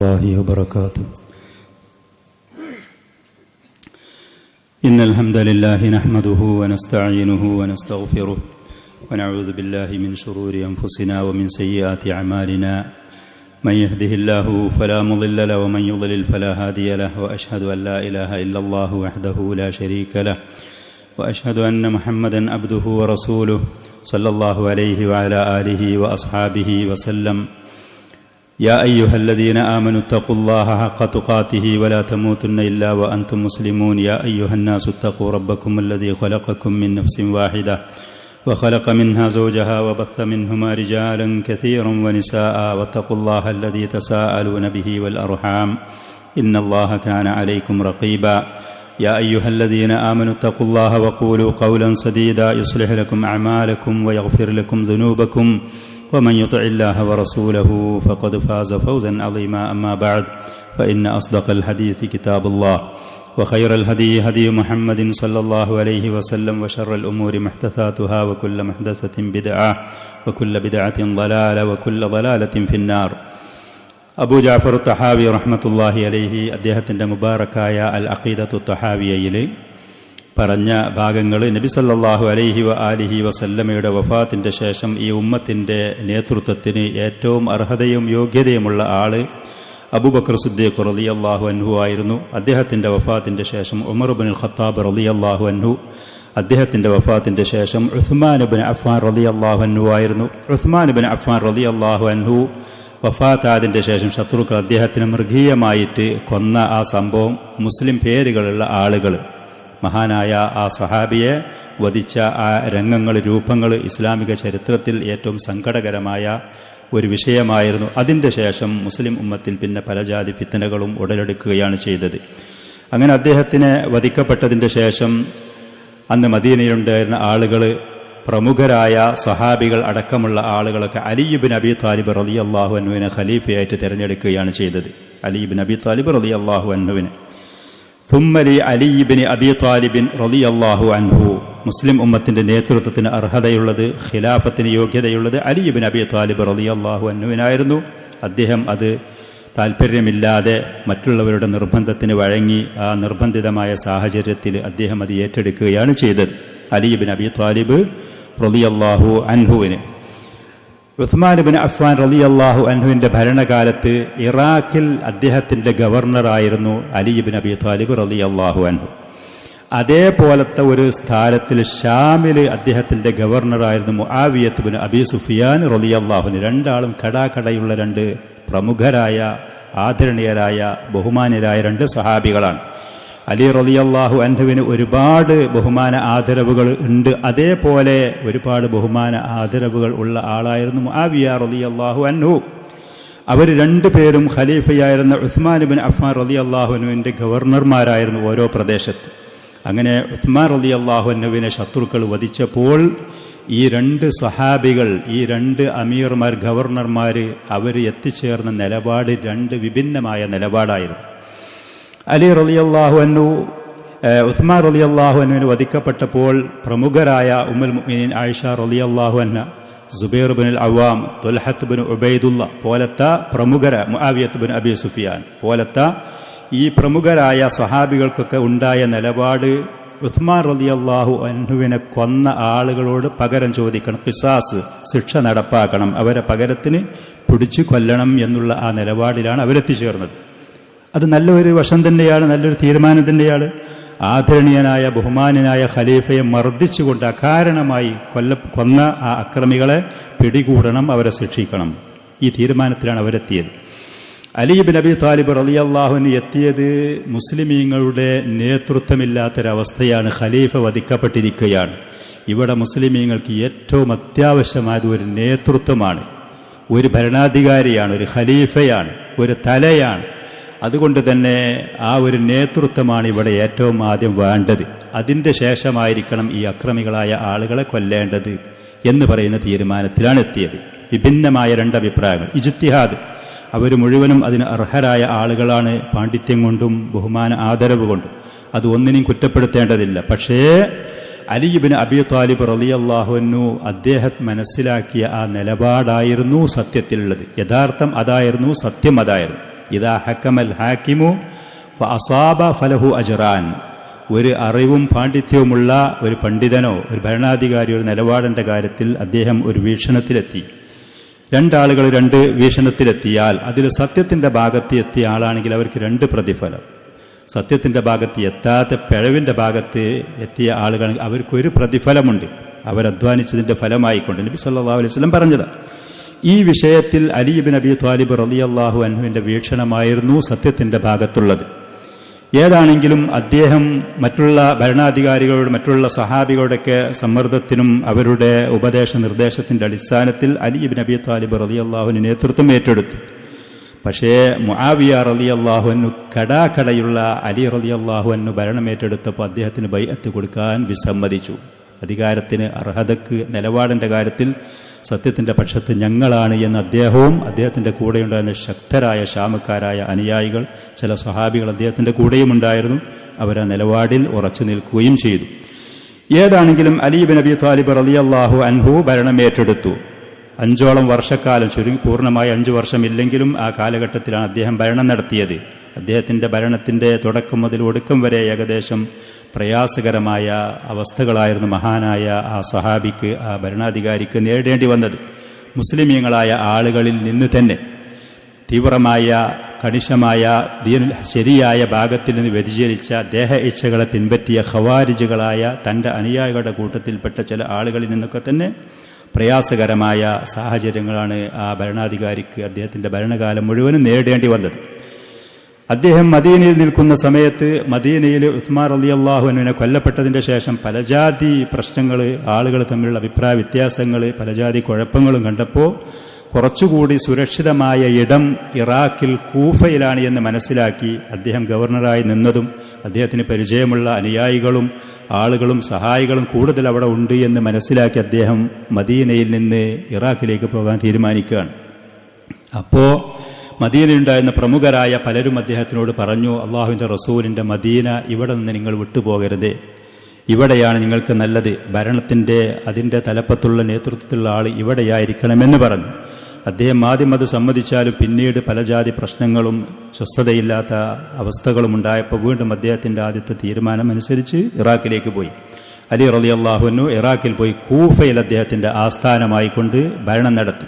الله وبركاته. إن الحمد لله نحمده ونستعينه ونستغفره ونعوذ بالله من شرور أنفسنا ومن سيئات أعمالنا من يهده الله فلا مضل له ومن يضلل فلا هادي له وأشهد أن لا إله إلا الله وحده لا شريك له وأشهد أن محمدا عبده ورسوله صلى الله عليه وعلى آله وأصحابه وسلم. يا أيها الذين آمنوا اتقوا الله حق تقاته ولا تموتن إلا وأنتم مسلمون. يا أيها الناس اتقوا ربكم الذي خلقكم من نفس واحدة وخلق منها زوجها وبث منهما رجالا كثيرا ونساء واتقوا الله الذي تساءلون به والأرحام إن الله كان عليكم رقيبا. يا أيها الذين آمنوا اتقوا الله وقولوا قولا سديدا يصلح لكم أعمالكم ويغفر لكم ذنوبكم ومن يطع الله ورسوله فقد فاز فوزا عظيما. أما بعد فإن أصدق الحديث كتاب الله وخير الهدي هدي محمد صلى الله عليه وسلم وشر الأمور محدثاتها وكل محدثة بدعة وكل بدعة ضلالة وكل ضلالة في النار. അബൂ ജഅഫർ തഹാവി റഹ്മത്തുള്ളാഹി അലൈഹി അദ്ദേഹത്തിൻ്റെ മുബാറക്കായ അൽ അഖീദത്തു തഹാവിയയിൽ പറഞ്ഞ ഭാഗങ്ങൾ നബി സല്ലല്ലാഹു അലൈഹി വആലിഹി വസല്ലമയുടെ വഫാത്തിൻ്റെ ശേഷം ഈ ഉമ്മത്തിൻ്റെ നേതൃത്വത്തിന് ഏറ്റവും അർഹതയും യോഗ്യതയുമുള്ള ആള് അബൂബക്കർ സിദ്ദീഖ് റളിയല്ലാഹു അൻഹു ആയിരുന്നു. അദ്ദേഹത്തിൻ്റെ വഫാത്തിൻ്റെ ശേഷം ഉമർ ഇബ്നുൽ ഖത്താബ് റളിയല്ലാഹു അൻഹു, അദ്ദേഹത്തിൻ്റെ വഫാത്തിൻ്റെ ശേഷം ഉസ്മാൻ ഇബ്നു അഫ്ഫാൻ റളിയല്ലാഹു അൻഹു ആയിരുന്നു. ഉസ്മാൻ ഇബ്നു അഫ്ഫാൻ റളിയല്ലാഹു അൻഹു വഫാത്തായതിൻ്റെ ശേഷം ശത്രുക്കൾ അദ്ദേഹത്തിന് മൃഗീയമായിട്ട് കൊന്ന ആ സംഭവം, മുസ്ലിം പേരുകളുള്ള ആളുകൾ മഹാനായ ആ സഹാബിയെ വധിച്ച ആ രംഗങ്ങൾ, രൂപങ്ങൾ ഇസ്ലാമിക ചരിത്രത്തിൽ ഏറ്റവും സങ്കടകരമായ ഒരു വിഷയമായിരുന്നു. അതിൻ്റെ ശേഷം മുസ്ലിം ഉമ്മത്തിൽ പിന്നെ പല ജാതി ഫിത്നകളും ഉടലെടുക്കുകയാണ് ചെയ്തത്. അങ്ങനെ അദ്ദേഹത്തിന് വധിക്കപ്പെട്ടതിൻ്റെ ശേഷം അന്ന് മദീനയിലുണ്ടായിരുന്ന ആളുകൾ, പ്രമുഖരായ സഹാബികൾ അടക്കമുള്ള ആളുകളൊക്കെ അലി ഇബ്നു അബീ ത്വാലിബ് റളിയല്ലാഹു അൻഹുവിനെ ഖലീഫയായിട്ട് തിരഞ്ഞെടുക്കുകയാണ് ചെയ്തത്. അലി ഇബ്നു അബീ ത്വാലിബ് റളിയല്ലാഹു അൻഹുവിനെ. തുമ്മലി അലി ഇബ്നു അബീ ത്വാലിബിൻ റളിയല്ലാഹു അൻഹു, മുസ്ലിം ഉമ്മത്തിന്റെ നേതൃത്വത്തിന് അർഹതയുള്ളത്, ഖിലാഫത്തിന് യോഗ്യതയുള്ളത് അലി ഇബ്നു അബീ ത്വാലിബ് റളിയല്ലാഹു അൻഹുവിനായിരുന്നു. അദ്ദേഹം അത് താല്പര്യമില്ലാതെ മറ്റുള്ളവരുടെ നിർബന്ധത്തിന് വഴങ്ങി ആ നിർബന്ധിതമായ സാഹചര്യത്തിൽ അദ്ദേഹം അത് ഏറ്റെടുക്കുകയാണ് ചെയ്തത്. അലി ഇബ്നു അബീ ത്വാലിബ് റളിയല്ലാഹു അൻഹുവിന് ഉസ്മാൻ ഇബ്നു അഫ്ഫാൻ റളിയല്ലാഹു അൻഹുവിന്റെ ഭരണകാലത്ത് ഇറാഖിൽ അദ്ദേഹത്തിന്റെ ഗവർണറായിരുന്നു അലി ഇബ്നു അബീ ത്വാലിബ് റളിയല്ലാഹു അൻഹു. അതേപോലത്തെ ഒരു സ്ഥാനത്തിൽ ഷാമിൽ അദ്ദേഹത്തിന്റെ ഗവർണറായിരുന്നു മുആവിയത്ത് ഇബ്നു അബീ സുഫിയാൻ റളിയല്ലാഹു അൻഹു. രണ്ടാളും കടാകടയുള്ള രണ്ട് പ്രമുഖരായ, ആദരണീയരായ, ബഹുമാന്യരായ രണ്ട് സഹാബികളാണ്. അലി റളിയല്ലാഹു അൻഹുവിന് ഒരുപാട് ബഹുമാന ആദരവുകൾ ഉണ്ട്. അതേപോലെ ഒരുപാട് ബഹുമാന ആദരവുകൾ ഉള്ള ആളായിരുന്നു മുആവിയ റളിയല്ലാഹു അൻഹു. അവർ രണ്ടുപേരും ഖലീഫയായിരുന്ന ഉസ്മാൻ ഇബ്നു അഫ്ഫാൻ റളിയല്ലാഹു അൻഹുവിന്റെ ഗവർണർമാരായിരുന്നു ഓരോ പ്രദേശത്ത്. അങ്ങനെ ഉസ്മാൻ റളിയല്ലാഹു അൻഹുവിനെ ശത്രുക്കൾ വധിച്ചപ്പോൾ ഈ രണ്ട് സഹാബികൾ, ഈ രണ്ട് അമീർമാർ, ഗവർണർമാർ, അവർ എത്തിച്ചേർന്ന നിലപാട് രണ്ട് വിഭിന്നമായ നിലപാടായിരുന്നു. അലി റളിയല്ലാഹു അൻഹു, ഉസ്മാൻ റളിയല്ലാഹു അൻഹുവിന് വധിക്കപ്പെട്ടപ്പോൾ പ്രമുഖരായ ഉമ്മുൽ മുഅ്മിനീൻ ആയിഷ റളിയല്ലാഹു അൻഹ, സുബൈർ ഇബ്നുൽ അവ്വാം, തുൽഹത്ത് ഇബ്നു ഉബൈദുള്ള പോലത്തെ പ്രമുഖര, മുആവിയത്ത് ഇബ്നു അബീ സുഫിയാൻ പോലത്തെ ഈ പ്രമുഖരായ സഹാബികൾക്കൊക്കെ ഉണ്ടായ നിലപാട്, ഉസ്മാൻ റളിയല്ലാഹു അൻഹുവിനെ കൊന്ന ആളുകളോട് പകരം ചോദിക്കണം, ഖിസാസ്, ശിക്ഷ നടപ്പാക്കണം, അവരെ പകരത്തിന് പിടിച്ചു കൊല്ലണം എന്നുള്ള ആ നിലപാടിലാണ് അവരെത്തിച്ചേർന്നത്. അത് നല്ലൊരു വശം തന്നെയാണ്, നല്ലൊരു തീരുമാനം തന്നെയാണ്. ആദരണീയനായ ബഹുമാന്യനായ ഖലീഫയെ മർദ്ദിച്ചുകൊണ്ട് അകാരണമായി കൊന്ന ആ അക്രമികളെ പിടികൂടണം, അവരെ ശിക്ഷിക്കണം. ഈ തീരുമാനത്തിലാണ് അവരെത്തിയത്. അലി ഇബ്നു അബീ ത്വാലിബ് റളിയല്ലാഹു അൻഹു എത്തിയത് മുസ്ലിമീങ്ങളുടെ നേതൃത്വമില്ലാത്തൊരവസ്ഥയാണ്. ഖലീഫ വധിക്കപ്പെട്ടിരിക്കുകയാണ്. ഇവിടെ മുസ്ലിമീങ്ങൾക്ക് ഏറ്റവും അത്യാവശ്യമായത് ഒരു നേതൃത്വമാണ്, ഒരു ഭരണാധികാരിയാണ്, ഒരു ഖലീഫയാണ്, ഒരു തലയാണ്. അതുകൊണ്ട് തന്നെ ആ ഒരു നേതൃത്വമാണ് ഇവിടെ ഏറ്റവും ആദ്യം വേണ്ടത്. അതിൻ്റെ ശേഷമായിരിക്കണം ഈ അക്രമികളായ ആളുകളെ കൊല്ലേണ്ടത് എന്ന് പറയുന്ന തീരുമാനത്തിലാണ് എത്തിയത്. വിഭിന്നമായ രണ്ടഭിപ്രായങ്ങൾ, ഇജ്തിഹാദ്. അവർ മുഴുവനും അതിന് അർഹരായ ആളുകളാണ്, പാണ്ഡിത്യം കൊണ്ടും ബഹുമാന ആദരവ് കൊണ്ടും. അത് ഒന്നിനെയും കുറ്റപ്പെടുത്തേണ്ടതില്ല. പക്ഷേ അലി ഇബ്നു അബീ ത്വാലിബ് റളിയല്ലാഹു അൻഹു അദ്ദേഹം മനസ്സിലാക്കിയ ആ നിലപാടായിരുന്നു സത്യത്തിലുള്ളത്. യഥാർത്ഥം അതായിരുന്നു, സത്യം അതായിരുന്നു. ഇദാ ഹക്കമൽ ഹാക്കിമു ഫഅസാബ ഫലഹു അജ്റാൻ. ഒരു അറിവും പാണ്ഡിത്യവുമുള്ള ഒരു പണ്ഡിതനോ ഒരു ഭരണാധികാരി ഒരു നിലപാടിന്റെ കാര്യത്തിൽ അദ്ദേഹം ഒരു വീക്ഷണത്തിലെത്തി, രണ്ടാളുകൾ രണ്ട് വീക്ഷണത്തിലെത്തിയാൽ അതിൽ സത്യത്തിന്റെ ഭാഗത്ത് എത്തിയ ആളാണെങ്കിൽ അവർക്ക് രണ്ട് പ്രതിഫലം, സത്യത്തിന്റെ ഭാഗത്ത് എത്താത്ത പിഴവിന്റെ ഭാഗത്ത് എത്തിയ ആളുകളാണെങ്കിൽ അവർക്കൊരു പ്രതിഫലമുണ്ട്, അവരധ്വാനിച്ചതിന്റെ ഫലമായിക്കൊണ്ട്. നബി സല്ലല്ലാഹു അലൈഹി വസല്ലം പറഞ്ഞത് ഈ വിഷയത്തിൽ അലി ഇബ്നു അബീ ത്വാലിബ് റളിയല്ലാഹു അൻഹുവിന്റെ വീക്ഷണമായിരുന്നു സത്യത്തിന്റെ ഭാഗത്തുള്ളത്. ഏതാണെങ്കിലും അദ്ദേഹം മറ്റുള്ള ഭരണാധികാരികളുടെ മറ്റുള്ള സഹാബികളുടെയൊക്കെ സമ്മർദ്ദത്തിനും അവരുടെ ഉപദേശ നിർദ്ദേശത്തിന്റെ അടിസ്ഥാനത്തിൽ അലി ഇബ്നു അബീ ത്വാലിബ് റളിയല്ലാഹുവിന് നേതൃത്വം ഏറ്റെടുത്തു. പക്ഷേ മുആവിയ റളിയല്ലാഹു അൻഹു കടാക്കടയുള്ള അലി റളിയല്ലാഹു അൻഹു ഭരണം ഏറ്റെടുത്തപ്പോൾ അദ്ദേഹത്തിന് ബൈഅത്ത് കൊടുക്കാൻ വിസമ്മതിച്ചു. അധികാരത്തിന് അർഹതക്ക് നിലപാടിന്റെ കാര്യത്തിൽ സത്യത്തിന്റെ പക്ഷത്ത് ഞങ്ങളാണ് എന്ന് അദ്ദേഹവും അദ്ദേഹത്തിന്റെ കൂടെയുണ്ടായിരുന്ന ശക്തരായ ഷാമക്കാരായ അനുയായികൾ ചില സ്വഹാബികൾ അദ്ദേഹത്തിന്റെ കൂടെയും ഉണ്ടായിരുന്നു. അവർ ആ നിലപാടിൽ ഉറച്ചു നിൽക്കുകയും ചെയ്തു. ഏതാണെങ്കിലും അലി ഇബ്നു അബീ ത്വാലിബ് റളിയല്ലാഹു അൻഹു ഭരണം ഏറ്റെടുത്തു. 5ഓളം വർഷക്കാലം, പൂർണ്ണമായി 5 വർഷമില്ലെങ്കിലും ആ കാലഘട്ടത്തിലാണ് അദ്ദേഹം ഭരണം നടത്തിയത്. അദ്ദേഹത്തിന്റെ ഭരണത്തിന്റെ തുടക്കം മുതൽ ഒടുക്കം വരെ ഏകദേശം പ്രയാസകരമായ അവസ്ഥകളായിരുന്നു മഹാനായ ആ സഹാബിക്ക്, ആ ഭരണാധികാരിക്ക് നേരിടേണ്ടി വന്നത്. മുസ്ലിമീങ്ങളായ ആളുകളിൽ നിന്ന് തന്നെ തീവ്രമായ കണിശമായ ദീനുൽ ശരിയായ ഭാഗത്തിൽ നിന്ന് വ്യതിചലിച്ച ദേഹ ഇച്ഛകളെ പിൻപറ്റിയ ഖവാരിജുകളായ തന്റെ അനുയായികളുടെ കൂട്ടത്തിൽപ്പെട്ട ചില ആളുകളിൽ നിന്നൊക്കെ തന്നെ പ്രയാസകരമായ സാഹചര്യങ്ങളാണ് ആ ഭരണാധികാരിക്ക് അദ്ദേഹത്തിന്റെ ഭരണകാലം മുഴുവനും നേരിടേണ്ടി വന്നത്. അദ്ദേഹം മദീനയിൽ നിൽക്കുന്ന സമയത്ത് മദീനയിൽ ഉസ്മാൻ റളിയല്ലാഹു അൻഹുവിനെ കൊല്ലപ്പെട്ടതിന്റെ ശേഷം പലജാതി പ്രശ്നങ്ങൾ, ആളുകൾ തമ്മിലുള്ള അഭിപ്രായ വ്യത്യാസങ്ങൾ, പലജാതി കുഴപ്പങ്ങളും കണ്ടപ്പോൾ കുറച്ചുകൂടി സുരക്ഷിതമായ ഇടം ഇറാഖിൽ കൂഫയിലാണ് എന്ന് മനസ്സിലാക്കി അദ്ദേഹം ഗവർണറായി നിന്നതും അദ്ദേഹത്തിന് പരിചയമുള്ള അനുയായികളും ആളുകളും സഹായികളും കൂടുതൽ അവിടെ ഉണ്ട് എന്ന് മനസ്സിലാക്കി അദ്ദേഹം മദീനയിൽ നിന്ന് ഇറാഖിലേക്ക് പോകാൻ തീരുമാനിക്കുകയാണ്. അപ്പോൾ മദീനയിലുണ്ടായിരുന്ന പ്രമുഖരായ പലരും അദ്ദേഹത്തിനോട് പറഞ്ഞു, അള്ളാഹുവിന്റെ റസൂലിന്റെ മദീന ഇവിടെ നിന്ന് നിങ്ങൾ വിട്ടുപോകരുത്, ഇവിടെയാണ് നിങ്ങൾക്ക് നല്ലത്, ഭരണത്തിന്റെ അതിന്റെ തലപ്പത്തുള്ള നേതൃത്വത്തിലുള്ള ആൾ ഇവിടെയായിരിക്കണമെന്ന് പറഞ്ഞു. അദ്ദേഹം ആദ്യം അത് സമ്മതിച്ചാലും പിന്നീട് പല ജാതി പ്രശ്നങ്ങളും സ്വസ്ഥതയില്ലാത്ത അവസ്ഥകളും ഉണ്ടായപ്പോൾ വീണ്ടും അദ്ദേഹത്തിന്റെ ആദ്യത്തെ തീരുമാനമനുസരിച്ച് ഇറാഖിലേക്ക് പോയി. അലി റളിയല്ലാഹു അൻഹു ഇറാഖിൽ പോയി കൂഫയിൽ അദ്ദേഹത്തിന്റെ ആസ്ഥാനമായി കൊണ്ട് ഭരണം നടത്തി.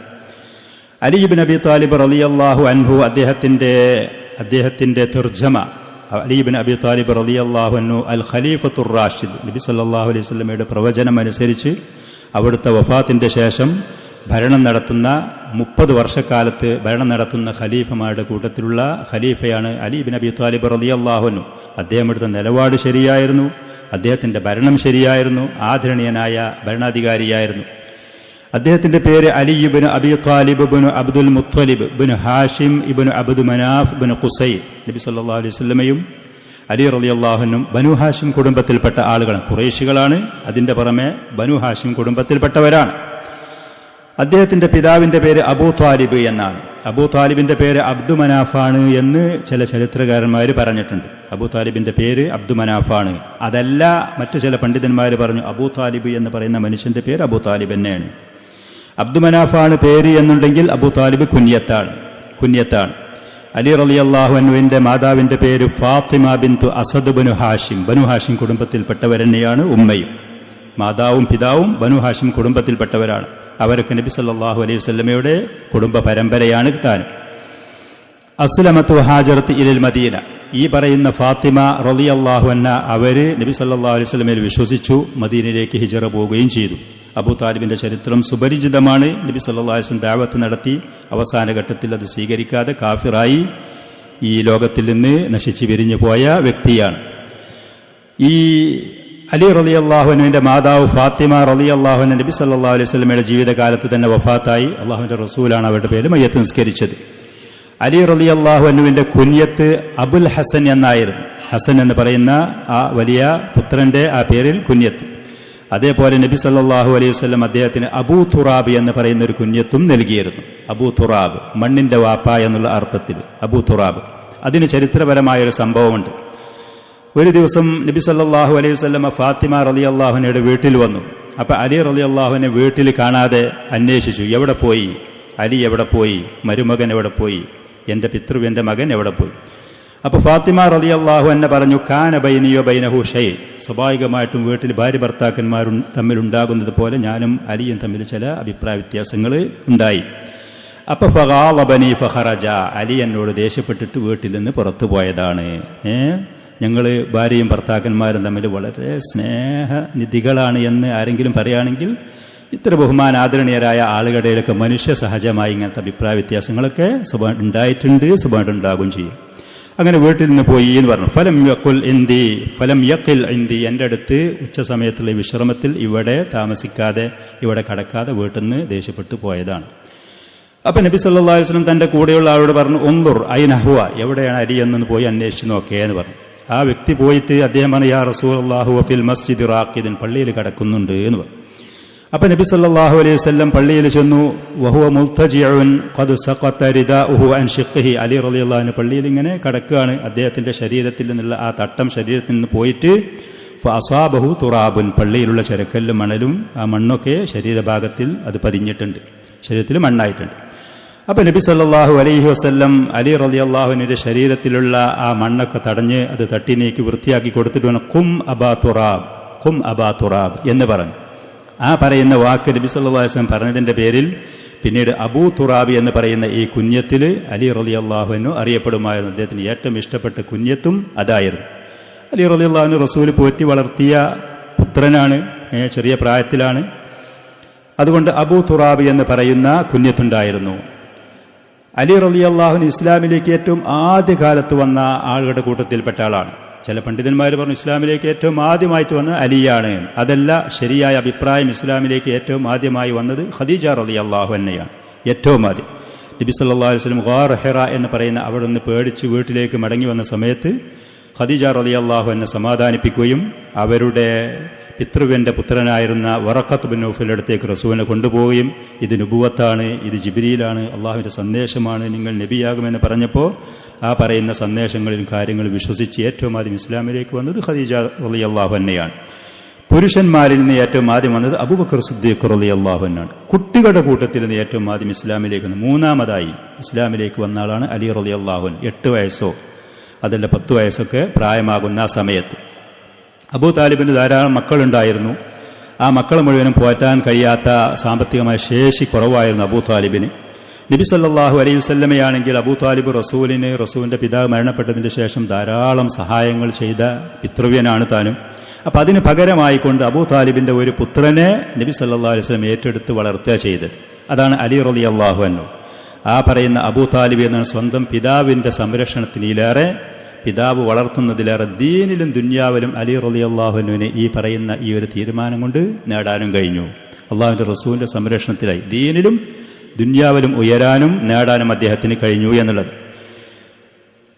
അലി ഇബ്നു അബീ ത്വാലിബ് റളിയല്ലാഹു അൻഹു അദ്ദേഹത്തിന്റെ തർജമ, അലി ഇബ്നു അബീ ത്വാലിബ് റളിയല്ലാഹു അൻഹു അൽ ഖലീഫത്തുർ റാഷിദ്, നബി സല്ലല്ലാഹു അലൈഹി വസല്ലമയുടെ പ്രവചനം അനുസരിച്ച് അവിടുത്തെ വഫാത്തിന്റെ ശേഷം ഭരണം നടത്തുന്ന 30 വർഷക്കാലത്ത് ഭരണം നടത്തുന്ന ഖലീഫമാരുടെ കൂട്ടത്തിലുള്ള ഖലീഫയാണ് അലി ഇബ്നു അബീ ത്വാലിബ് റളിയല്ലാഹു അൻഹു. അദ്ദേഹം എടുത്ത നിലപാട് ശരിയായിരുന്നു, അദ്ദേഹത്തിന്റെ ഭരണം ശരിയായിരുന്നു, ആദരണീയനായ ഭരണാധികാരിയായിരുന്നു. അദ്ദേഹത്തിന്റെ പേര് അലി ഇബ്നു അബീ ത്വാലിബ് ഇബ്നു അബ്ദുൽ മുത്തലിബ് ഇബ്നു ഹാഷിം ഇബ്നു അബ്ദു മനാഫ് ഇബ്നു ഖുസൈ. നബി സല്ലല്ലാഹു അലൈഹി വസല്ലമയും അലി റളിയല്ലാഹു അൻഹു ബനു ഹാഷിം കുടുംബത്തിൽപ്പെട്ട ആളുകളാണ്, ഖുറൈശികളാണ്. അതിന്റെ പുറമെ ബനു ഹാഷിം കുടുംബത്തിൽപ്പെട്ടവരാണ്. അദ്ദേഹത്തിന്റെ പിതാവിന്റെ പേര് അബൂ ത്വാലിബ് എന്നാണ്. അബൂ ത്വാലിബിന്റെ പേര് അബ്ദു മനാഫാണ് എന്ന് ചില ചരിത്രകാരന്മാർ പറഞ്ഞിട്ടുണ്ട്. അബൂ ത്വാലിബിന്റെ പേര് അബ്ദു മനാഫാണ്. അതല്ല, മറ്റു ചില പണ്ഡിതന്മാർ പറഞ്ഞു അബൂ ത്വാലിബ് എന്ന് പറയുന്ന മനുഷ്യന്റെ പേര് അബൂ ത്വാലിബ് തന്നെയാണ്. അബ്ദു മനാഫാണ് പേര് എന്നുണ്ടെങ്കിൽ അബൂ ത്വാലിബ് കുഞ്ഞത്താണ്. അലി റളിയല്ലാഹു അൻഹുവിന്റെ മാതാവിന്റെ പേര് ഫാത്തിമ ബിന്തു അസദ് ബനു ഹാഷിം, ബനു ഹാഷിം കുടുംബത്തിൽപ്പെട്ടവരെന്നെയാണ് ഉമ്മയും. മാതാവും പിതാവും ബനു ഹാഷിം കുടുംബത്തിൽപ്പെട്ടവരാണ്. അവരൊക്കെ നബി സല്ലല്ലാഹു അലൈഹി വസല്ലമയുടെ കുടുംബ പരമ്പരയാണ് താൻ. അസ്ലമത്തു ഹാജറത്ത് ഇലൽ മദീന, ഈ പറയുന്ന ഫാത്തിമ റളിയല്ലാഹു അൻഹ അവര് നബി സല്ലല്ലാഹു അലൈഹി വസല്ലമയിൽ വിശ്വസിച്ചു, മദീനയിലേക്ക് ഹിജറ പോവുകയും ചെയ്തു. അബൂ താലിബിന്റെ ചരിത്രം സുപരിചിതമാണ്. നബി സല്ലല്ലാഹു അലൈഹി വസല്ലം ദഅവത്ത് നടത്തി അവസാന ഘട്ടത്തിൽ അത് സ്വീകരിക്കാതെ കാഫിറായി ഈ ലോകത്തിൽ നിന്ന് നശിച്ചു പിരിഞ്ഞു പോയ വ്യക്തിയാണ്. ഈ അലി റളിയല്ലാഹു അൻഹുവിന്റെ മാതാവ് ഫാത്തിമ റളിയല്ലാഹു അൻഹ നബി സല്ലല്ലാഹു അലൈഹി വസല്ലമയുടെ ജീവിതകാലത്ത് തന്നെ വഫാത്തായി. അള്ളാഹുവിന്റെ റസൂലാണ് അവരുടെ പേര് മയ്യത്ത് നിസ്കരിച്ചത്. അലി റളിയല്ലാഹു അൻഹുവിന്റെ കുഞ്ഞത്ത് അബുൽ ഹസൻ എന്നായിരുന്നു. ഹസൻ എന്ന് പറയുന്ന ആ വലിയ പുത്രന്റെ ആ പേരിൽ കുഞ്ഞത്ത്. അതേപോലെ നബി സല്ലല്ലാഹു അലൈഹി വസല്ലം അദ്ദേഹത്തിന് അബൂ തുറാബ് എന്ന് പറയുന്ന ഒരു കുഞ്ഞത്തും നൽകിയിരുന്നു. അബൂ തുറാബ്, മണ്ണിന്റെ വാപ്പ എന്നുള്ള അർത്ഥത്തിൽ അബൂ തുറാബ്. അതിന് ചരിത്രപരമായൊരു സംഭവമുണ്ട്. ഒരു ദിവസം നബി സല്ലല്ലാഹു അലൈഹി വസല്ലം ഫാത്തിമ റളിയല്ലാഹു അൻഹയുടെ വീട്ടിൽ വന്നു. അപ്പൊ അലി റളിയല്ലാഹു അൻഹു വീട്ടിൽ കാണാതെ അന്വേഷിച്ചു, എവിടെ പോയി, അലി എവിടെ പോയി, മരുമകൻ എവിടെ പോയി, എൻ്റെ പിതൃവിൻ്റെ മകൻ എവിടെ പോയി? അപ്പൊ ഫാത്തിമ റളിയല്ലാഹു അൻഹ പറഞ്ഞു, കാന ബൈനിയോ ബൈനഹു ഷൈ, സ്വാഭാവികമായിട്ടും വീട്ടിൽ ഭാര്യ ഭർത്താക്കന്മാരും തമ്മിലുണ്ടാകുന്നത് പോലെ ഞാനും അലിയും തമ്മിൽ ചില അഭിപ്രായ വ്യത്യാസങ്ങൾ ഉണ്ടായി. അപ്പൊ ഫഗാളബനി ഫഖറജ, അലി എന്നോട് ദേഷ്യപ്പെട്ടിട്ട് വീട്ടിൽ നിന്ന് പുറത്തു പോയതാണ്. ഞങ്ങൾ ഭാര്യയും ഭർത്താക്കന്മാരും തമ്മിൽ വളരെ സ്നേഹനിധികളാണ് എന്ന് ആരെങ്കിലും പറയുകയാണെങ്കിൽ ഇത്ര ബഹുമാനാദരണീയരായ ആളുകളുടെയൊക്കെ മനുഷ്യ സഹജമായി ഇങ്ങനത്തെ അഭിപ്രായ വ്യത്യാസങ്ങളൊക്കെ ഉണ്ടായിട്ടുണ്ട്, ഉണ്ടാകും ചെയ്യും. അങ്ങനെ വീട്ടിൽ നിന്ന് പോയി എന്ന് പറഞ്ഞു. ഫലം യഖിൽ ഇന്ദി, എൻ്റെ അടുത്ത് ഉച്ച സമയത്തുള്ള വിശ്രമത്തിൽ ഇവിടെ താമസിക്കാതെ, ഇവിടെ കടക്കാതെ വീട്ടിൽ നിന്ന് ദേഷ്യപ്പെട്ടു പോയതാണ്. അപ്പൊ നബി സല്ലല്ലാഹു അലൈഹി വസല്ലം തന്റെ കൂടെയുള്ള ആളോട് പറഞ്ഞു, ഉൻദുർ അയ്ന ഹുവ, എവിടെയാണ് അലി എന്നൊന്ന് പോയി അന്വേഷിച്ചു നോക്കേ എന്ന് പറഞ്ഞു. ആ വ്യക്തി പോയിട്ട് അദ്ദേഹം പറഞ്ഞു, യാ റസൂലല്ലാഹു ഫിൽ മസ്ജിദി റാഖിദൻ, പള്ളിയിൽ കിടക്കുന്നുണ്ട് എന്ന് പറഞ്ഞു. അപ്പൊ നബി സല്ലല്ലാഹു അലൈഹി വസല്ലം പള്ളിയിൽ ചെന്നു. വഹുവ മുൽതജിഉൻ ഖദ് സഖത റിദാഉഹു അൻ ശിഖ്ഹിഹി, അലി റളിയല്ലാഹു അൻഹു പള്ളിയിൽ ഇങ്ങനെ കിടക്കുകയാണ്. അദ്ദേഹത്തിന്റെ ശരീരത്തിൽ നിന്നുള്ള ആ തട്ടം ശരീരത്തിൽ നിന്ന് പോയിട്ട് ഫഅസാബഹു തുറാബുൻ, പള്ളിയിലുള്ള ചരക്കല്ലും മണലും ആ മണ്ണൊക്കെ ശരീരഭാഗത്തിൽ അത് പതിഞ്ഞിട്ടുണ്ട്, ശരീരത്തിൽ മണ്ണായിട്ടുണ്ട്. അപ്പൊ നബി സല്ലല്ലാഹു അലൈഹി വസല്ലം അലി റളിയല്ലാഹു അൻഹുവിന്റെ ശരീരത്തിലുള്ള ആ മണ്ണൊക്കെ തടഞ്ഞ് അത് തട്ടി നീക്കി വൃത്തിയാക്കി കൊടുത്തിട്ട് വേണം ഖും അബാ തുറാബ്, ഖും അബാ തുറാബ് എന്ന് പറഞ്ഞു. ആ പറയുന്ന വാക്ക് നബി സല്ലല്ലാഹു അലൈഹി വസല്ലം പറഞ്ഞതിന്റെ പേരിൽ പിന്നീട് അബൂ തുറാബി എന്ന് പറയുന്ന ഈ കുഞ്ഞത്തിൽ അലി റളിയല്ലാഹു അൻഹു അറിയപ്പെടുമായിരുന്നു. അദ്ദേഹത്തിന് ഏറ്റവും ഇഷ്ടപ്പെട്ട കുഞ്ഞത്തും അതായിരുന്നു. അലി റളിയല്ലാഹു അൻഹു റസൂൽ പോറ്റി വളർത്തിയ പുത്രനാണ്, ചെറിയ പ്രായത്തിലാണ്. അതുകൊണ്ട് അബൂ തുറാബി എന്ന് പറയുന്ന കുഞ്ഞത്തുണ്ടായിരുന്നു. അലി റളിയല്ലാഹു അൻഹു ഇസ്ലാമിലേക്ക് ഏറ്റവും ആദ്യകാലത്ത് വന്ന ആളുകളുടെ കൂട്ടത്തിൽപ്പെട്ട ആളാണ്. ചില പണ്ഡിതന്മാർ പറഞ്ഞു ഇസ്ലാമിലേക്ക് ഏറ്റവും ആദ്യമായിട്ട് വന്ന അലിയാണ്. അതല്ല, ശരിയായ അഭിപ്രായം ഇസ്ലാമിലേക്ക് ഏറ്റവും ആദ്യമായി വന്നത് ഖദീജ റളിയല്ലാഹു അൻഹയാണ്. ഏറ്റവും ആദ്യം നബി സല്ലല്ലാഹു അലൈഹി വസല്ലം ഗാർ ഹിറ എന്ന് പറയുന്ന അവിടെ നിന്ന് പേടിച്ച് വീട്ടിലേക്ക് മടങ്ങി വന്ന സമയത്ത് ഖദീജ റളിയല്ലാഹു അൻഹ സമാധാനിപ്പിക്കുകയും അവരുടെ പിതൃവിന്റെ പുത്രനായിരുന്ന വറഖത്ത് ബിൻ നൗഫലിന്റെ അടുത്തേക്ക് റസൂലിനെ കൊണ്ടുപോവുകയും ഇത് നുബുവത്താണ്, ഇത് ജിബ്രീലാണ്, അള്ളാഹുവിന്റെ സന്ദേശമാണ്, നിങ്ങൾ നബിയാകുമെന്ന് പറഞ്ഞപ്പോൾ ആ പറയുന്ന സന്ദേശങ്ങളിലും കാര്യങ്ങളും വിശ്വസിച്ച് ഏറ്റവും ആദ്യം ഇസ്ലാമിലേക്ക് വന്നത് ഖദീജ റളിയല്ലാഹു അൻഹയാണ്. പുരുഷന്മാരിൽ നിന്ന് ഏറ്റവും ആദ്യം വന്നത് അബൂബക്കർ സിദ്ദീഖ് റളിയല്ലാഹു അൻഹുവാണ്. കുട്ടികളുടെ കൂട്ടത്തിൽ നിന്ന് ഏറ്റവും ആദ്യം ഇസ്ലാമിലേക്ക് വന്നത്, മൂന്നാമതായി ഇസ്ലാമിലേക്ക് വന്ന ആളാണ് അലി റളിയല്ലാഹു അൻഹു. 8 വയസ്സോ അതല്ല 10 വയസ്സൊക്കെ പ്രായമാകുന്ന ആ സമയത്ത് അബൂ താലിബിന് ധാരാളം മക്കളുണ്ടായിരുന്നു. ആ മക്കളെ മുഴുവനും പോറ്റാൻ കഴിയാത്ത സാമ്പത്തികമായ ശേഷി കുറവായിരുന്നു അബൂ താലിബിന്. നബി സല്ലല്ലാഹു അലൈഹി വസല്ലമയാണെങ്കിൽ അബൂ താലിബ് റസൂലിന്റെ പിതാവ് മരണപ്പെട്ടതിന് ശേഷം ധാരാളം സഹായങ്ങൾ ചെയ്ത പിതൃവ്യനാണ് താനും. അപ്പൊ അതിന് പകരമായിക്കൊണ്ട് അബൂ താലിബിന്റെ ഒരു പുത്രനെ നബി സല്ലല്ലാഹു അലൈഹി വസല്ലം ഏറ്റെടുത്ത് വളർത്തുക ചെയ്തത്. അതാണ് അലി റളിയല്ലാഹു അൻഹു. ആ പറയുന്ന അബൂ താലിബ് എന്ന സ്വന്തം പിതാവിന്റെ സംരക്ഷണത്തിലേറെ, പിതാവ് വളർത്തുന്നതിലേറെ ദീനിലും ദുന്യാവിലും അലി റളിയല്ലാഹു അൻഹുവിനെ ഈ പറയുന്ന ഈ ഒരു തീരുമാനം കൊണ്ട് നേടാനും കഴിഞ്ഞു. അള്ളാഹുവിന്റെ റസൂലിന്റെ സംരക്ഷണത്തിലായി ദീനിലും ദുന്യാവിലും ഉയരാനും നേടാനും അദ്ദേഹത്തിന് കഴിഞ്ഞു എന്നുള്ളത്.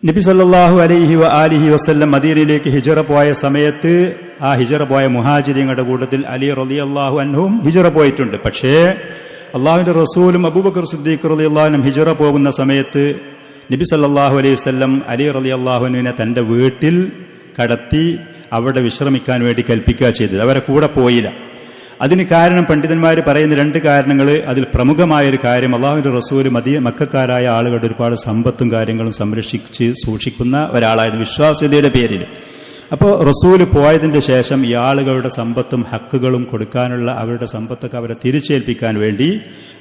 നബി സല്ലല്ലാഹു അലൈഹി വആലിഹി വസല്ലം മദീനയിലേക്ക് ഹിജറ പോയ സമയത്ത് ആ ഹിജറ പോയ മുഹാജിരീങ്ങളുടെ കൂട്ടത്തിൽ അലി റളിയല്ലാഹു അൻഹും ഹിജറ പോയിട്ടുണ്ട്. പക്ഷേ അള്ളാഹുവിന്റെ റസൂലും അബൂബക്കർ സിദ്ദീഖ് റളിയല്ലാഹു അൻഹു ഹിജറ പോകുന്ന സമയത്ത് നബി സല്ലല്ലാഹു അലൈഹി വസല്ലം അലി റളിയല്ലാഹു അൻഹുവിനെ തന്റെ വീട്ടിൽ കടത്തി അവിടെ വിശ്രമിക്കാൻ വേണ്ടി കൽപ്പിക്കുക ചെയ്തത്. അവരെ കൂടെ പോയില്ല. അതിന് കാരണം പണ്ഡിതന്മാർ പറയുന്ന 2 കാരണങ്ങൾ. അതിൽ പ്രമുഖമായൊരു കാര്യം, അള്ളാഹുവിന്റെ റസൂൽ മക്കക്കാരായ ആളുകളുടെ ഒരുപാട് സമ്പത്തും കാര്യങ്ങളും സംരക്ഷിച്ച് സൂക്ഷിക്കുന്ന ഒരാളായിരുന്നു വിശ്വാസ്യതയുടെ പേരിൽ. അപ്പോൾ റസൂല് പോയതിന്റെ ശേഷം ഈ ആളുകളുടെ സമ്പത്തും ഹക്കുകളും കൊടുക്കാനുള്ള അവരുടെ സമ്പത്തൊക്കെ അവരെ തിരിച്ചേൽപ്പിക്കാൻ വേണ്ടി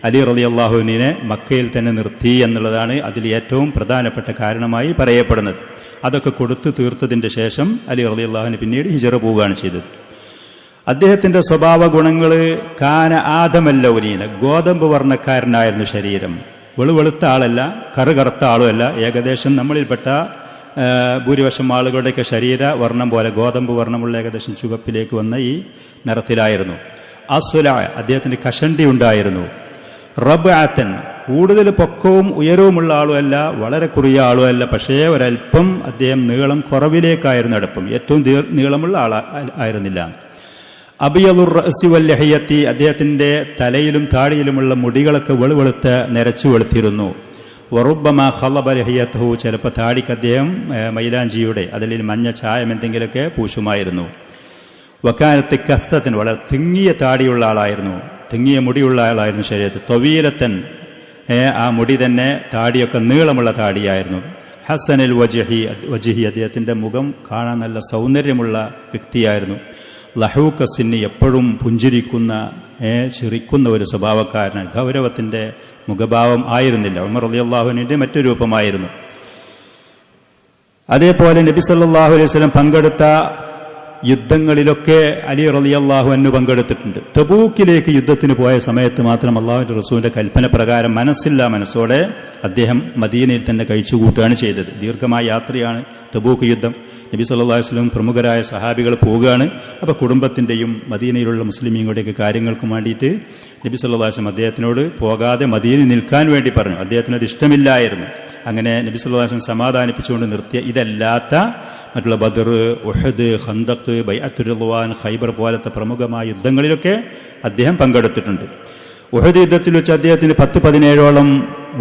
അലി റളിയല്ലാഹു അൻഹുവിനെ മക്കയിൽ തന്നെ നിർത്തി എന്നുള്ളതാണ് അതിൽ ഏറ്റവും പ്രധാനപ്പെട്ട കാരണമായി പറയപ്പെടുന്നത്. അതൊക്കെ കൊടുത്തു തീർത്തതിന്റെ ശേഷം അലി റളിയല്ലാഹു അൻഹു പിന്നീട് ഹിജറ പോവുകയാണ് ചെയ്തത്. അദ്ദേഹത്തിന്റെ സ്വഭാവ ഗുണങ്ങള് കാന ആദമല്ലൗലീന, ഗോതമ്പ് വർണ്ണക്കാരനായിരുന്നു ശരീരം. വെളുത്ത ആളല്ല, കറുകറുത്ത ആളുമല്ല, ഏകദേശം നമ്മളിൽപ്പെട്ട ഭൂരിപക്ഷം ആളുകളുടെയൊക്കെ ശരീര വർണ്ണം പോലെ ഗോതമ്പ് വർണ്ണമുള്ള ഏകദേശം ചുവപ്പിലേക്ക് വന്ന ഈ നിറത്തിലായിരുന്നു. അസ്വല, അദ്ദേഹത്തിന് കഷണ്ടി ഉണ്ടായിരുന്നു. റബ്അത്തൻ, കൂടുതൽ പൊക്കവും ഉയരവുമുള്ള ആളുമല്ല, വളരെ കുറിയ ആളുമല്ല, പക്ഷേ ഒരൽപ്പം അദ്ദേഹം നീളം കുറവിലേക്കായിരുന്നു അടുപ്പം, ഏറ്റവും നീളമുള്ള ആളായിരുന്നില്ല. അബിയദുർ റഅസി വൽ ലഹിയത്തി, അദ്ദേഹത്തിന്റെ തലയിലും താടിയിലുമുള്ള മുടികളൊക്കെ വെളുവെളുത്ത് നിരച്ചു വെളുത്തിരുന്നു. വറുബ്ബമാ ഖലബ ലഹിയതഹു, ചിലപ്പോൾ താടിക്ക് അദ്ദേഹം മൈലാഞ്ചിയുടെ അതിൽ മഞ്ഞ ചായം എന്തെങ്കിലുമൊക്കെ പൂശുമായിരുന്നു. വക്കാനത്ത് കസ്സത്തിന്, വളരെ തിങ്ങിയ താടിയുള്ള ആളായിരുന്നു, തിങ്ങിയ മുടിയുള്ള ആളായിരുന്നു ശരീരത്തിൽ. ത്വവീലത്തൻ, ആ മുടി തന്നെ താടിയൊക്കെ നീളമുള്ള താടിയായിരുന്നു. ഹസനുൽ വജ്ഹി, അദ്ദേഹത്തിന്റെ മുഖം കാണാൻ നല്ല സൗന്ദര്യമുള്ള വ്യക്തിയായിരുന്നു. ലഹൂക്കസിന്, എപ്പോഴും പുഞ്ചിരിക്കുന്ന ചിരിക്കുന്ന ഒരു സ്വഭാവക്കാരനാണ്. ഗൗരവത്തിന്റെ മുഖഭാവം ആയിരുന്നില്ല. ഉമർ റളിയല്ലാഹു അൻഹുവിന്റെ മറ്റൊരു രൂപമായിരുന്നു. അതേപോലെ നബി സല്ലല്ലാഹു അലൈഹി വസല്ലം പങ്കെടുത്ത യുദ്ധങ്ങളിലൊക്കെ അലി റളിയല്ലാഹു അൻഹു പങ്കെടുത്തിട്ടുണ്ട്. തബൂക്കിലേക്ക് യുദ്ധത്തിന് പോയ സമയത്ത് മാത്രം അല്ലാഹുവിന്റെ റസൂലിന്റെ കൽപ്പന പ്രകാരം മനസ്സില്ലാ മനസ്സോടെ അദ്ദേഹം മദീനയിൽ തന്നെ കഴിച്ചുകൂട്ടുകയാണ് ചെയ്തത്. ദീർഘമായ യാത്രയാണ് തബൂക്ക് യുദ്ധം. നബി സല്ലല്ലാഹു അലൈഹി വസല്ലം പ്രമുഖരായ സഹാബികൾ പോവുകയാണ്. അപ്പോൾ കുടുംബത്തിന്റെയും മദീനയിലുള്ള മുസ്ലിമീങ്ങളുടെയൊക്കെ കാര്യങ്ങൾക്കും വേണ്ടിയിട്ട് നബി സല്ലല്ലാഹു അലൈഹി വസല്ലം അദ്ദേഹത്തിനോട് പോകാതെ മദീനയിൽ നിൽക്കാൻ വേണ്ടി പറഞ്ഞു. അദ്ദേഹത്തിന് അത് ഇഷ്ടമില്ലായിരുന്നു. അങ്ങനെ നബി സല്ലല്ലാഹു അലൈഹി വസല്ലം സമാധാനിപ്പിച്ചുകൊണ്ട് നിർത്തിയ ഇതല്ലാത്ത മറ്റുള്ള ബദർ, ഉഹദ്, ഖന്ദഖ്, ബൈഅത്തുർ റിദ്വാൻ, ഖൈബർ പോലത്തെ പ്രമുഖമായ യുദ്ധങ്ങളിലൊക്കെ അദ്ദേഹം പങ്കെടുത്തിട്ടുണ്ട്. ഉഹദ് യുദ്ധത്തിൽ വെച്ച് അദ്ദേഹത്തിന് 10-17ഓളം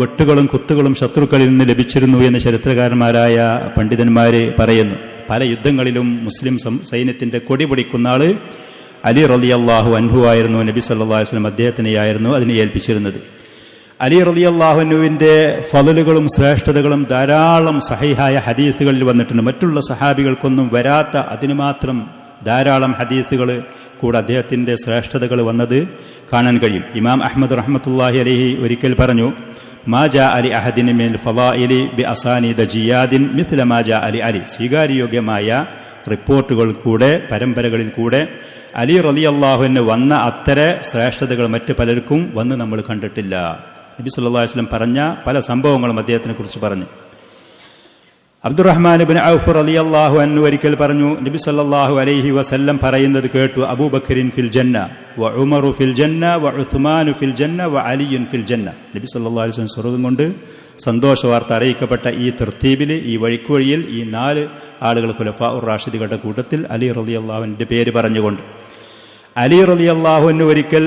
വെട്ടുകളും കുത്തുകളും ശത്രുക്കളിൽ നിന്ന് ലഭിച്ചിരുന്നു എന്ന് ചരിത്രകാരന്മാരായ പണ്ഡിതന്മാര് പറയുന്നു. പല യുദ്ധങ്ങളിലും മുസ്ലിം സൈന്യത്തിന്റെ കൊടി പിടിക്കുന്ന ആള് അലി റളിയല്ലാഹു അൻഹു ആയിരുന്നു. നബി സല്ലല്ലാഹു അലൈഹി വസല്ലം അദ്ദേഹത്തിനെയായിരുന്നു അതിനെ ഏൽപ്പിച്ചിരുന്നത്. അലി റളിയല്ലാഹു അൻഹുവിന്റെ ഫളലുകളും ശ്രേഷ്ഠതകളും ധാരാളം സഹീഹായ ഹദീസുകളിൽ വന്നിട്ടുണ്ട്. മറ്റുള്ള സഹാബികൾക്കൊന്നും വരാത്ത അതിനു മാത്രം ധാരാളം ഹദീസുകൾ കൂടെ അദ്ദേഹത്തിന്റെ ശ്രേഷ്ഠതകൾ വന്നത് കാണാൻ കഴിയും. ഇമാം അഹ്മദ് റഹ്മത്തുള്ളാഹി അലൈഹി ഒരിക്കൽ പറഞ്ഞു, മാ ജാ അലി അഹദിൻ മിനൽ ഫളായിലി ബി അസാനീദ ജിയാദിൻ മിസ്ല മാ ജാ അലി അലി. സ്വീകാര്യോഗ്യമായ റിപ്പോർട്ടുകൾ കൂടെ പരമ്പരകളിൽ കൂടെ അലി റളിയല്ലാഹു അൻഹു വന്ന അത്തര ശ്രേഷ്ഠതകൾ മറ്റു പലർക്കും വന്ന് നമ്മൾ കണ്ടിട്ടില്ല. നബി സല്ലല്ലാഹു അലൈഹി വസല്ലം പറഞ്ഞ പല സംഭവങ്ങളും അദ്ദേഹത്തിനെ കുറിച്ച് പറഞ്ഞു. അബ്ദുറഹ്മാൻ ഇബ്നു ഔഫ് റളിയല്ലാഹു അൻഹു ഒരിക്കൽ പറഞ്ഞു, നബി സല്ലല്ലാഹു അലൈഹി വസല്ലം പറയുന്നത് കേട്ടു, അബൂബക്കറിൻ ഫിൽ ജന്ന വ ഉമറു ഫിൽ ജന്ന വ ഉസ്മാനു ഫിൽ ജന്ന വ അലിയുൻ ഫിൽ ജന്ന. നബി സല്ലല്ലാഹു അലൈഹി വസല്ലം സ്വർഗ്ഗം കൊണ്ട് സന്തോഷ വാർത്ത അറിയിക്കപ്പെട്ട ഈ തർത്തീബിൽ, ഈ വഴിക്കുവഴിയിൽ ഈ 4 ആളുകൾ ഖുലഫാഉർ റാഷിദുകളുടെ കൂട്ടത്തിൽ അലി റളിയല്ലാഹു അൻഹുവിന്റെ പേര് പറഞ്ഞുകൊണ്ട് അലി റളിയല്ലാഹു അൻഹു ഒരിക്കൽ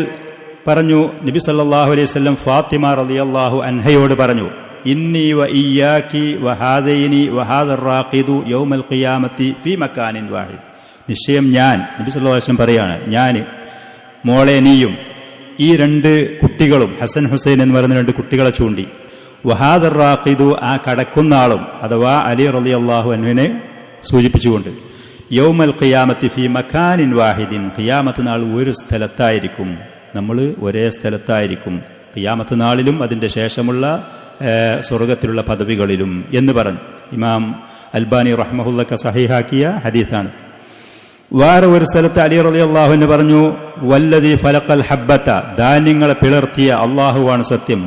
പറഞ്ഞു, നബി സല്ലല്ലാഹു അലൈഹി വസല്ലം ഫാത്തിമ റളിയല്ലാഹു അൻഹയോട് പറഞ്ഞു, ഇന്നി വ ഇയ്യാക്കി വ ഹാദൈനി വ ഹാദർ റാഖിദു യൗമൽ ഖിയാമത്തി ഫീ മക്കാനിൻ വാഹിദ്. നിശ്ചയം ഞാൻ, നബി സല്ലല്ലാഹു അലൈഹി വസല്ലം പറയാണ്, ഞാൻ, മോളെ നീയും, ഈ 2 കുട്ടികളും, ഹസൻ ഹുസൈൻ എന്ന് പറയുന്ന 2 കുട്ടികളെ ചൂണ്ടി, വഹാദർ റാഖിദു, ആ കടക്കുന്ന ആളും, അഥവാ അലി റളിയല്ലാഹു അൻഹുവിനെ സൂചിപ്പിച്ചുകൊണ്ട്, യൗമൽ ഖിയാമത്തി ഫീ മക്കാനിൻ വാഹിദിൻ, ഖിയാമത്ത് നാൾ ഒരു സ്ഥലത്തായിരിക്കും, നമ്മൾ ഒരേ സ്ഥലത്തായിരിക്കും, ഖിയാമത്ത് നാളിലും അതിന്റെ ശേഷമുള്ള സ്വർഗത്തിലുള്ള പദവികളിലും എന്ന് പറഞ്ഞു. ഇമാം അൽബാനി റഹ്മഹുല്ലക സഹീഹാക്കിയ ഹദീസാണ്. വേറെ ഒരു സ്ഥലത്ത് അലി റളിയല്ലാഹു അൻഹു പറഞ്ഞു, വല്ലദീ ഫലഖൽ ഹബ്ബത, ധാന്യങ്ങളെ പിളർത്തിയ അല്ലാഹുവാണ് സത്യം,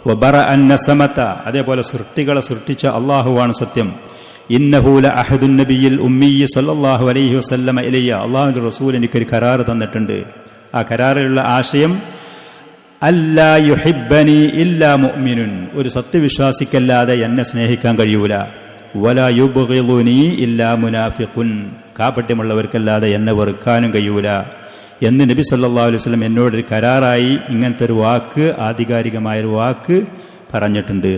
വബറഅൻ നസമത, അതേപോലെ സൃഷ്ടികളെ സൃഷ്ടിച്ച അല്ലാഹുവാണ് സത്യം, ഇന്നഹു ലഅഹദുൻ നബിയിൽ ഉമ്മി സല്ലല്ലാഹു അലൈഹി വസല്ലമ ഇലയ്യ, അല്ലാഹുവിന്റെ റസൂൽ എനിക്കൊരു കരാർ തന്നിട്ടുണ്ട്. ആ കരാറിലുള്ള ആശയം, അല്ലാ യുഹിബ്ബനി ഇല്ലാ മുഅ്മിനുൻ, ഒരു സത്യവിശ്വാസിക്കല്ലാതെ എന്നെ സ്നേഹിക്കാൻ കഴിയൂല, വലാ യുബ്ഗിളുനി ഇല്ലാ മുനാഫിഖുൻ, കാപട്യമുള്ളവർക്കല്ലാതെ എന്നെ വെറുക്കാനും കഴിയൂല എന്ന് നബി സല്ലല്ലാഹു അലൈഹി വസല്ലം എന്നോടൊരു കരാറായി ഇങ്ങനത്തെ ഒരു വാക്ക്, ആധികാരികമായൊരു വാക്ക് പറഞ്ഞിട്ടുണ്ട്.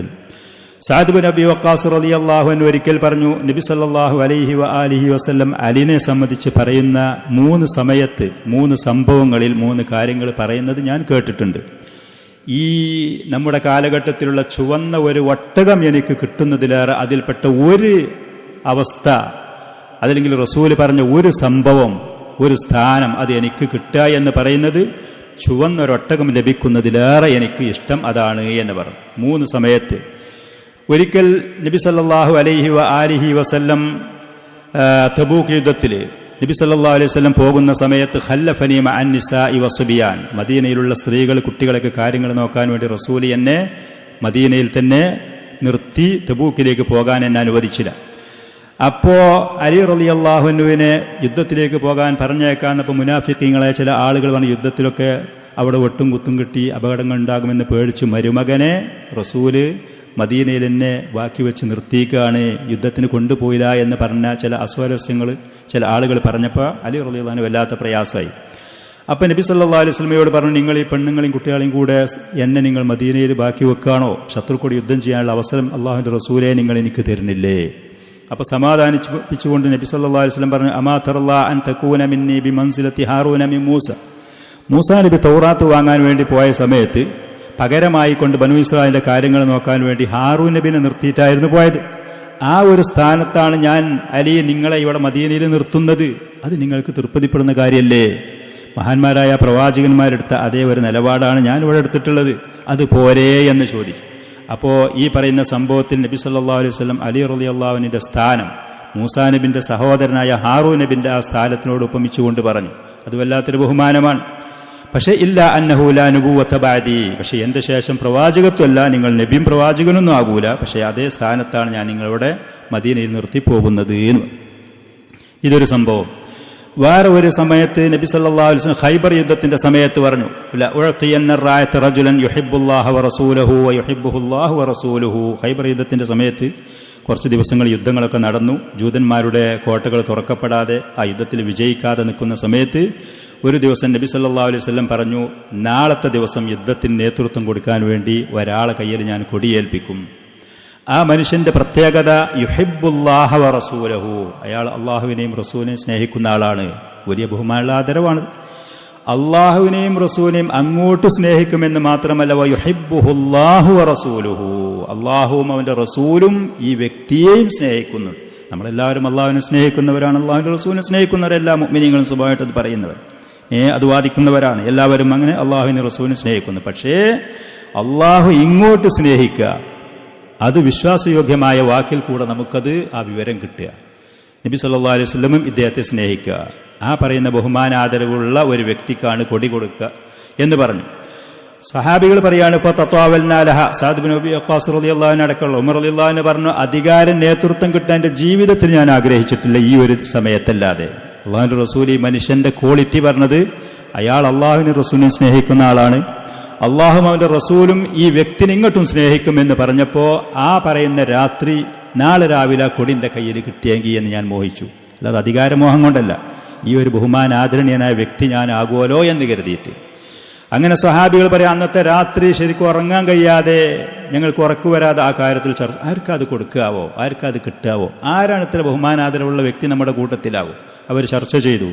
സഅദ് ബിൻ അബി വഖാസ് റളിയല്ലാഹു അൻഹു ഒരിക്കൽ പറഞ്ഞു, നബി സല്ലല്ലാഹു അലൈഹി വആലിഹി വസല്ലം അലിനെ സംബന്ധിച്ച് പറയുന്ന 3 സമയത്ത് 3 സംഭവങ്ങളിൽ 3 കാര്യങ്ങൾ പറയുന്നത് ഞാൻ കേട്ടിട്ടുണ്ട്. ഈ നമ്മുടെ കാലഘട്ടത്തിലുള്ള ചുവന്ന ഒരു ഒട്ടകം എനിക്ക് കിട്ടുന്നതിലേറെ അതിൽപ്പെട്ട ഒരു അവസ്ഥ, അതല്ലെങ്കിൽ റസൂൽ പറഞ്ഞ ഒരു സംഭവം, ഒരു സ്ഥാനം അത് എനിക്ക് കിട്ടുക എന്ന് പറയുന്നത് ചുവന്നൊരൊട്ടകം ലഭിക്കുന്നതിലേറെ എനിക്ക് ഇഷ്ടം അതാണ് എന്ന് പറഞ്ഞു. 3 സമയത്ത്. ഒരിക്കൽ നബി സല്ലല്ലാഹു അലൈഹി വആലിഹി വസല്ലം തബൂക്ക് യുദ്ധത്തിൽ നബി സല്ലല്ലാഹു അലൈഹി വസല്ലം പോകുന്ന സമയത്ത് ഖല്ലഫനി മഅൻ നിസാഇ വസുബിയാൻ, മദീനയിലുള്ള സ്ത്രീകൾ കുട്ടികളൊക്കെ കാര്യങ്ങൾ നോക്കാൻ വേണ്ടി റസൂൽ എന്നെ മദീനയിൽ തന്നെ നിർത്തി തബൂക്കിലേക്ക് പോകാൻ എന്നെ അനുവദിച്ചില്ല. അപ്പോ അലി റളിയല്ലാഹു അൻഹുവിനെ യുദ്ധത്തിലേക്ക് പോകാൻ പറഞ്ഞേക്കാന്നപ്പോൾ മുനാഫിഖീങ്ങളെ ചില ആളുകൾ പറഞ്ഞു, യുദ്ധത്തിലൊക്കെ അവിടെ വെട്ടും കുത്തും കിട്ടി അപകടങ്ങൾ ഉണ്ടാകുമെന്ന് പേടിച്ചു മരുമകനെ റസൂല് മദീനയിൽ എന്നെ ബാക്കി വെച്ച് നിർത്തിയിക്കാണ്, യുദ്ധത്തിന് കൊണ്ടുപോയില്ല എന്ന് പറഞ്ഞ ചില അസ്വാരസ്യങ്ങൾ ചില ആളുകൾ പറഞ്ഞപ്പോൾ അലി റളിയല്ലാഹു അൻഹു വല്ലാത്ത പ്രയാസമായി. അപ്പം നബി സല്ലല്ലാഹു അലൈഹി വസല്ലമയോട് പറഞ്ഞു, നിങ്ങൾ ഈ പെണ്ണുങ്ങളെയും കുട്ടികളെയും കൂടെ എന്നെ നിങ്ങൾ മദീനയിൽ ബാക്കി വെക്കുകയാണോ? ശത്രുക്കൂടി യുദ്ധം ചെയ്യാനുള്ള അവസരം അള്ളാഹുവിന്റെ റസൂലെ നിങ്ങൾ എനിക്ക് തരുന്നില്ലേ? അപ്പൊ സമാധാനിപ്പിച്ചുകൊണ്ട് നബി സല്ലല്ലാഹു അലൈഹി വസല്ലം പറഞ്ഞു, അമാ തറല്ലാ അൻ തകൂന മിന്നി ബിമൻസിലത്തി ഹാറൂന മിൻ മൂസ. മൂസാ നബി തൗറാത്ത് വാങ്ങാൻ വേണ്ടി പോയ സമയത്ത് പകരമായി കൊണ്ട് ബനൂ ഇസ്രായേലിന്റെ കാര്യങ്ങൾ നോക്കാൻ വേണ്ടി ഹാറൂൻ നബിനെ നിർത്തിയിട്ടായിരുന്നു പോയത്. ആ ഒരു സ്ഥാനത്താണ് ഞാൻ അലി നിങ്ങളെ ഇവിടെ മദീനയിൽ നിർത്തുന്നത്. അത് നിങ്ങൾക്ക് തൃപ്തിപ്പെടുന്ന കാര്യമല്ലേ? മഹാന്മാരായ പ്രവാചകന്മാരെടുത്ത അതേ ഒരു നിലപാടാണ് ഞാൻ ഇവിടെ എടുത്തിട്ടുള്ളത്. അത് പോരേ എന്ന് ചോദിച്ചു. അപ്പോൾ ഈ പറയുന്ന സംഭവത്തിൽ നബി സല്ലല്ലാഹു അലൈഹി വസല്ലം അലി റളിയല്ലാഹു അൻഹുവിന്റെ സ്ഥാനം മൂസാ നബിന്റെ സഹോദരനായ ഹാറൂൻ നബിന്റെ ആ സ്ഥാനത്തിനോട് ഉപമിച്ചുകൊണ്ട് പറഞ്ഞു. അത് വല്ലാത്തൊരു ബഹുമാനമാണ്. പക്ഷെ ഇല്ല അന്നഹു ലാ നുബുവത ബഅദി, പക്ഷെ എന്റെ ശേഷം പ്രവാചകത്വമല്ല, നിങ്ങൾ നബിയും പ്രവാചകനൊന്നും ആകൂല, പക്ഷെ അതേ സ്ഥാനത്താണ് ഞാൻ നിങ്ങളുടെ മദീനയിൽ നിർത്തിപ്പോകുന്നത് എന്ന്. ഇതൊരു സംഭവം. വേറെ ഒരു സമയത്ത് നബി സല്ലല്ലാഹു അലൈഹി വസല്ലം ഖൈബർ യുദ്ധത്തിന്റെ സമയത്ത് പറഞ്ഞു, ല ഉഅതിയന്ന റഅയത റജുലൻ യുഹിബ്ബുല്ലാഹ വറസൂലുഹു വയുഹിബ്ബുഹുല്ലാഹു വറസൂലുഹു. ഖൈബർ യുദ്ധത്തിന്റെ സമയത്ത് കുറച്ച് ദിവസങ്ങൾ യുദ്ധങ്ങളൊക്കെ നടന്നു. ജൂതന്മാരുടെ കോട്ടകൾ തുറക്കപ്പെടാതെ ആ യുദ്ധത്തിൽ വിജയിക്കാതെ നിൽക്കുന്ന സമയത്ത് ഒരു ദിവസം നബി സല്ലല്ലാഹു അലൈഹി വസല്ലം പറഞ്ഞു, നാളത്തെ ദിവസം യുദ്ധത്തിന് നേതൃത്വം കൊടുക്കാൻ വേണ്ടി ഒരാളെ കയ്യിൽ ഞാൻ കൊടിയേൽപ്പിക്കും. ആ മനുഷ്യന്റെ പ്രത്യേകത യുഹിബ്ബുല്ലാഹ വറസൂലഹു, അയാൾ അള്ളാഹുവിനെയും റസൂലിനെയും സ്നേഹിക്കുന്ന ആളാണ്. വലിയ ബഹുമാനുള്ള ആദരവാണ്. അള്ളാഹുവിനെയും റസൂലിനെയും അങ്ങോട്ട് സ്നേഹിക്കുമെന്ന് മാത്രമല്ല, വയുഹിബ്ബുഹുല്ലാഹു വറസൂലുഹു, അള്ളാഹുവും അവന്റെ റസൂലും ഈ വ്യക്തിയെയും സ്നേഹിക്കുന്നു. നമ്മളെല്ലാവരും അള്ളാഹുവിനെ സ്നേഹിക്കുന്നവരാണ്, അള്ളാഹുവിന്റെ റസൂലിനെ സ്നേഹിക്കുന്നവരെല്ലാ മുഅ്മിനീങ്ങളും സ്വഭാവമായിട്ട് അത് പറയുന്നവർ, അത് വാദിക്കുന്നവരാണ്. എല്ലാവരും അങ്ങനെ അള്ളാഹുവിനെ റസൂലിനെ സ്നേഹിക്കുന്നു. പക്ഷേ അള്ളാഹു ഇങ്ങോട്ട് സ്നേഹിക്കുക, അത് വിശ്വാസയോഗ്യമായ വാക്കിൽ കൂടെ നമുക്കത് ആ വിവരം കിട്ടുക. നബി സല്ലല്ലാഹു അലൈഹി വസല്ലമും ഇദ്ദേഹത്തെ സ്നേഹിക്കുക, ആ പറയുന്ന ബഹുമാനാദരവുള്ള ഒരു വ്യക്തിക്കാണ് കൊടി കൊടുക്കുക എന്ന് പറഞ്ഞു. സഹാബികൾ പറയാണ്, ഫതത്വാവൽനാ ലഹ, സഅദ് ഇബ്നു അബീ വഖാസ് റളിയല്ലാഹു അൻഹു അടക്കമുള്ള ഉമർ റളിയല്ലാഹു അൻഹു പറഞ്ഞു, അധികാരം നേതൃത്വം കിട്ടാൻ എന്റെ ജീവിതത്തിൽ ഞാൻ ആഗ്രഹിച്ചിട്ടില്ല ഈ ഒരു സമയത്തല്ലാതെ. അള്ളാഹുവിന്റെ റസൂൽ ഈ മനുഷ്യന്റെ ക്വാളിറ്റി പറഞ്ഞത്, അയാൾ അള്ളാഹുവിനെ റസൂലിനെ സ്നേഹിക്കുന്ന ആളാണ്, അള്ളാഹും അവന്റെ റസൂലും ഈ വ്യക്തിനെ ഇങ്ങോട്ടും സ്നേഹിക്കുമെന്ന് പറഞ്ഞപ്പോ ആ പറയുന്ന രാത്രി നാളെ രാവിലെ കൊടിന്റെ കയ്യിൽ കിട്ടിയെങ്കിൽ എന്ന് ഞാൻ മോഹിച്ചു. അല്ലാതെ അധികാരമോഹം കൊണ്ടല്ല, ഈ ഒരു ബഹുമാനാദരണീയനായ വ്യക്തി ഞാൻ ആകുമല്ലോ എന്ന് കരുതിയിട്ട്. അങ്ങനെ സ്വഹാബികൾ പറയാം, അന്നത്തെ രാത്രി ശരിക്കും ഉറങ്ങാൻ കഴിയാതെ, ഞങ്ങൾക്ക് ഉറക്കു വരാതെ ആ കാര്യത്തിൽ ചർച്ച, ആർക്കത് കൊടുക്കാവോ, ആർക്കത് കിട്ടാവോ, ആരാണ് ഇത്ര ബഹുമാനാദരവുള്ള വ്യക്തി നമ്മുടെ കൂട്ടത്തിലാവും, അവർ ചർച്ച ചെയ്തു.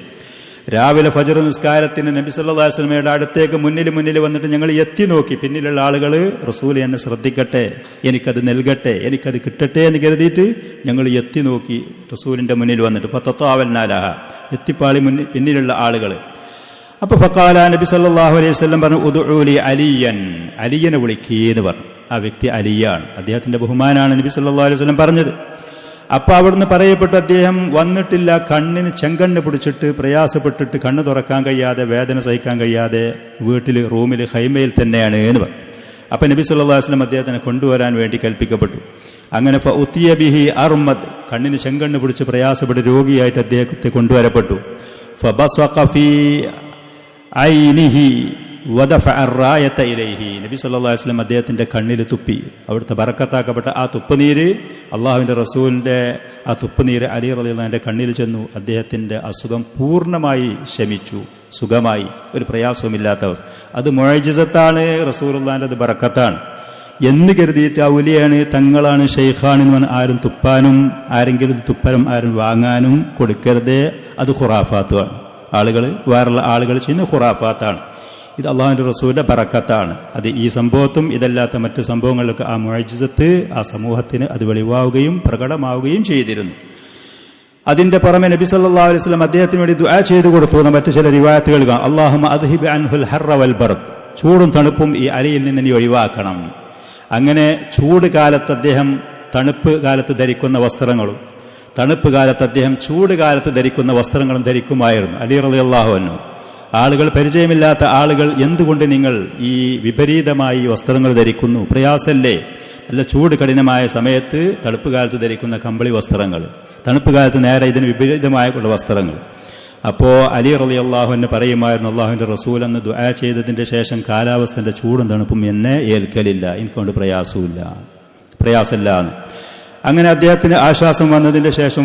രാവിലെ ഫജ്ർ നിസ്കാരത്തിന് നബി സല്ലല്ലാഹു അലൈഹി വസല്ലമയുടെ അടുത്തേക്ക് മുന്നിൽ വന്നിട്ട് ഞങ്ങൾ എത്തി നോക്കി. പിന്നിലുള്ള ആളുകൾ റസൂൽ എന്നെ ശ്രദ്ധിക്കട്ടെ, എനിക്കത് നൽകട്ടെ, എനിക്കത് കിട്ടട്ടെ എന്ന് കരുതിയിട്ട് ഞങ്ങൾ എത്തി നോക്കി. റസൂലിന്റെ മുന്നിൽ വന്നിട്ട് ഫതത്വാവൽനാ ലഹ, എത്തിപ്പാളി പിന്നിലുള്ള ആളുകൾ. അപ്പൊ ഫഖാല, നബി സല്ലല്ലാഹു അലൈഹി വസല്ലം പറഞ്ഞു, ഉദ്ഉ ലി അലിയൻ, അലിയനെ വിളിക്കീന്ന് പറഞ്ഞു. ആ വ്യക്തി അലിയാണ്, അദ്ദേഹത്തിന്റെ ബഹുമാനാണ് നബി സല്ലല്ലാഹു അലൈഹി വസല്ലം പറഞ്ഞത്. അപ്പൊ അവിടുന്ന് പറയപ്പെട്ട അദ്ദേഹം വന്നിട്ടില്ല, കണ്ണിന് ചെങ്കണ്ണ് പിടിച്ചിട്ട് പ്രയാസപ്പെട്ടിട്ട് കണ്ണ് തുറക്കാൻ കഴിയാതെ, വേദന സഹിക്കാൻ കഴിയാതെ വീട്ടിൽ റൂമിൽ ഹൈമയിൽ തന്നെയാണ് എന്ന് പറഞ്ഞു. അപ്പൊ നബി സല്ലല്ലാഹു അലൈഹി വസല്ലം അദ്ദേഹത്തിനെ കൊണ്ടുവരാൻ വേണ്ടി കൽപ്പിക്കപ്പെട്ടു. അങ്ങനെ ഫഉതിയ ബിഹി അർമദ്, കണ്ണിന് ചെങ്കണ്ണ് പിടിച്ച് പ്രയാസപ്പെട്ട് രോഗിയായിട്ട് അദ്ദേഹത്തെ കൊണ്ടുവരപ്പെട്ടു. ഫബസഖ ഫീ ഐനിഹി വദഫഅ അർറായത ഇലൈഹി, നബി സല്ലല്ലാഹു അലൈഹി വസല്ലം അദ്ദേഹത്തിന്റെ കണ്ണിൽ തുപ്പി. അവിടുത്തെ ബറക്കത്താക്കപ്പെട്ട ആ തുപ്പുനീര്, അള്ളാഹുവിന്റെ റസൂലിന്റെ ആ തുപ്പുനീര് അലി റളിയല്ലാഹു അൻഹുവിന്റെ കണ്ണിൽ ചെന്നു. അദ്ദേഹത്തിന്റെ അസുഖം പൂർണ്ണമായി ശമിച്ചു, സുഖമായി, ഒരു പ്രയാസവുമില്ലാത്ത അവസ്ഥ. അത് മുഅ്ജിസത്താണ്, റസൂലുള്ളാഹിന്റെ അത് ബറക്കത്താണ് എന്ന് കരുതിയിട്ട് ഔലിയാണ്, തങ്ങളാണ്, ഷെയ്ഖാണെന്ന് ആരും തുപ്പാനും, ആരെങ്കിലും തുപ്പരം ആരും വാങ്ങാനും കൊടുക്കരുതേ. അത് ഖുറാഫാത്തുമാണ്. ആളുകൾ, വേറുള്ള ആളുകൾ ചെയ്യുന്ന ഖുറാഫാത്താണ്. ഇത് അള്ളാഹുവിന്റെ റസൂലിന്റെ ബറക്കത്താണ്. അത് ഈ സംഭവത്തും ഇതല്ലാത്ത മറ്റ് സംഭവങ്ങളിലൊക്കെ ആ മുഅ്ജിസത്ത് ആ സമൂഹത്തിന് അത് വെളിവാവുകയും പ്രകടമാവുകയും ചെയ്തിരുന്നു. അതിന്റെ പുറമെ നബി സല്ലല്ലാഹു അലൈഹി വസല്ലം അദ്ദേഹത്തിന് വേണ്ടി ദുആ ചെയ്തു കൊടുത്തു എന്ന മറ്റു ചില റിവായത്തുകൾ കാണാം. അല്ലാഹുമ്മ അദ്ഹിബ് അൻഹുൽ ഹർറ വൽ ബർദ്, ചൂടും തണുപ്പും ഈ അലിയിൽ നിന്ന് നീ ഒഴിവാക്കണം. അങ്ങനെ ചൂട് കാലത്ത് അദ്ദേഹം തണുപ്പ് കാലത്ത് ധരിക്കുന്ന വസ്ത്രങ്ങളും, തണുപ്പ് കാലത്ത് അദ്ദേഹം ചൂട് കാലത്ത് ധരിക്കുന്ന വസ്ത്രങ്ങളും ധരിക്കുമായിരുന്നു അലി റളിയല്ലാഹു അൻഹു. ആളുകൾ, പരിചയമില്ലാത്ത ആളുകൾ, എന്തുകൊണ്ട് നിങ്ങൾ ഈ വിപരീതമായി വസ്ത്രങ്ങൾ ധരിക്കുന്നു, പ്രയാസല്ലേ? അല്ല, ചൂട് കഠിനമായ സമയത്ത് തണുപ്പ് കാലത്ത് ധരിക്കുന്ന കമ്പിളി വസ്ത്രങ്ങൾ, തണുപ്പ് കാലത്ത് നേരെ ഇതിന് വിപരീതമായുള്ള വസ്ത്രങ്ങൾ. അപ്പോ അലി റളിയല്ലാഹു അൻഹു പറയുമായിരുന്നു, അള്ളാഹുവിന്റെ റസൂൽ എന്ന് ദുആ ചെയ്തതിന്റെ ശേഷം കാലാവസ്ഥന്റെ ചൂടും തണുപ്പും എന്നെ ഏൽക്കലില്ല, എനിക്കൊണ്ട് പ്രയാസമില്ല. അങ്ങനെ അദ്ദേഹത്തിന് ആശ്വാസം വന്നതിന്റെ ശേഷം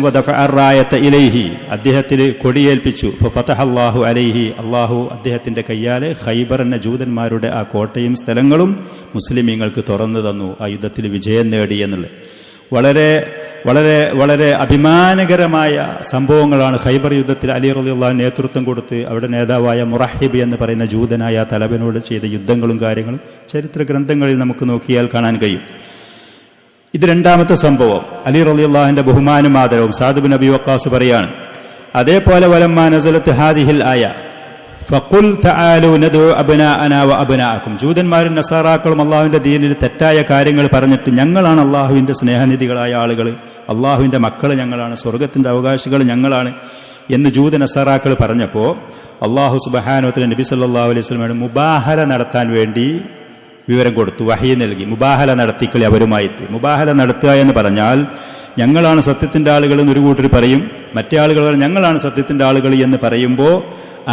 ഇലൈഹി, അദ്ദേഹത്തിന് കൊടിയേൽപ്പിച്ചു. ഫതഹല്ലാഹു അലൈഹി, അള്ളാഹു അദ്ദേഹത്തിന്റെ കയ്യാലെ ഖൈബർ എന്ന ജൂതന്മാരുടെ ആ കോട്ടയും സ്ഥലങ്ങളും മുസ്ലിമീങ്ങൾക്ക് തുറന്നു തന്നു. ആ യുദ്ധത്തിൽ വിജയം നേടി എന്നുള്ളത്. വളരെ വളരെ വളരെ അഭിമാനകരമായ സംഭവങ്ങളാണ് ഖൈബർ യുദ്ധത്തിൽ അലി റളിയല്ലാഹു അൻഹു നേതൃത്വം കൊടുത്ത് അവിടെ നേതാവായ മുറഹിബ് എന്ന് പറയുന്ന ജൂതനായ തലവനോട് ചെയ്ത യുദ്ധങ്ങളും കാര്യങ്ങളും ചരിത്ര ഗ്രന്ഥങ്ങളിൽ നമുക്ക് നോക്കിയാൽ കാണാൻ കഴിയും. ഇത് രണ്ടാമത്തെ സംഭവം. അലി റളിയല്ലാഹുവിന്റെ ബഹുമാനും ആദരവും. സഅദ് ബിൻ അബി വഖാസ് പറയാണ്, അതേപോലെ വലമ്മാ നസലത്ത് ഹാദിഹിൽ ആയ ഫഖുൽ തആലൂ നദഉ അബ്നാഅനാ വ അബ്നാഅക്കും, ജൂതന്മാരും നസാറാക്കളും അള്ളാഹുവിന്റെ ദീനിൽ തെറ്റായ കാര്യങ്ങൾ പറഞ്ഞിട്ട് ഞങ്ങളാണ് അള്ളാഹുവിന്റെ സ്നേഹനിധികളായ ആളുകൾ, അള്ളാഹുവിന്റെ മക്കൾ ഞങ്ങളാണ്, സ്വർഗത്തിന്റെ അവകാശികൾ ഞങ്ങളാണ് എന്ന് ജൂത നസാറാക്കൾ പറഞ്ഞപ്പോൾ അള്ളാഹു സുബ്ഹാനഹു വ തആല നബി സല്ലല്ലാഹു അലൈഹി വസല്ലമയുടെ മുബാഹല നടത്താൻ വേണ്ടി വിവരം കൊടുത്തു, വഹി നൽകി. മുബാഹല നടത്തിക്കളി അവരുമായിട്ട്. മുബാഹല നടത്തുക എന്ന് പറഞ്ഞാൽ ഞങ്ങളാണ് സത്യത്തിന്റെ ആളുകൾ എന്നൊരു കൂട്ടർ പറയും, മറ്റേ ആളുകൾ ഞങ്ങളാണ് സത്യത്തിന്റെ ആളുകൾ എന്ന് പറയുമ്പോൾ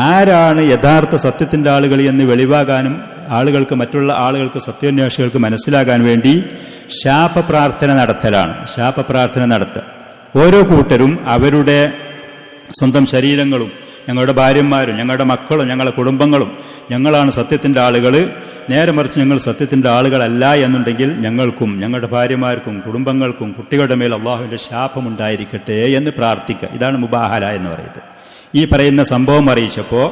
ആരാണ് യഥാർത്ഥ സത്യത്തിന്റെ ആളുകൾ എന്ന് വെളിവാകാനും ആളുകൾക്ക്, മറ്റുള്ള ആളുകൾക്ക്, സത്യാന്വേഷികൾക്ക് മനസ്സിലാകാൻ വേണ്ടി ശാപപ്രാർത്ഥന നടത്തലാണ്. ശാപപ്രാർത്ഥന നടത്തുക. ഓരോ കൂട്ടരും അവരുടെ സ്വന്തം ശരീരങ്ങളും ഞങ്ങളുടെ ഭാര്യമാരും ഞങ്ങളുടെ മക്കളും ഞങ്ങളുടെ കുടുംബങ്ങളും ഞങ്ങളാണ് സത്യത്തിന്റെ ആളുകൾ, നേരെ മറിച്ച് ഞങ്ങൾ സത്യത്തിന്റെ ആളുകളല്ല എന്നുണ്ടെങ്കിൽ ഞങ്ങൾക്കും ഞങ്ങളുടെ ഭാര്യമാർക്കും കുടുംബങ്ങൾക്കും കുട്ടികളുടെ മേൽ അള്ളാഹുവിന്റെ ശാപമുണ്ടായിരിക്കട്ടെ എന്ന് പ്രാർത്ഥിക്കുക. ഇതാണ് മുബാഹല എന്ന് പറയുന്നത്. ഈ പറയുന്ന സംഭവം അറിയിച്ചപ്പോൾ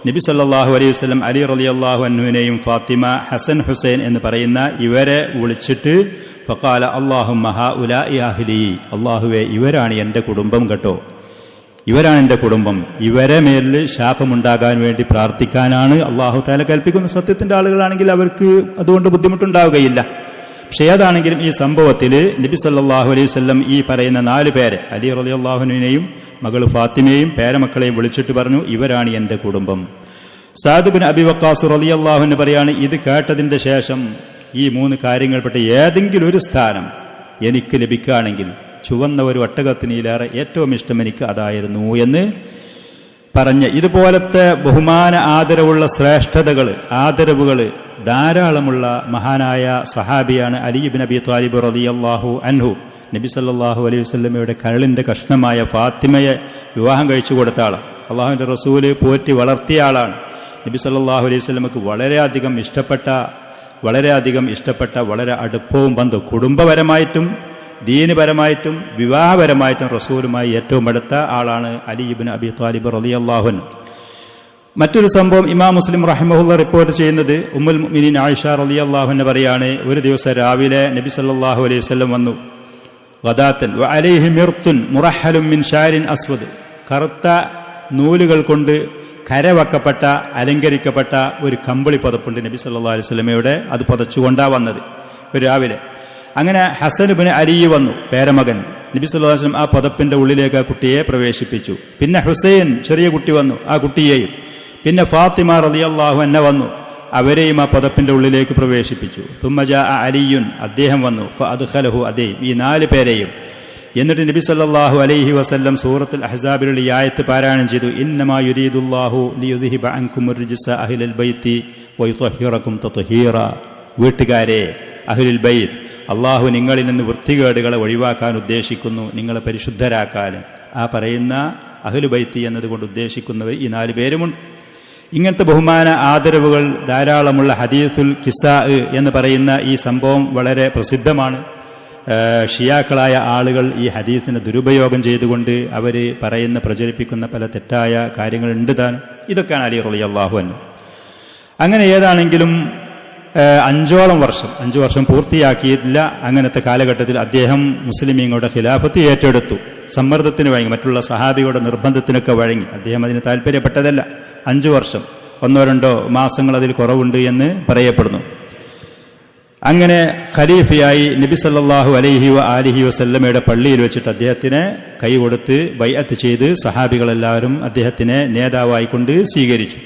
നബി സല്ലല്ലാഹു അലൈഹി വസല്ലം അലി റളിയല്ലാഹു അൻഹുവിനെയും ഫാത്തിമ, ഹസൻ, ഹുസൈൻ എന്ന് പറയുന്ന ഇവരെ വിളിച്ചിട്ട് ഫഖാല അല്ലാഹുമ്മ ഹഉലാഇ അഹ്ലി, അള്ളാഹുവേ ഇവരാണ് എൻ്റെ കുടുംബം കേട്ടോ, ഇവരാണ് എൻ്റെ കുടുംബം, ഇവരെ മേലിൽ ശാപമുണ്ടാകാൻ വേണ്ടി പ്രാർത്ഥിക്കാനാണ് അള്ളാഹു തആല കൽപ്പിക്കുന്നത്. സത്യത്തിന്റെ ആളുകളാണെങ്കിൽ അവർക്ക് അതുകൊണ്ട് ബുദ്ധിമുട്ടുണ്ടാവുകയില്ല. പക്ഷെ ഏതാണെങ്കിലും ഈ സംഭവത്തിൽ നബി സല്ലല്ലാഹു അലൈഹി വസല്ലം ഈ പറയുന്ന 4 പേരെ, അലി റളിയല്ലാഹു അൻഹുവിനെയും മകൾ ഫാത്തിമയെയും പേരമക്കളെയും വിളിച്ചിട്ട് പറഞ്ഞു, ഇവരാണ് എൻ്റെ കുടുംബം. സഅദ് ബിൻ അബി വഖാസ് റളിയല്ലാഹു അൻഹു പറയാണ്, ഇത് കേട്ടതിന്റെ ശേഷം ഈ 3 കാര്യങ്ങൾപ്പെട്ട ഏതെങ്കിലും ഒരു സ്ഥാനം എനിക്ക് ലഭിക്കുകയാണെങ്കിൽ ചുവന്ന ഒരു ഒട്ടകത്തിനിലേറെ ഏറ്റവും ഇഷ്ടം എനിക്ക് അതായിരുന്നു എന്ന് പറഞ്ഞ് ഇതുപോലത്തെ ബഹുമാന ആദരവുള്ള ശ്രേഷ്ഠതകൾ, ആദരവുകൾ ധാരാളമുള്ള മഹാനായ സഹാബിയാണ് അലി ഇബ്നു അബി ത്വാലിബ് റളിയല്ലാഹു അൻഹു. നബി സല്ലല്ലാഹു അലൈഹി വസല്ലമയുടെ കരളിന്റെ കഷ്ണമായ ഫാത്തിമയെ വിവാഹം കഴിച്ചു കൊടുത്ത ആളാണ്. അള്ളാഹുവിന്റെ റസൂല് പോറ്റി വളർത്തിയ ആളാണ്. നബി സല്ലല്ലാഹു അലൈഹി വസല്ലമക്ക് വളരെയധികം ഇഷ്ടപ്പെട്ട വളരെ അടുപ്പവും ബന്ധവും കുടുംബപരമായിട്ടും ദീനപരമായിട്ടും വിവാഹപരമായിട്ടും റസൂലുമായി ഏറ്റവും അടുത്ത ആളാണ് അലി ഇബ്നു അബി ത്വാലിബ് റളിയല്ലാഹു അൻഹു. മറ്റൊരു സംഭവം ഇമാം മുസ്ലിം റഹിമഹുല്ലാ റിപ്പോർട്ട് ചെയ്യുന്നത് ഉമ്മുൽ മുഅ്മിനീൻ ആയിഷ റളിയല്ലാഹു അൻഹ പറയാണ്, ഒരു ദിവസം രാവിലെ നബി സല്ലല്ലാഹു അലൈഹി വസല്ലം വന്നു. ഗദാത്തൻ വ അലൈഹി മിർത്തുൻ മുറഹലും മിൻ ഷാരിൻ അസ്വദ്, കറുത്ത നൂലുകൾ കൊണ്ട് കരവക്കപ്പെട്ട അലങ്കരിക്കപ്പെട്ട ഒരു കമ്പിളി പതപ്പുണ്ട് നബി സല്ലല്ലാഹു അലൈഹി വസല്ലമയുടെ. അത് പതച്ചുകൊണ്ടാ വന്നത് ഒരു രാവിലെ. അങ്ങനെ ഹസൻ ഇബ്നു അലി വന്നു, പേരമകൻ. നബി സല്ലല്ലാഹു അലൈഹി വസല്ലം ആ പതപ്പിന്റെ ഉള്ളിലേക്ക് ആ കുട്ടിയെ പ്രവേശിപ്പിച്ചു. പിന്നെ ഹുസൈൻ ചെറിയ കുട്ടി വന്നു, ആ കുട്ടിയെയും. പിന്നെ ഫാത്തിമ റളിയല്ലാഹു അൻഹ വന്നു, അവരെയും ആ പതപ്പിന്റെ ഉള്ളിലേക്ക് പ്രവേശിപ്പിച്ചു. തുമ്മ ജാഅ അലിയുൻ, അദ്ദേഹം വന്നു. ഫഅദ്ഖലഹു, അതേ ഈ 4 പേരെയും. എന്നിട്ട് നബി സല്ലല്ലാഹു അലൈഹി വസല്ലം സൂറത്തുൽ അഹ്സാബിലുള്ള ഈ ആയത്ത് പാരായണം ചെയ്തു. ഇന്നമാ യുരീദുല്ലാഹു ലിയുദ്ഹിബ അൻകുമുർ റിജ്സ അഹ്ലൽ ബൈത്തി വയുത്വഹിറകും തത്വഹീറ, വീട്ടുകാരെ, അഹ്ലുൽ ബൈത്ത്, അള്ളാഹു നിങ്ങളിൽ നിന്ന് വൃത്തികേടുകളെ ഒഴിവാക്കാൻ ഉദ്ദേശിക്കുന്നു, നിങ്ങളെ പരിശുദ്ധരാക്കാൻ. ആ പറയുന്ന അഹ്ലു ബൈത്തി എന്നതുകൊണ്ട് ഉദ്ദേശിക്കുന്നവർ ഈ 4 പേരുമുണ്ട്. ഇങ്ങനത്തെ ബഹുമാന ആദരവുകൾ ധാരാളമുള്ള ഹദീസുൽ കിസാ എന്ന് പറയുന്ന ഈ സംഭവം വളരെ പ്രസിദ്ധമാണ്. ഷിയാക്കളായ ആളുകൾ ഈ ഹദീസിനെ ദുരുപയോഗം ചെയ്തുകൊണ്ട് അവർ പറയുന്ന പ്രചരിപ്പിക്കുന്ന പല തെറ്റായ കാര്യങ്ങളുണ്ട് താൻ. ഇതൊക്കെയാണ് അലി റളിയല്ലാഹു അൻഹു. അങ്ങനെ ഏതാണെങ്കിലും 5 വർഷം പൂർത്തിയാക്കിയിട്ടില്ല. അങ്ങനത്തെ കാലഘട്ടത്തിൽ അദ്ദേഹം മുസ്ലിമീങ്ങളുടെ ഖിലാഫത്ത് ഏറ്റെടുത്തു. സമ്മർദ്ദത്തിന് വഴങ്ങി, മറ്റുള്ള സഹാബികളുടെ നിർബന്ധത്തിനൊക്കെ വഴങ്ങി. അദ്ദേഹം അതിന് താല്പര്യപ്പെട്ടതല്ല. 5 വർഷം 1-2 മാസങ്ങൾ അതിൽ കുറവുണ്ട് എന്ന് പറയപ്പെടുന്നു. അങ്ങനെ ഖലീഫയായി നബി സല്ലല്ലാഹു അലൈഹി വ ആലിഹി വസല്ലമയുടെ പള്ളിയിൽ വെച്ചിട്ട് അദ്ദേഹത്തിനെ കൈകൊടുത്ത് ബൈഅത്ത് ചെയ്ത് സഹാബികളെല്ലാവരും അദ്ദേഹത്തിനെ നേതാവായിക്കൊണ്ട് സ്വീകരിച്ചു.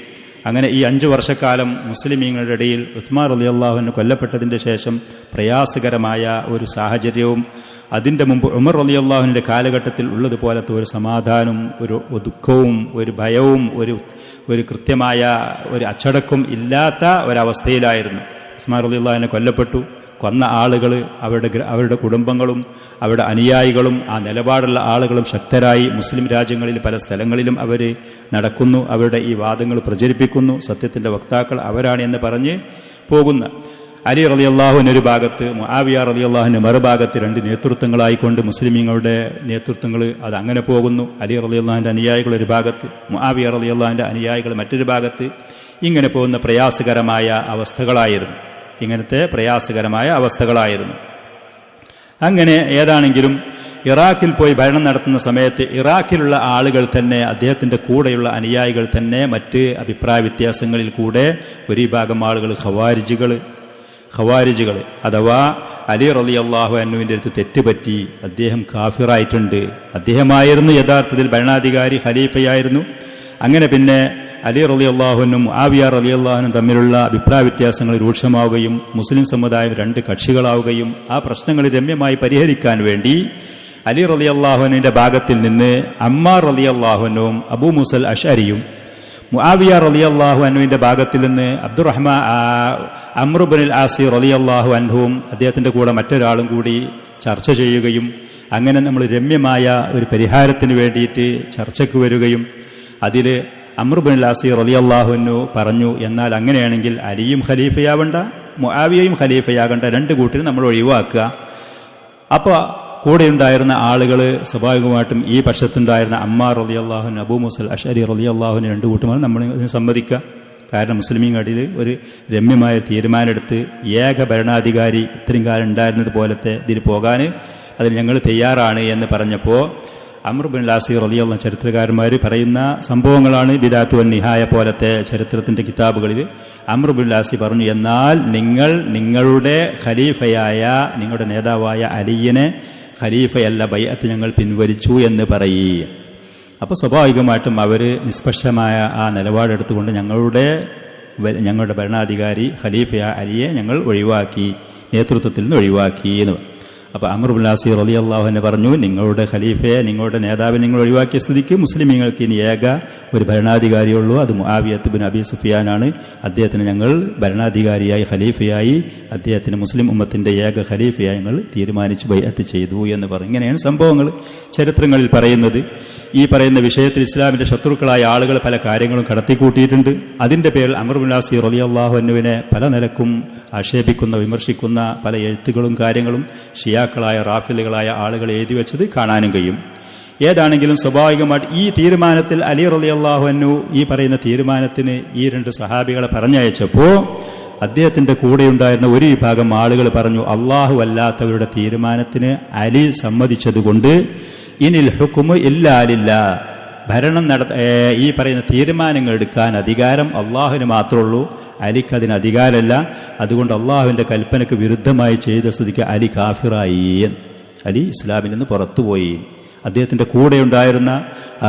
അങ്ങനെ ഈ 5 വർഷക്കാലം മുസ്ലിമീങ്ങളുടെ ഇടയിൽ ഉസ്മാൻ റളിയല്ലാഹു അൻഹു കൊല്ലപ്പെട്ടതിന്റെ ശേഷം പ്രയാസകരമായ ഒരു സാഹചര്യവും അതിന്റെ മുമ്പ് ഉമർ റളിയല്ലാഹുവിന്റെ കാലഘട്ടത്തിൽ ഉള്ളതുപോലത്തെ ഒരു സമാധാനവും ഒരു ദുഃഖവും ഒരു ഭയവും ഒരു കൃത്യമായ ഒരു അച്ചടക്കം ഇല്ലാത്ത ഒരവസ്ഥയിലായിരുന്നു. ഉസ്മാൻ റളിയല്ലാഹു കൊല്ലപ്പെട്ടു. കൊന്ന ആളുകൾ, അവരുടെ കുടുംബങ്ങളും അവരുടെ അനുയായികളും ആ നിലപാടുള്ള ആളുകളും ശക്തരായി മുസ്ലിം രാജ്യങ്ങളിൽ പല സ്ഥലങ്ങളിലും അവർ നടക്കുന്നു. അവരുടെ ഈ വാദങ്ങൾ പ്രചരിപ്പിക്കുന്നു. സത്യത്തിന്റെ വക്താക്കൾ അവരാണ് എന്ന് പറഞ്ഞ് പോകുന്ന അലി റളിയല്ലാഹുവിന് ഒരു ഭാഗത്ത്, മുആവിയ റളിയല്ലാഹുവിന് മറുഭാഗത്ത്, രണ്ട് നേതൃത്വങ്ങളായിക്കൊണ്ട് മുസ്ലിമീങ്ങളുടെ നേതൃത്വങ്ങൾ അത് അങ്ങനെ പോകുന്നു. അലി റളിയല്ലാഹുവിന്റെ അനുയായികൾ ഒരു ഭാഗത്ത്, മുആവിയ റളിയല്ലാഹുവിന്റെ അനുയായികൾ മറ്റൊരു ഭാഗത്ത്. ഇങ്ങനെ പോകുന്ന പ്രയാസകരമായ അവസ്ഥകളായിരുന്നു. അങ്ങനെ ഏതാണെങ്കിലും ഇറാഖിൽ പോയി ഭരണം നടത്തുന്ന സമയത്ത് ഇറാഖിലുള്ള ആളുകൾ തന്നെ, അദ്ദേഹത്തിന്റെ കൂടെയുള്ള അനുയായികൾ തന്നെ മറ്റ് അഭിപ്രായ വ്യത്യാസങ്ങളിൽ കൂടെ ഒരു വിഭാഗം ആളുകൾ ഖവാരിജുകൾ അഥവാ അലി റളിയല്ലാഹു അൻഹുവിന്റെ അടുത്ത് തെറ്റുപറ്റി, അദ്ദേഹം കാഫിറായിട്ടുണ്ട്, അദ്ദേഹമായിരുന്നു യഥാർത്ഥത്തിൽ ഭരണാധികാരി, ഖലീഫയായിരുന്നു. അങ്ങനെ പിന്നെ അലി റളിയല്ലാഹുവിനും മുആവിയ റളിയല്ലാഹുവിനും തമ്മിലുള്ള അഭിപ്രായ വ്യത്യാസങ്ങൾ രൂക്ഷമാവുകയും മുസ്ലിം സമുദായം രണ്ട് കക്ഷികളാവുകയും ആ പ്രശ്നങ്ങൾ രമ്യമായി പരിഹരിക്കാൻ വേണ്ടി അലി റളിയല്ലാഹുവിന്റെ ഭാഗത്തിൽ നിന്ന് അമ്മാർ റളിയല്ലാഹുവിനും അബൂ മൂസൽ അശ്അരിയും, മുആവിയ റളിയല്ലാഹു അൻഹുവിന്റെ ഭാഗത്തിൽ നിന്ന് അംർ ഇബ്നുൽ ആസ് റളിയല്ലാഹു അൻഹുവും അദ്ദേഹത്തിന്റെ കൂടെ മറ്റൊരാളും കൂടി ചർച്ച ചെയ്യുകയും അങ്ങനെ നമ്മൾ രമ്യമായ ഒരു പരിഹാരത്തിന് വേണ്ടിയിട്ട് ചർച്ചയ്ക്ക് വരികയും അതിൽ അംർ ഇബ്നുൽ ആസ് റളിയല്ലാഹു അൻഹു പറഞ്ഞു, എന്നാൽ അങ്ങനെയാണെങ്കിൽ അലിയും ഖലീഫയാവണ്ട, മുആവിയയും ഖലീഫയാകണ്ട, രണ്ട് കൂട്ടരും നമ്മൾ ഒഴിവാക്കുക. അപ്പോൾ കൂടെയുണ്ടായിരുന്ന ആളുകൾ സ്വാഭാവികമായിട്ടും ഈ പക്ഷത്തുണ്ടായിരുന്ന അമ്മാർ റളിയല്ലാഹുവിന്, അബൂ മൂസൽ അശ്അരി റളിയല്ലാഹുവിന് രണ്ട് കൂട്ടമാണ് നമ്മൾ ഇതിന് സമ്മതിക്കുക. കാരണം മുസ്ലിമീങ്ങളിൽ ഒരു രമ്യമായ തീരുമാനമെടുത്ത് ഏക ഭരണാധികാരി ഇത്രയും കാലം ഉണ്ടായിരുന്നത് പോലത്തെ ഇതിൽ പോകാൻ അതിന് ഞങ്ങൾ തയ്യാറാണ് എന്ന് പറഞ്ഞപ്പോൾ അംർ ഇബ്നുൽ ആസ് റളിയല്ലാഹു ചരിത്രകാരന്മാർ പറയുന്ന സംഭവങ്ങളാണ്. ബിദാഅത്ത് വൻ നിഹായ പോലത്തെ ചരിത്രത്തിന്റെ കിതാബുകളിൽ അംർ ഇബ്നുൽ ആസ് പറഞ്ഞു, എന്നാൽ നിങ്ങൾ നിങ്ങളുടെ ഖലീഫയായ, നിങ്ങളുടെ നേതാവായ അലിയിനെ ഖലീഫയല്ല, ബൈഅത്ത് ഞങ്ങൾ പിൻവലിച്ചു എന്ന് പറയുക. അപ്പോൾ സ്വാഭാവികമായിട്ടും അവർ നിഷ്പക്ഷമായ ആ നിലപാടെടുത്തുകൊണ്ട് ഞങ്ങളുടെ ഭരണാധികാരി ഖലീഫയായ അലിയെ ഞങ്ങൾ ഒഴിവാക്കി, നേതൃത്വത്തിൽ നിന്ന് ഒഴിവാക്കി എന്ന് പറഞ്ഞു. അപ്പോൾ അംർ ഇബ്നുൽ ആസ് റളിയല്ലാഹു അൻഹു പറഞ്ഞു, നിങ്ങളുടെ ഖലീഫയെ, നിങ്ങളുടെ നേതാവിനെ നിങ്ങൾ ഒഴിവാക്കിയ സ്ഥിതിക്ക് മുസ്ലിമീങ്ങൾക്ക് ഇനി ഏക ഒരു ഭരണാധികാരിയുള്ളൂ, അത് മുആവിയ ഇബ്നു അബീ സുഫിയാനാണ്. അദ്ദേഹത്തിന് ഞങ്ങൾ ഭരണാധികാരിയായി, ഖലീഫയായി, അദ്ദേഹത്തിന് മുസ്ലിം ഉമ്മത്തിന്റെ ഏക ഖലീഫയായി ഞങ്ങൾ തീരുമാനിച്ചു ബൈഅത്ത് ചെയ്തു എന്ന് പറഞ്ഞു. ഇങ്ങനെയാണ് സംഭവങ്ങൾ ചരിത്രങ്ങളിൽ പറയുന്നത്. ഈ പറയുന്ന വിഷയത്തിൽ ഇസ്ലാമിന്റെ ശത്രുക്കളായ ആളുകൾ പല കാര്യങ്ങളും കടത്തിക്കൂട്ടിയിട്ടുണ്ട്. അതിന്റെ പേരിൽ അംർ ഇബ്നുൽ ആസ് റളിയല്ലാഹു അൻഹുവിനെ പല നിലക്കും ആക്ഷേപിക്കുന്ന, വിമർശിക്കുന്ന പല എഴുത്തുകളും കാര്യങ്ങളും ഷിയാക്കളായ, റാഫിലുകളായ ആളുകൾ എഴുതി വെച്ചത് കാണാനും കഴിയും. ഏതാണെങ്കിലും സ്വാഭാവികമായിട്ട് ഈ തീരുമാനത്തിൽ അലി റളിയല്ലാഹു അൻഹു ഈ പറയുന്ന തീരുമാനത്തിന് ഈ രണ്ട് സഹാബികളെ പറഞ്ഞയച്ചപ്പോൾ അദ്ദേഹത്തിന്റെ കൂടെയുണ്ടായിരുന്ന ഒരു വിഭാഗം ആളുകൾ പറഞ്ഞു, അള്ളാഹു അല്ലാത്തവരുടെ തീരുമാനത്തിന് അലി സമ്മതിച്ചതുകൊണ്ട് ഇനിൽ ഹുക്മു ഇല്ലാ ലില്ലാഹ്, ഭരണം ഈ പറയുന്ന തീരുമാനങ്ങൾ എടുക്കാൻ അധികാരം അള്ളാഹുവിന് മാത്രമേ ഉള്ളൂ, അലിക്ക് അതിന് അധികാരമല്ല. അതുകൊണ്ട് അള്ളാഹുവിന്റെ കൽപ്പനയ്ക്ക് വിരുദ്ധമായി ചെയ്ത സ്ഥിതിക്ക് അലി കാഫിറായി, അലി ഇസ്ലാമിൽ നിന്ന് പുറത്തുപോയി. അദ്ദേഹത്തിന്റെ കൂടെയുണ്ടായിരുന്ന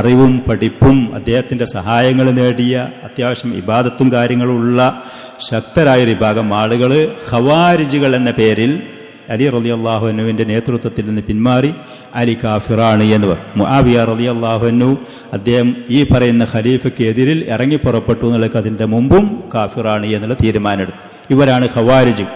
അറിവും പഠിപ്പും അദ്ദേഹത്തിന്റെ സഹായങ്ങൾ നേടിയ, അത്യാവശ്യം ഇബാദത്തും കാര്യങ്ങളും ഉള്ള ശക്തരായൊരു വിഭാഗം ആളുകൾ ഖവാരിജുകൾ എന്ന പേരിൽ അലി റളിയല്ലാഹു അൻഹുവിന്റെ നേതൃത്വത്തിൽ നിന്ന് പിന്മാറി അലി കാഫിറാണ് എന്ന് പറഞ്ഞു. മുആവിയ റളിയല്ലാഹു അൻഹു അദ്ദേഹം ഈ പറയുന്ന ഖലീഫയ്ക്ക് എതിരിൽ ഇറങ്ങി പുറപ്പെട്ടു എന്നുള്ളത് അതിന്റെ മുമ്പും കാഫിറാണ് എന്നുള്ള തീരുമാനമെടുത്തു. ഇവരാണ് ഖവാരിജ്.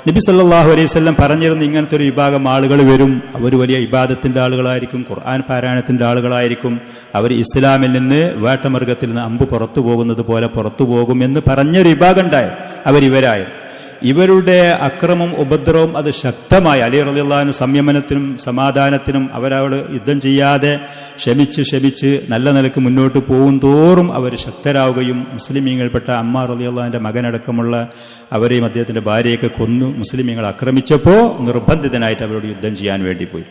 നബി സല്ലല്ലാഹു അലൈഹി വസല്ലം പറഞ്ഞിരുന്നു, ഇങ്ങനത്തെ ഒരു വിഭാഗം ആളുകൾ വരും, അവർ വലിയ ഇബാദത്തിന്റെ ആളുകളായിരിക്കും, ഖുർആൻ പാരായണത്തിന്റെ ആളുകളായിരിക്കും, അവർ ഇസ്ലാമിൽ നിന്ന് വേട്ടമൃഗത്തിൽ നിന്ന് അമ്പ് പുറത്തു പോകുന്നത് പോലെ പുറത്തു പോകുമെന്ന് പറഞ്ഞൊരു വിഭാഗം ഉണ്ടായി. അവരിവരായിരുന്നു. ഇവരുടെ അക്രമം, ഉപദ്രവം അത് ശക്തമായി അലി റളിയല്ലാഹു അൻഹു സംയമനത്തിനും സമാധാനത്തിനും അവരോട് യുദ്ധം ചെയ്യാതെ ക്ഷമിച്ച് നല്ല നിലക്ക് മുന്നോട്ട് പോകും തോറും അവർ ശക്തരാവുകയും മുസ്ലിമീങ്ങൾപ്പെട്ട അമ്മാർ റളിയല്ലാഹുവിന്റെ മകനടക്കമുള്ള അവരെയും അദ്ദേഹത്തിന്റെ ഭാര്യയൊക്കെ കൊന്നു മുസ്ലിമീങ്ങൾ ആക്രമിച്ചപ്പോൾ നിർബന്ധിതനായിട്ട് അവരോട് യുദ്ധം ചെയ്യാൻ വേണ്ടി പോയി.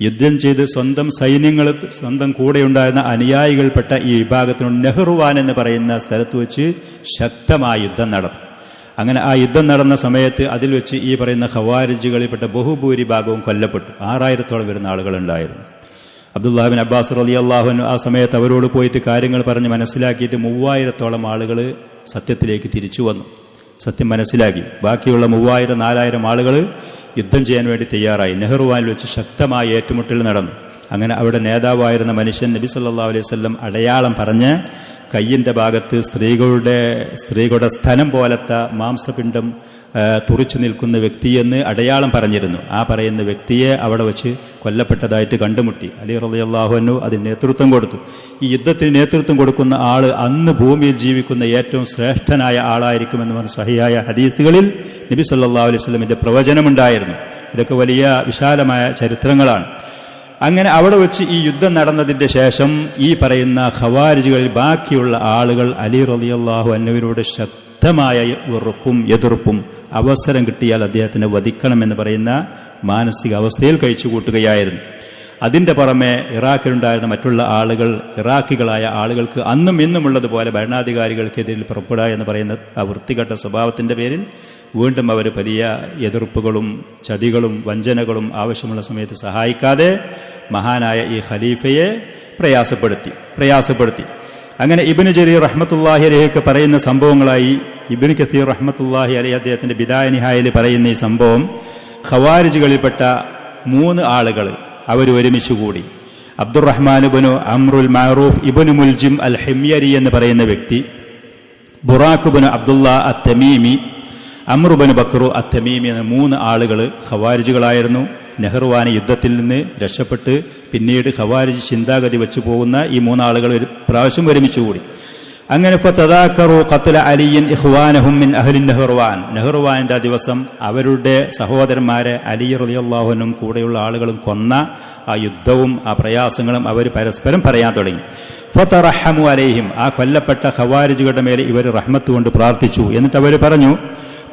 യുദ്ധം ചെയ്ത് സ്വന്തം സൈന്യങ്ങൾ, സ്വന്തം കൂടെയുണ്ടായിരുന്ന അനുയായികൾപ്പെട്ട ഈ വിഭാഗത്തിനോട് നെഹ്റുവാൻ എന്ന് പറയുന്ന സ്ഥലത്ത് വെച്ച് ശക്തമായ യുദ്ധം നടന്നു. അങ്ങനെ ആ യുദ്ധം നടന്ന സമയത്ത് അതിൽ വെച്ച് ഈ പറയുന്ന ഖവാരിജുകളിൽപ്പെട്ട ബഹുഭൂരിഭാഗവും കൊല്ലപ്പെട്ടു. 6000-ഓളം വരുന്ന ആളുകളുണ്ടായിരുന്നു. അബ്ദുല്ലാഹ് ബിൻ അബ്ബാസ് റളിയല്ലാഹു അൻഹു ആ സമയത്ത് അവരോട് പോയിട്ട് കാര്യങ്ങൾ പറഞ്ഞ് മനസ്സിലാക്കിയിട്ട് 3000-ഓളം ആളുകൾ സത്യത്തിലേക്ക് തിരിച്ചു വന്നു, സത്യം മനസ്സിലാക്കി. ബാക്കിയുള്ള 3000-4000 ആളുകൾ യുദ്ധം ചെയ്യാൻ വേണ്ടി തയ്യാറായി. നെഹ്റുവാനിൽ വെച്ച് ശക്തമായ ഏറ്റുമുട്ടൽ നടന്നു. അങ്ങനെ അവിടെ നേതാവായിരുന്ന മനുഷ്യൻ നബി സല്ലല്ലാഹു അലൈഹി വസല്ലം അടയാളം പറഞ്ഞ് കയ്യിന്റെ ഭാഗത്ത് സ്ത്രീകളുടെ സ്ഥലം പോലത്തെ മാംസപിണ്ഡം തുറിച്ചു നിൽക്കുന്ന വ്യക്തിയെന്ന് അടയാളം പറഞ്ഞിരുന്നു. ആ പറയുന്ന വ്യക്തിയെ അവിടെ വെച്ച് കൊല്ലപ്പെട്ടതായിട്ട് കണ്ടുമുട്ടി. അലി റളിയല്ലാഹു അൻഹു അതിന് നേതൃത്വം കൊടുത്തു. ഈ യുദ്ധത്തിന് നേതൃത്വം കൊടുക്കുന്ന ആള് അന്ന് ഭൂമിയിൽ ജീവിക്കുന്ന ഏറ്റവും ശ്രേഷ്ഠനായ ആളായിരിക്കുമെന്ന് പറഞ്ഞ സഹിയായ ഹദീസുകളിൽ നബി സല്ലല്ലാഹു അലൈഹി വസല്ലമിന്റെ പ്രവചനമുണ്ടായിരുന്നു. ഇതൊക്കെ വലിയ വിശാലമായ ചരിത്രങ്ങളാണ്. അങ്ങനെ അവിടെ വെച്ച് ഈ യുദ്ധം നടന്നതിന്റെ ശേഷം ഈ പറയുന്ന ഖവാരിജുകളിൽ ബാക്കിയുള്ള ആളുകൾ അലി റളിയല്ലാഹു അൻഹുവിനോട് ശക്തമായ വെറുപ്പും എതിർപ്പും അവസരം കിട്ടിയാൽ അദ്ദേഹത്തിനെ വധിക്കണമെന്ന് പറയുന്ന മാനസിക അവസ്ഥയിൽ കഴിച്ചുകൂട്ടുകയായിരുന്നു. അതിന്റെ പുറമെ ഇറാഖിലുണ്ടായിരുന്ന മറ്റുള്ള ആളുകൾ, ഇറാഖികളായ ആളുകൾക്ക് അന്നും ഇന്നുമുള്ളതുപോലെ ഭരണാധികാരികൾക്കെതിരിൽ പുറപ്പെടുക എന്ന് പറയുന്ന ആ വൃത്തികെട്ട സ്വഭാവത്തിന്റെ പേരിൽ വീണ്ടും അവർ വലിയ എതിർപ്പുകളും ചതികളും വഞ്ചനകളും ആവശ്യമുള്ള സമയത്ത് സഹായിക്കാതെ മഹാനായ ഈ ഖലീഫയെ പ്രയാസപ്പെടുത്തി. അങ്ങനെ ഇബ്നു ജരീർ റഹ്മത്തുള്ളാഹി അലൈഹിക്ക് പറയുന്ന സംഭവങ്ങളായി ഇബ്നു കസീർ റഹ്മത്തുള്ളാഹി അലൈഹി അദ്ദേഹത്തിന്റെ ബിദായ നിഹായയിൽ പറയുന്ന ഈ സംഭവം, ഖവാരിജുകളിൽപ്പെട്ട 3 ആളുകൾ അവർ ഒരുമിച്ചുകൂടി. അബ്ദുറഹ്മാൻ ഇബ്നു അംറുൽ മഅറൂഫ് ഇബ്നു മുൽജിം അൽ ഹിമ്യരി എന്ന് പറയുന്ന വ്യക്തി, ബുറാഖ് ഇബ്നു അബ്ദുള്ള അത്തമീമി, അമ്രുബിന് ബക്രു അത്തമീമി എന്ന 3 ആളുകൾ ഖവാരിജുകളായിരുന്നു. നെഹ്റുവാന യുദ്ധത്തിൽ നിന്ന് രക്ഷപ്പെട്ട് പിന്നീട് ഖവാരിജ് ചിന്താഗതി വെച്ചു പോകുന്ന ഈ 3 ആളുകൾ ഒരു പ്രാവശ്യം ഒരുമിച്ചുകൂടി. അങ്ങനെ ഫതദാക്കറു ഖത്ല അലിയിൻ ഇഖ്വാനഹും മിൻ അഹ്ലി നെഹ്റുവാൻ, നെഹ്റുവാന്റെ ദിവസം അവരുടെ സഹോദരന്മാരെ അലി റളിയല്ലാഹു അൻഹും കൂടെയുള്ള ആളുകളും കൊന്ന ആ യുദ്ധവും ആ പ്രയാസങ്ങളും അവർ പരസ്പരം പറയാൻ തുടങ്ങി. ഫതറഹമു അലൈഹിം, ആ കൊല്ലപ്പെട്ട ഖവാരിജുകളുടെ മേലെ ഇവർ റഹ്മത്ത് കൊണ്ട് പ്രാർത്ഥിച്ചു. എന്നിട്ട് അവർ പറഞ്ഞു,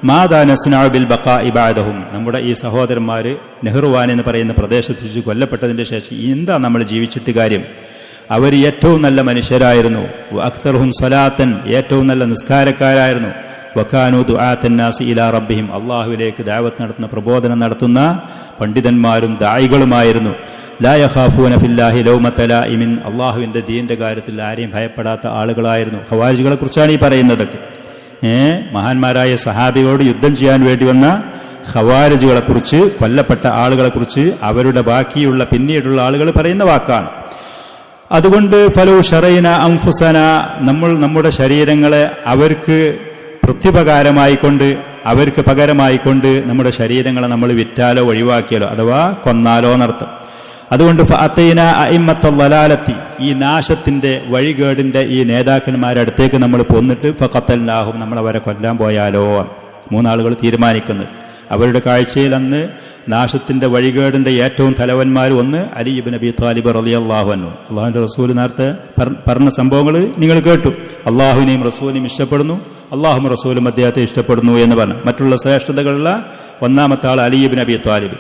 മാദാ നസ്നഉ ബിൽ ബഖാഇ ബഅദഹും, നമ്മുടെ ഈ സഹോദരന്മാര് നെഹ്റുവാൻ എന്ന് പറയുന്ന പ്രദേശത്ത് വെച്ച് കൊല്ലപ്പെട്ടതിന്റെ ശേഷം എന്താ നമ്മൾ ജീവിച്ചിട്ട് കാര്യം? അവർ ഏറ്റവും നല്ല മനുഷ്യരായിരുന്നു. അക്തറുഹും സ്വലാത്തൻ, ഏറ്റവും നല്ല നിസ്കാരക്കാരായിരുന്നു. വകാനു ദുആത്തൻ നാസി ഇലാ റബ്ബിഹിം, അല്ലാഹുവിലേക്ക് ദഅവത്ത് നടത്തുന്ന പ്രബോധനം നടത്തുന്ന പണ്ഡിതന്മാരും ദായികളുമായിരുന്നു. ലാ യഖാഫൂന ഫില്ലാഹി ലൗമത ലായിമിൻ, അല്ലാഹുവിന്റെ ദീനിന്റെ കാര്യത്തിൽ ആരെയും ഭയപ്പെടാത്ത ആളുകളായിരുന്നു. ഖവാരിജുകളെ കുറിച്ചാണ് ഈ പറയുന്നതൊക്കെ. മഹാന്മാരായ സഹാബികളോട് യുദ്ധം ചെയ്യാൻ വേണ്ടി വന്ന ഖവാരിജുകളെ കുറിച്ച്, കൊല്ലപ്പെട്ട ആളുകളെ കുറിച്ച് അവരുടെ ബാക്കിയുള്ള പിന്നീടുള്ള ആളുകൾ പറയുന്ന വാക്കാണ്. അതുകൊണ്ട് ഫലു ഷറൈന അംഫുസന, നമ്മൾ നമ്മുടെ ശരീരങ്ങളെ അവർക്ക് പ്രത്യുപകാരമായിക്കൊണ്ട്, അവർക്ക് പകരമായിക്കൊണ്ട് നമ്മുടെ ശരീരങ്ങളെ നമ്മൾ വിറ്റാലോ ഒഴിവാക്കിയാലോ അഥവാ കൊന്നാലോ എന്നർത്ഥം. അതുകൊണ്ട് ഫഅതൈന അഇമ്മത്തുൽ ളലാലത്തി, ഈ നാശത്തിന്റെ വഴികേടിന്റെ ഈ നേതാക്കന്മാരുടെ അടുത്തേക്ക് നമ്മൾ പോന്നിട്ട് ഫഖത്തൽനാഹും, നമ്മൾ അവരെ കൊല്ലാൻ പോയാലോ. 3 ആളുകൾ തീരുമാനിക്കുന്നത്. അവരുടെ കാഴ്ചയിൽ അന്ന് നാശത്തിന്റെ വഴികേടിന്റെ ഏറ്റവും തലവന്മാർ ഒന്ന് അലി ഇബ്നു അബീ ത്വാലിബ് റളിയല്ലാഹു അൻഹു. അല്ലാഹുവിന്റെ റസൂൽ നേരത്തെ പറഞ്ഞ സംഭവങ്ങൾ നിങ്ങൾ കേട്ടു. അല്ലാഹുവിനെയും റസൂലിനെയും ഇഷ്ടപ്പെടുന്നു, അല്ലാഹും റസൂലും അദ്ദേഹത്തെ ഇഷ്ടപ്പെടുന്നു എന്ന് പറഞ്ഞു. മറ്റുള്ള ശ്രേഷ്ഠതകളുള്ള 1-ാമത്തെ ആൾ അലി ഇബ്നു അബീ ത്വാലിബ്,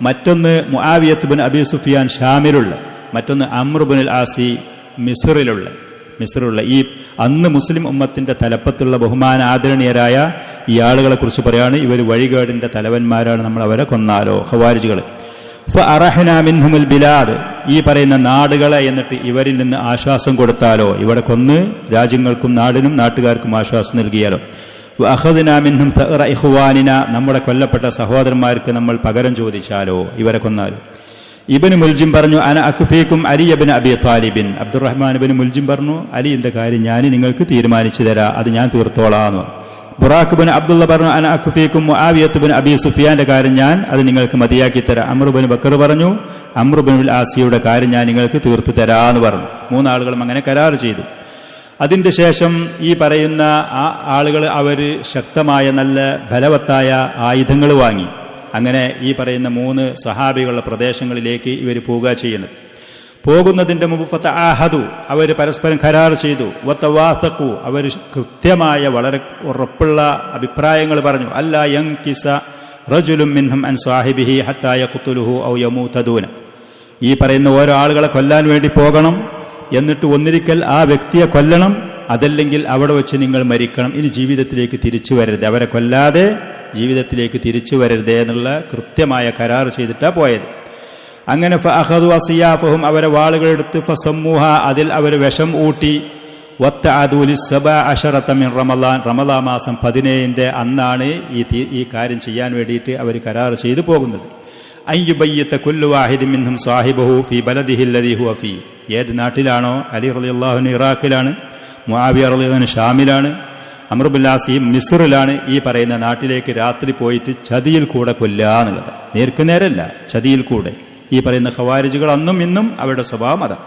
മറ്റൊന്ന് മുആവിയത്ത് ബിൻ അബീ സുഫിയാൻ ഷാമിലുള്ള, മറ്റൊന്ന് അംർ ബിൻ അൽ ആസി മിസ്റിലുള്ള ഈ അന്ന് മുസ്ലിം ഉമ്മത്തിന്റെ തലപ്പത്തുള്ള ബഹുമാന ആദരണീയരായ ഈ ആളുകളെ കുറിച്ച് പറയാണ്, ഇവർ വഴികേടിന്റെ തലവന്മാരാണ്, നമ്മൾ അവരെ കൊന്നാലോ ഖവാരിജുകൾ. ഫഅറഹ്നാ മിൻഹുൽ ബിലാദ്, ഈ പറയുന്ന നാടുകളെ എന്നിട്ട് ഇവരിൽ നിന്ന് ആശ്വാസം കൊടുത്താലോ, ഇവിടെ കൊന്ന് രാജ്യങ്ങൾക്കും നാടിനും നാട്ടുകാർക്കും ആശ്വാസം നൽകിയാലോ. വഅഖദ്നാ മിൻഹും തഅറ ഇഖ്വാനിന, നമ്മുടെ കൊല്ലപ്പെട്ട സഹോദരന്മാർക്ക് നമ്മൾ പകരം ചോദിച്ചാലോ, ഇവരെ കൊന്നാലോ. ഇബ്നു മുൽജിം പറഞ്ഞു, അന അക്ഫീകും അലി ഇബ്നു അബീ ത്വാലിബിൻ, അബ്ദുറഹ്മാൻ ഇബ്നു മുൽജിം പറഞ്ഞു, അലിന്റെ കാര്യം ഞാൻ നിങ്ങൾക്ക് തീരുമാനിച്ചു തരാം, അത് ഞാൻ തീർത്തോളാന്ന്. ബുറാഖ് ഇബ്നു അബ്ദുള്ള പറഞ്ഞു, അന അക്ഫീകും മുആവിയത്ത് ഇബ്നു അബീ സുഫിയാന്റെ കാര്യം അത് നിങ്ങൾക്ക് മതിയാക്കി തരാം. അംർ ഇബ്നു ബക്കർ പറഞ്ഞു, അംർ ഇബ്നു അൽ ആസിയുടെ കാര്യം ഞാൻ നിങ്ങൾക്ക് തീർത്തു തരാന്ന് പറഞ്ഞു. 3 ആളുകളും അങ്ങനെ കരാർ ചെയ്തു. അതിന്റെ ശേഷം ഈ പറയുന്ന ആ ആളുകൾ അവര് ശക്തമായ നല്ല ബലവത്തായ ആയുധങ്ങൾ വാങ്ങി. അങ്ങനെ ഈ പറയുന്ന 3 സഹാബികളുടെ പ്രദേശങ്ങളിലേക്ക് ഇവർ പോവുക ചെയ്യുന്നത്. പോകുന്നതിന്റെ മുമ്പ് ഫതആഹദു, അവർ പരസ്പരം കരാർ ചെയ്തു. വതവാസഖു, അവർ കൃത്യമായ വളരെ ഉറപ്പുള്ള അഭിപ്രായങ്ങൾ പറഞ്ഞു. അല്ലാ യൻകിസ റജുലുൻ മിൻഹും അൻ സാഹിബിഹി ഹത്താ യഖ്തുലുഹു ഔ യമൂത ദൂന, ഈ പറയുന്ന ഓരോ ആളുകളെ കൊല്ലാൻ വേണ്ടി പോകണം, എന്നിട്ട് ഒന്നിരിക്കൽ ആ വ്യക്തിയെ കൊല്ലണം, അതല്ലെങ്കിൽ അവിടെ വെച്ച് നിങ്ങൾ മരിക്കണം, ഇനി ജീവിതത്തിലേക്ക് തിരിച്ചു വരരുത്, അവരെ കൊല്ലാതെ ജീവിതത്തിലേക്ക് തിരിച്ചു വരരുതേ എന്നുള്ള കൃത്യമായ കരാർ ചെയ്തിട്ടാ പോയത്. അങ്ങനെ ഫഅഖദു അസിയാഫഹും, അവരെ വാളുകളെടുത്ത് ഫസമ്മൂഹ, അതിൽ അവർ വിഷം ഊട്ടി. വത്തഅദു ലിസ്സബഅശറത മിൻ റമളാൻ, റമളാൻ മാസം 17 അന്നാണ് ഈ കാര്യം ചെയ്യാൻ വേണ്ടിയിട്ട് അവർ കരാർ ചെയ്തു പോകുന്നത്. അയ്യുബയ്യത കുല്ലു വാഹിദിൻ മിൻഹും സാഹിബഹു ഫീ ബലദിഹി അല്ലദീ ഹുവ ഫീ, ഏത് നാട്ടിലാണോ, അലി റളിയല്ലാഹു അൻഹു ഇറാഖിലാണ്, മുആവിയ റളിയല്ലാഹു അൻഹു ഷാമിലാണ്, അംർ ബിൻ ആസ് ഈ മിസ്റിലാണ് ഈ പറയുന്ന നാട്ടിലേക്ക് രാത്രി പോയിട്ട് ചതിയിൽ കൂടെ കൊല്ലുക എന്നുള്ളത്. നേർക്കുനേരല്ല, ചതിയിൽ കൂടെ. ഈ പറയുന്ന ഖവാരിജുകൾ അന്നും ഇന്നും അവരുടെ സ്വഭാവം അതാണ്.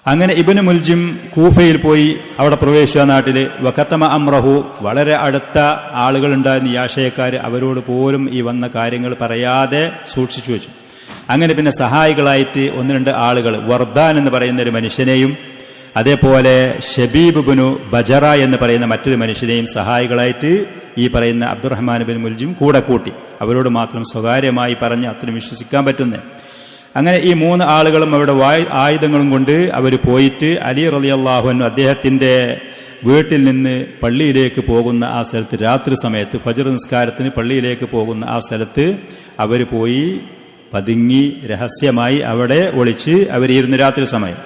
അങ്ങനെ ഇബ്നു മുൽജിം കൂഫയിൽ പോയി അവിടെ പ്രവേശിച്ച നാട്ടില് വഖത്തമ അംറഹു, വളരെ അടുത്ത ആളുകളുണ്ടായിരുന്ന ഈ ആശയക്കാർ, അവരോട് പോലും ഈ വന്ന കാര്യങ്ങൾ പറയാതെ സൂക്ഷിച്ചു വെച്ചു. അങ്ങനെ പിന്നെ സഹായികളായിട്ട് 1-2 ആളുകൾ, വർദാൻ എന്ന് പറയുന്ന ഒരു മനുഷ്യനെയും അതേപോലെ ഷബീബ് ബിനു ബജറ എന്ന് പറയുന്ന മറ്റൊരു മനുഷ്യനെയും സഹായികളായിട്ട് ഈ പറയുന്ന അബ്ദുറഹ്മാൻ ബിൻ മുൽജിം കൂടെ കൂട്ടി. അവരോട് മാത്രം സ്വകാര്യമായി പറഞ്ഞ് അത്രയും വിശ്വസിക്കാൻ പറ്റുന്നേ. അങ്ങനെ ഈ 3 ആളുകളും അവിടെ ആയുധങ്ങളും കൊണ്ട് അവർ പോയിട്ട് അലി റളിയല്ലാഹു അൻഹു അദ്ദേഹത്തിന്റെ വീട്ടിൽ നിന്ന് പള്ളിയിലേക്ക് പോകുന്ന ആ സ്ഥലത്ത്, രാത്രി സമയത്ത് ഫജ്ർ നിസ്കാരത്തിന് പള്ളിയിലേക്ക് പോകുന്ന ആ സ്ഥലത്ത് അവർ പോയി പതുങ്ങി രഹസ്യമായി അവിടെ ഒളിച്ച് അവരിരുന്ന് രാത്രി സമയം.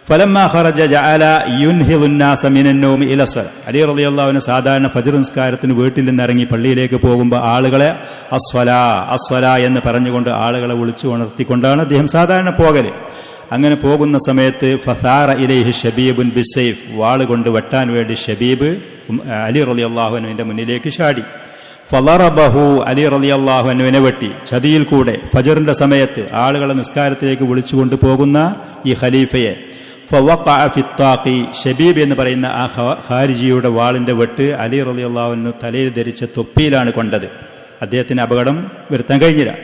ഫലമ്മ ഖറജ ജഅല യുൻഹിദു الناس من النوم الى الصلاه. അലി റളിയല്ലാഹു അൻഹു സാധാരണ ഫജ്ർ നിസ്കാരത്തിന് വീട്ടിൽ നിന്ന് ഇറങ്ങി പള്ളിയിലേക്ക് പോകുമ്പോൾ ആളുകളെ അസ്വലാ അസ്വലാ എന്ന് പറഞ്ഞുകൊണ്ട് ആളുകളെ വിളിച്ചു ഉണർത്തിക്കൊണ്ടാണ് അദ്ദേഹം സാധാരണ പോകല്. അങ്ങനെ പോകുന്ന സമയത്ത് ഫസാറ ഇലൈഹി ഷബീബുൻ ബിസൈഫ്, വാളുകൊണ്ട് വെട്ടാൻ വേണ്ടി ഷബീബ് അലി റളിയല്ലാഹു അൻഹുവിന്റെ മുന്നിലേക്ക് ചാടി. ഫളറബഹു, അലി റളിയല്ലാഹു അൻഹുവിനെ വെട്ടി ചതിയിൽ കൂടെ. ഫജ്റിന്റെ സമയത്ത് ആളുകളെ നിസ്കാരത്തിലേക്ക് വിളിച്ചുകൊണ്ട് പോകുന്ന ഈ ഖലീഫയെ ഫവഖഅ ഫിത്താഖി, ഷബീബ് എന്ന് പറയുന്ന ആ ഖാരിജിയുടെ വാളിന്റെ വെട്ട് അലി റളിയല്ലാഹു അൻഹു തലയിൽ ധരിച്ച തൊപ്പിയിലാണ് കൊണ്ടത്. അദ്ദേഹത്തിന് അപകടം വരുത്താൻ കഴിഞ്ഞില്ല.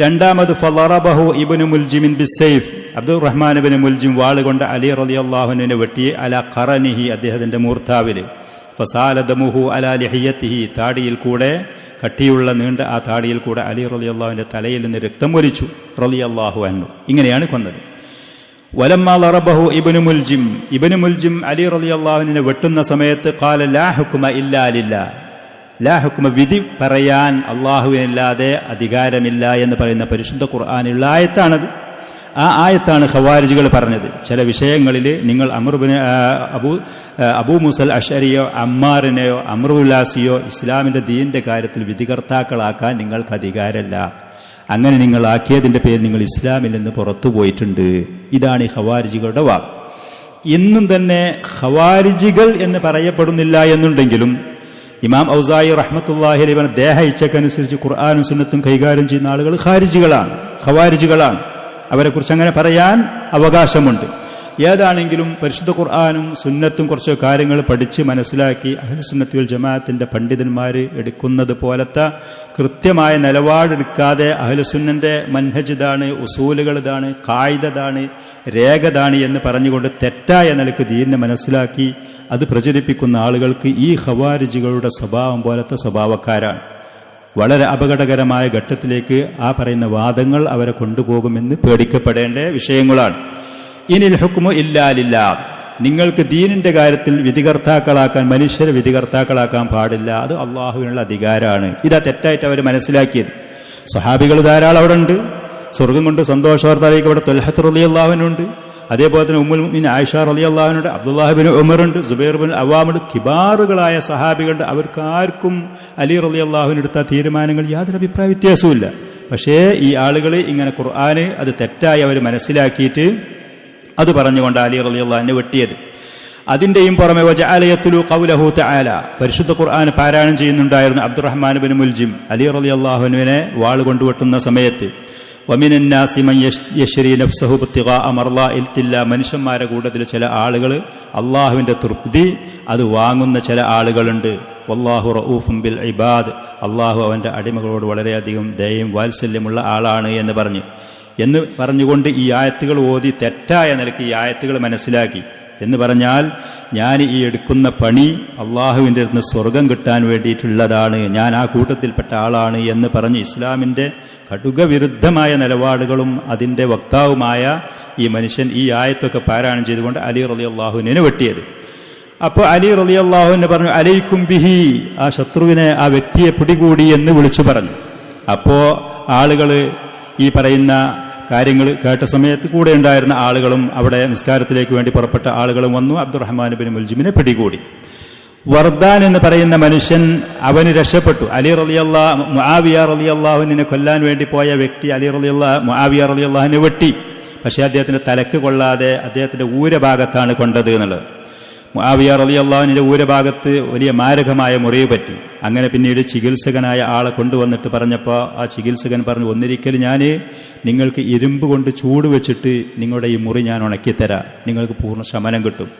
രണ്ടാമത് ഫളറബഹു ഇബ്നു മുൽജിമിൻ ബിസൈഫ്, അബ്ദുറഹ്മാൻ ഇബ്നു മുൽജിം വാളുകൊണ്ട് അലി റളിയല്ലാഹു അൻഹുവിനെ വെട്ടി അലാ ഖറനിഹി, അദ്ദേഹത്തിന്റെ മൂർധാവില്. ഫസാല ദമുഹു അലാ ലിഹിയത്തിഹി, താടിയിൽ കൂടെ, കട്ടിയുള്ള നീണ്ട ആ താടിയിൽ കൂടെ അലി റളിയല്ലാഹുവിന്റെ തലയിൽ നിന്ന് രക്തം ഒലിച്ചു റളിയല്ലാഹു അൻഹു. ഇങ്ങനെയാണ് കൊന്നത്. വലമ്മ ലറബഹു ഇബ്നു മുൽജിം, ഇബ്നു മുൽജിം അലി റളിയല്ലാഹുവിനെ വെട്ടുന്ന സമയത്ത് ഖാല ലാ ഹുക്മ ഇല്ലാ ലില്ലാഹ്, ലാ ഹുക്മ, വിധി പറയാൻ അല്ലാഹുവിനല്ലാതെ അധികാരമില്ല എന്ന് പറയുന്ന പരിശുദ്ധ ഖുർആനിലുള്ള ആയത്താണത്. ആ ആയത്താണ് ഖവാരിജികൾ പറഞ്ഞത്. ചില വിഷയങ്ങളിൽ നിങ്ങൾ അബൂ മൂസൽ അശ്അരിയോ അമ്മാറിനെയോ അമ്രുല്ലാസിയോ ഇസ്ലാമിന്റെ ദീനിന്റെ കാര്യത്തിൽ വിധികർത്താക്കളാക്കാൻ നിങ്ങൾക്ക് അധികാരമല്ല. അങ്ങനെ നിങ്ങൾ ആക്കിയതിന്റെ പേരിൽ നിങ്ങൾ ഇസ്ലാമിൽ നിന്ന് പുറത്തു പോയിട്ടുണ്ട്. ഇതാണ് ഈ ഖവാരിജികളുടെ വാദം. ഇന്നും തന്നെ ഖവാരിജികൾ എന്ന് പറയപ്പെടുന്നില്ല എന്നുണ്ടെങ്കിലും ഇമാം ഔസായി റഹ്മത്തുള്ളാഹി അലൈഹി പറഞ്ഞ ദേഹ ഇച്ഛക്കനുസരിച്ച് ഖുർആനും സുന്നത്തും കൈകാര്യം ചെയ്യുന്ന ആളുകൾ ഖവാരിജികളാണ്. അവരെക്കുറിച്ച് അങ്ങനെ പറയാൻ അവകാശമുണ്ട്. ഏതാണെങ്കിലും പരിശുദ്ധ ഖുർആനും സുന്നത്തും കുറച്ച് കാര്യങ്ങൾ പഠിച്ച് മനസ്സിലാക്കി അഹ്ലുസുന്നത്തി വൽ ജമാഅത്തിന്റെ പണ്ഡിതന്മാർ എടുക്കുന്നത് പോലത്തെ കൃത്യമായ നിലപാടെടുക്കാതെ അഹ്ലുസുന്നന്റെ മൻഹജ് ഇതാണ്, ഉസൂലുകൾ ഇതാണ്, ഖായിദതാണ്, രേഖതാണ് എന്ന് പറഞ്ഞുകൊണ്ട് തെറ്റായ നിലക്ക് ദീനിനെ മനസ്സിലാക്കി അത് പ്രചരിപ്പിക്കുന്ന ആളുകൾക്ക് ഈ ഖവാരിജികളുടെ സ്വഭാവം പോലത്തെ സ്വഭാവക്കാരാണ്. വളരെ അപകടകരമായ ഘട്ടത്തിലേക്ക് ആ പറയുന്ന വാദങ്ങൾ അവരെ കൊണ്ടുപോകുമെന്ന് പേടിക്കപ്പെടേണ്ട വിഷയങ്ങളാണ്. ഇനിൽ ഹുക്മു ഇല്ലാ ലില്ലാഹ്, നിങ്ങൾക്ക് ദീനിന്റെ കാര്യത്തിൽ വിധികർത്താക്കളാക്കാൻ, മനുഷ്യരെ വിധികർത്താക്കളാക്കാൻ പാടില്ല, അത് അള്ളാഹുവിനുള്ള അധികാരമാണ്. ഇതാ തെറ്റായിട്ട് അവർ മനസ്സിലാക്കിയത്. സ്വഹാബികൾ ധാരാളം അവിടെ ഉണ്ട്. സ്വർഗം കൊണ്ട് സന്തോഷവാർത്തയിലേക്ക് അവിടെ ത്വൽഹത്ത് റളിയല്ലാഹു അൻഹു ഉണ്ട്. അതേപോലെ തന്നെ ഉമ്മുൽ മുഅ്മിനീൻ ആയിഷ റളിയല്ലാഹു അൻഹ, അബ്ദുല്ലാഹി ബിൻ ഉമറുണ്ട്, സുബൈർ ബിൻ അവ്വാമുണ്ട്, കിബാറുകളായ സഹാബികളുണ്ട്. അവർക്കാർക്കും അലി റളിയല്ലാഹു അൻഹു എടുത്ത തീരുമാനങ്ങൾ യാതൊരു അഭിപ്രായ വ്യത്യാസവുമില്ല. പക്ഷേ ഈ ആളുകൾ ഇങ്ങനെ ഖുർആന് അത് തെറ്റായി അവർ മനസ്സിലാക്കിയിട്ട് അത് പറഞ്ഞുകൊണ്ട് അലി റളിയല്ലാഹു അൻഹു വെട്ടിയത്. അതിന്റെയും പുറമെ വജഅല യത്ലു ഖൗലഹു തആല, പരിശുദ്ധ ഖുർആൻ പാരായണം ചെയ്യുന്നുണ്ടായിരുന്ന അബ്ദുറഹ്മാൻ ബിൻ മുൽജിം അലി റളിയല്ലാഹു അൻഹുവിനെ വാൾ കൊണ്ടുവെട്ടുന്ന സമയത്ത് വമിനൻ നാസി മൻ യശ്രി നഫ്സഹു ഇബ്തിഗാഅ മർളാഇൽത്തില്ല, മനുഷ്യന്മാരുടെ കൂട്ടത്തിൽ ചില ആളുകൾ അള്ളാഹുവിന്റെ തൃപ്തി അത് വാങ്ങുന്ന ചില ആളുകളുണ്ട്. വല്ലാഹു റഊഫും ബിൽ ഇബാദ്, അള്ളാഹു അവന്റെ അടിമകളോട് വളരെയധികം ദയയും വാത്സല്യമുള്ള ആളാണ് എന്ന് പറഞ്ഞുകൊണ്ട് ഈ ആയത്തുകൾ ഓതി തെറ്റായ നിലയ്ക്ക് ഈ ആയത്തുകൾ മനസ്സിലാക്കി. എന്ന് പറഞ്ഞാൽ ഞാൻ ഈ എടുക്കുന്ന പണി അള്ളാഹുവിൻ്റെ അടുത്ത് സ്വർഗം കിട്ടാൻ വേണ്ടിയിട്ടുള്ളതാണ്, ഞാൻ ആ കൂട്ടത്തിൽപ്പെട്ട ആളാണ് എന്ന് പറഞ്ഞ് ഇസ്ലാമിൻ്റെ കടുകവിരുദ്ധമായ നിലപാടുകളും അതിൻ്റെ വക്താവുമായ ഈ മനുഷ്യൻ ഈ ആയത്തൊക്കെ പാരായണം ചെയ്തുകൊണ്ട് അലി റളിയല്ലാഹുവിനെ വെട്ടിയത്. അപ്പോൾ അലി റളിയല്ലാഹുവിനെ പറഞ്ഞു അലൈക്കും ബിഹി, ആ ശത്രുവിനെ, ആ വ്യക്തിയെ പിടികൂടി എന്ന് വിളിച്ചു പറഞ്ഞു. അപ്പോ ആളുകൾ ഈ പറയുന്ന കാര്യങ്ങൾ കേട്ട സമയത്ത് കൂടെ ഉണ്ടായിരുന്ന ആളുകളും അവിടെ നിസ്കാരത്തിലേക്ക് വേണ്ടി പുറപ്പെട്ട ആളുകളും വന്നു. അബ്ദുറഹ്മാൻ ബിൻ മുൽജിമിനെ പിടികൂടി. വർദാൻ എന്ന് പറയുന്ന മനുഷ്യൻ അവന് രക്ഷപ്പെട്ടു. മുആവിയ റളിയല്ലാഹുവിനെ കൊല്ലാൻ വേണ്ടി പോയ വ്യക്തി മുആവിയ റളിയല്ലാഹുവിനെ വെട്ടി. പക്ഷേ അദ്ദേഹത്തിന്റെ തലക്ക് കൊള്ളാതെ അദ്ദേഹത്തിന്റെ ഊരഭാഗത്താണ് കൊണ്ടത് എന്നുള്ളത്. മുആവിയ റളിയല്ലാഹുവിന്റെ ഊരഭാഗത്ത് വലിയ മാരകമായ മുറിവ് പറ്റി. അങ്ങനെ പിന്നീട് ചികിത്സകനായ ആളെ കൊണ്ടുവന്നിട്ട് പറഞ്ഞപ്പോൾ ആ ചികിത്സകൻ പറഞ്ഞു, ഒന്നിരിക്കൽ ഞാൻ നിങ്ങൾക്ക് ഇരുമ്പ് കൊണ്ട് ചൂട് വെച്ചിട്ട് നിങ്ങളുടെ ഈ മുറി ഞാൻ ഉണക്കിത്തരാം, നിങ്ങൾക്ക് പൂർണ്ണ ശമനം കിട്ടും.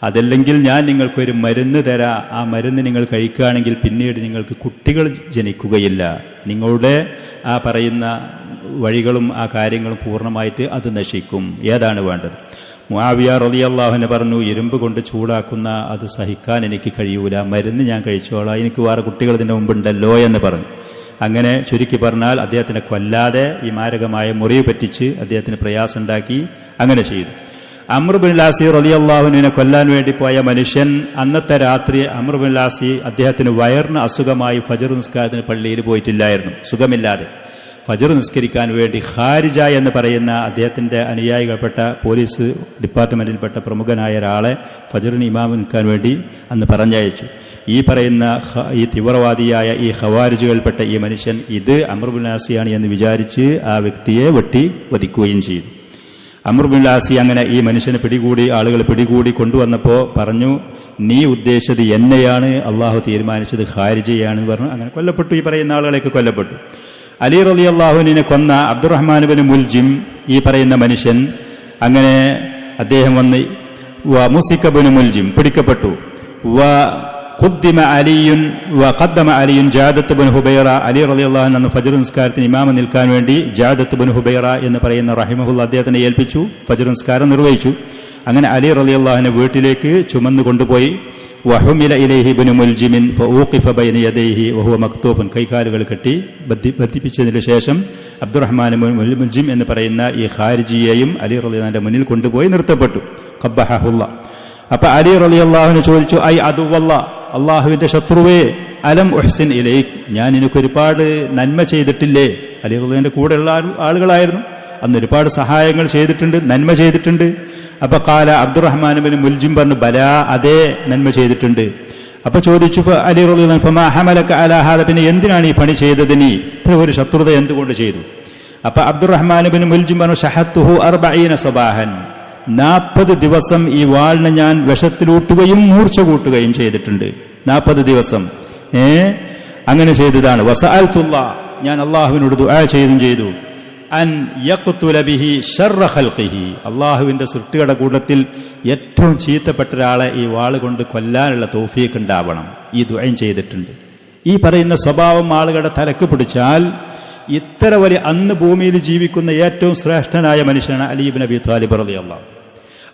അതല്ലെങ്കിൽ ഞാൻ നിങ്ങൾക്കൊരു മരുന്ന് തരാം, ആ മരുന്ന് നിങ്ങൾ കഴിക്കുകയാണെങ്കിൽ പിന്നീട് നിങ്ങൾക്ക് കുട്ടികൾ ജനിക്കുകയില്ല, നിങ്ങളുടെ ആ പറയുന്ന വഴികളും ആ കാര്യങ്ങളും പൂർണ്ണമായിട്ട് അത് നശിക്കും. ഏതാണ് വേണ്ടത്? മുആവിയ റളിയല്ലാഹു അൻഹു പറഞ്ഞു, ഇരുമ്പ് കൊണ്ട് ചൂടാക്കുന്ന അത് സഹിക്കാൻ എനിക്ക് കഴിയൂല, മരുന്ന് ഞാൻ കഴിച്ചോളാം, എനിക്ക് വേറെ കുട്ടികൾ ഇതിന്റെ മുമ്പുണ്ടല്ലോ എന്ന് പറഞ്ഞു. അങ്ങനെ ചുരുക്കി പറഞ്ഞാൽ അദ്ദേഹത്തിനെ കൊല്ലാതെ ഈ മാരകമായ മുറിവ് പറ്റിച്ച് അദ്ദേഹത്തിന് പ്രയാസം ഉണ്ടാക്കി. അങ്ങനെ ചെയ്തു. അംർ ബിൻ ആസി റളിയല്ലാഹു അൻഹുവിനെ കൊല്ലാൻ വേണ്ടി പോയ മനുഷ്യൻ അന്നത്തെ രാത്രി അംർ ബിൻ ആസി അദ്ദേഹത്തിന് വയറിന് അസുഖമായി ഫജ്ർ നിസ്കാരത്തിന് പള്ളിയിൽ പോയിട്ടില്ലായിരുന്നു, സുഖമില്ലാതെ. ഫജ്ർ നിസ്കരിക്കാൻ വേണ്ടി ഖാരിജ എന്ന് പറയുന്ന അദ്ദേഹത്തിന്റെ അനുയായികൾപ്പെട്ട പോലീസ് ഡിപ്പാർട്ട്മെന്റിൽപ്പെട്ട പ്രമുഖനായ ഒരാളെ ഫജ്റിന് ഇമാം നിൽക്കാൻ വേണ്ടി അന്ന് പറഞ്ഞയച്ചു. ഈ പറയുന്ന ഈ തീവ്രവാദിയായ ഈ ഖവാരിജുകൾപ്പെട്ട ഈ മനുഷ്യൻ ഇത് അംർ ബിൻ ആസിയാണ് എന്ന് വിചാരിച്ച് ആ വ്യക്തിയെ വെട്ടി വധിക്കുകയും ചെയ്തു. അംർ ബിൻ ആസി അങ്ങനെ ഈ മനുഷ്യനെ ആളുകൾ പിടികൂടി കൊണ്ടുവന്നപ്പോൾ പറഞ്ഞു, നീ ഉദ്ദേശിച്ചത് എന്നെയാണ്, അള്ളാഹു തീരുമാനിച്ചത് ഖാരിജയാണെന്ന് പറഞ്ഞു. അങ്ങനെ കൊല്ലപ്പെട്ടു. ഈ പറയുന്ന ആളുകളെയൊക്കെ കൊല്ലപ്പെട്ടു. അലി റളിയല്ലാഹുവിനെ കൊന്ന അബ്ദുറഹ്മാൻ ബിൻ മുൽജിം ഈ പറയുന്ന മനുഷ്യൻ, അങ്ങനെ അദ്ദേഹം വന്ന് മുസിക ബിൻ മുൽജിം പിടിക്കപ്പെട്ടു. ഖുദ്ദിമ അലിയുൻ വഖദ്ദമ അലിയുൻ ജാദത്ത് ബിൻ ഹുബൈറ, അലി റളിയല്ലാഹു അൻഹു ഫജ്ർ നിസ്കാരത്തിന് ഇമാമ നിൽക്കാൻ വേണ്ടി ജാദത്ത് ബിൻ ഹുബൈറ എന്ന് പറയുന്ന റഹിമഹുല്ലാഹ് അദ്ദേഹത്തിനെ ഏൽപ്പിച്ചു. ഫജ്ർ നിസ്കാരം നിർവഹിച്ചു. അങ്ങനെ അലി റളിയല്ലാഹു അൻഹു വീട്ടിലേക്ക് ചുമന്നു കൊണ്ടുപോയി. വഹുമില ഇലൈഹി ഇബ്നു മുൽജിമിൻ ഫഊഖിഫ ബൈന യദൈഹി വഹുവ മക്തൂഫൻ, കൈകാലുകൾ കെട്ടി ബന്ധിപ്പിച്ചതിനു ശേഷം അബ്ദുറഹ്മാൻ ബിൻ മുൽജിം എന്ന് പറയുന്ന ഈ ഖാരിജിയെയും അലി റളിയല്ലാഹു അൻഹുവിന്റെ മുന്നിൽ കൊണ്ടുപോയി നിർത്തപ്പെട്ടു. ഖബ്ബഹഹുല്ലാഹ്. അപ്പൊ അലി റളിയല്ലാഹു അൻഹു ചോദിച്ചു, ഐ അദുവല്ലാഹ്, അള്ളാഹുവിന്റെ ശത്രുവേ, അലം ഉഹ്സിൻ ഇലൈക്, ഞാൻ നിനക്ക് ഒരുപാട് നന്മ ചെയ്തിട്ടില്ലേ? അലി റളിയല്ലാഹുവിന്റെ കൂടെയുള്ള ആളുകളായിരുന്നു, അന്ന് ഒരുപാട് സഹായങ്ങൾ ചെയ്തിട്ടുണ്ട്, നന്മ ചെയ്തിട്ടുണ്ട്. അപ്പൊ ഖാല അബ്ദുറഹ്മാൻ ബിൻ മുൽജിം പറഞ്ഞു, ബലാ, അതേ, നന്മ ചെയ്തിട്ടുണ്ട്. അപ്പൊ ചോദിച്ചു അലി റളിയല്ലാഹു അൻഹു, ഫമാ ഹമലക അലാ ഹാദ, പിന്നെ എന്തിനാണ് ഈ പണി ചെയ്തത്? നീ ഇത്ര ഒരു ശത്രുത എന്തുകൊണ്ട് ചെയ്തു? അപ്പൊ അബ്ദുറഹ്മാൻ ബിൻ മുൽജിം പറഞ്ഞു, ഷഹത്തുഹു 40 സബാഹൻ, 40 ദിവസം ഈ വാളിനെ ഞാൻ വിഷത്തിലൂട്ടുകയും മൂർച്ച കൂട്ടുകയും ചെയ്തിട്ടുണ്ട്. 40 ദിവസം അങ്ങനെ ചെയ്തതാണ്. വസഅൽതുല്ലാഹ്, ഞാൻ അള്ളാഹുവിനോട് ദുആ ചെയ്തു, അൻ യഖ്തുല ബിഹി ശർറ ഖൽഖിഹി, അള്ളാഹുവിന്റെ സൃഷ്ടികളുടെ കൂട്ടത്തിൽ ഏറ്റവും ചീത്തപ്പെട്ട ഒരാളെ ഈ വാള് കൊണ്ട് കൊല്ലാനുള്ള തൗഫീഖ് ഉണ്ടാവണം. ഈ ദുആയും ചെയ്തിട്ടുണ്ട്. ഈ പറയുന്ന സ്വഭാവം ആളുകളുടെ തലക്ക് പിടിച്ചാൽ ഇത്ര വലിയ അന്ന് ഭൂമിയിൽ ജീവിക്കുന്ന ഏറ്റവും ശ്രേഷ്ഠനായ മനുഷ്യനാണ് അലി ഇബ്നു അബി ത്വാലിബ് റളിയല്ലാഹു അൻഹു.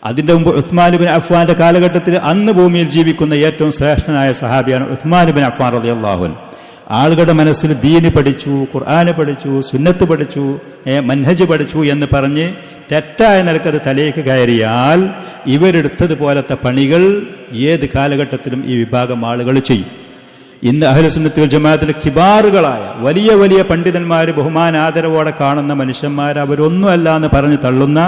അതിന്റെ മുമ്പ് ഉസ്മാൻ ഇബ്നു അഫ്ഫാന്റെ കാലഘട്ടത്തിൽ അന്ന് ഭൂമിയിൽ ജീവിക്കുന്ന ഏറ്റവും ശ്രേഷ്ഠനായ സഹാബിയാണ് ഉസ്മാൻ ഇബ്നു അഫ്ഫാൻ റളിയല്ലാഹു അൻഹു. ആളുകളുടെ മനസ്സിൽ ദീന് പഠിച്ചു, ഖുർആന് പഠിച്ചു, സുന്നത്ത് പഠിച്ചു, മൻഹജ് പഠിച്ചു എന്ന് പറഞ്ഞ് തെറ്റായ നിലക്കത് തലേക്ക് കയറിയാൽ ഇവരെടുത്തതുപോലത്തെ പണികൾ ഏത് കാലഘട്ടത്തിലും ഈ വിഭാഗം ആളുകൾ ചെയ്യും. ഇന്ന് അഹ്ലുസുന്നത്ത് വൽ ജമാഅത്തിലെ കിബാറുകളായ വലിയ വലിയ പണ്ഡിതന്മാര് ബഹുമാനാദരവോടെ കാണുന്ന മനുഷ്യന്മാർ അവരൊന്നുമല്ല എന്ന് പറഞ്ഞ് തള്ളുന്ന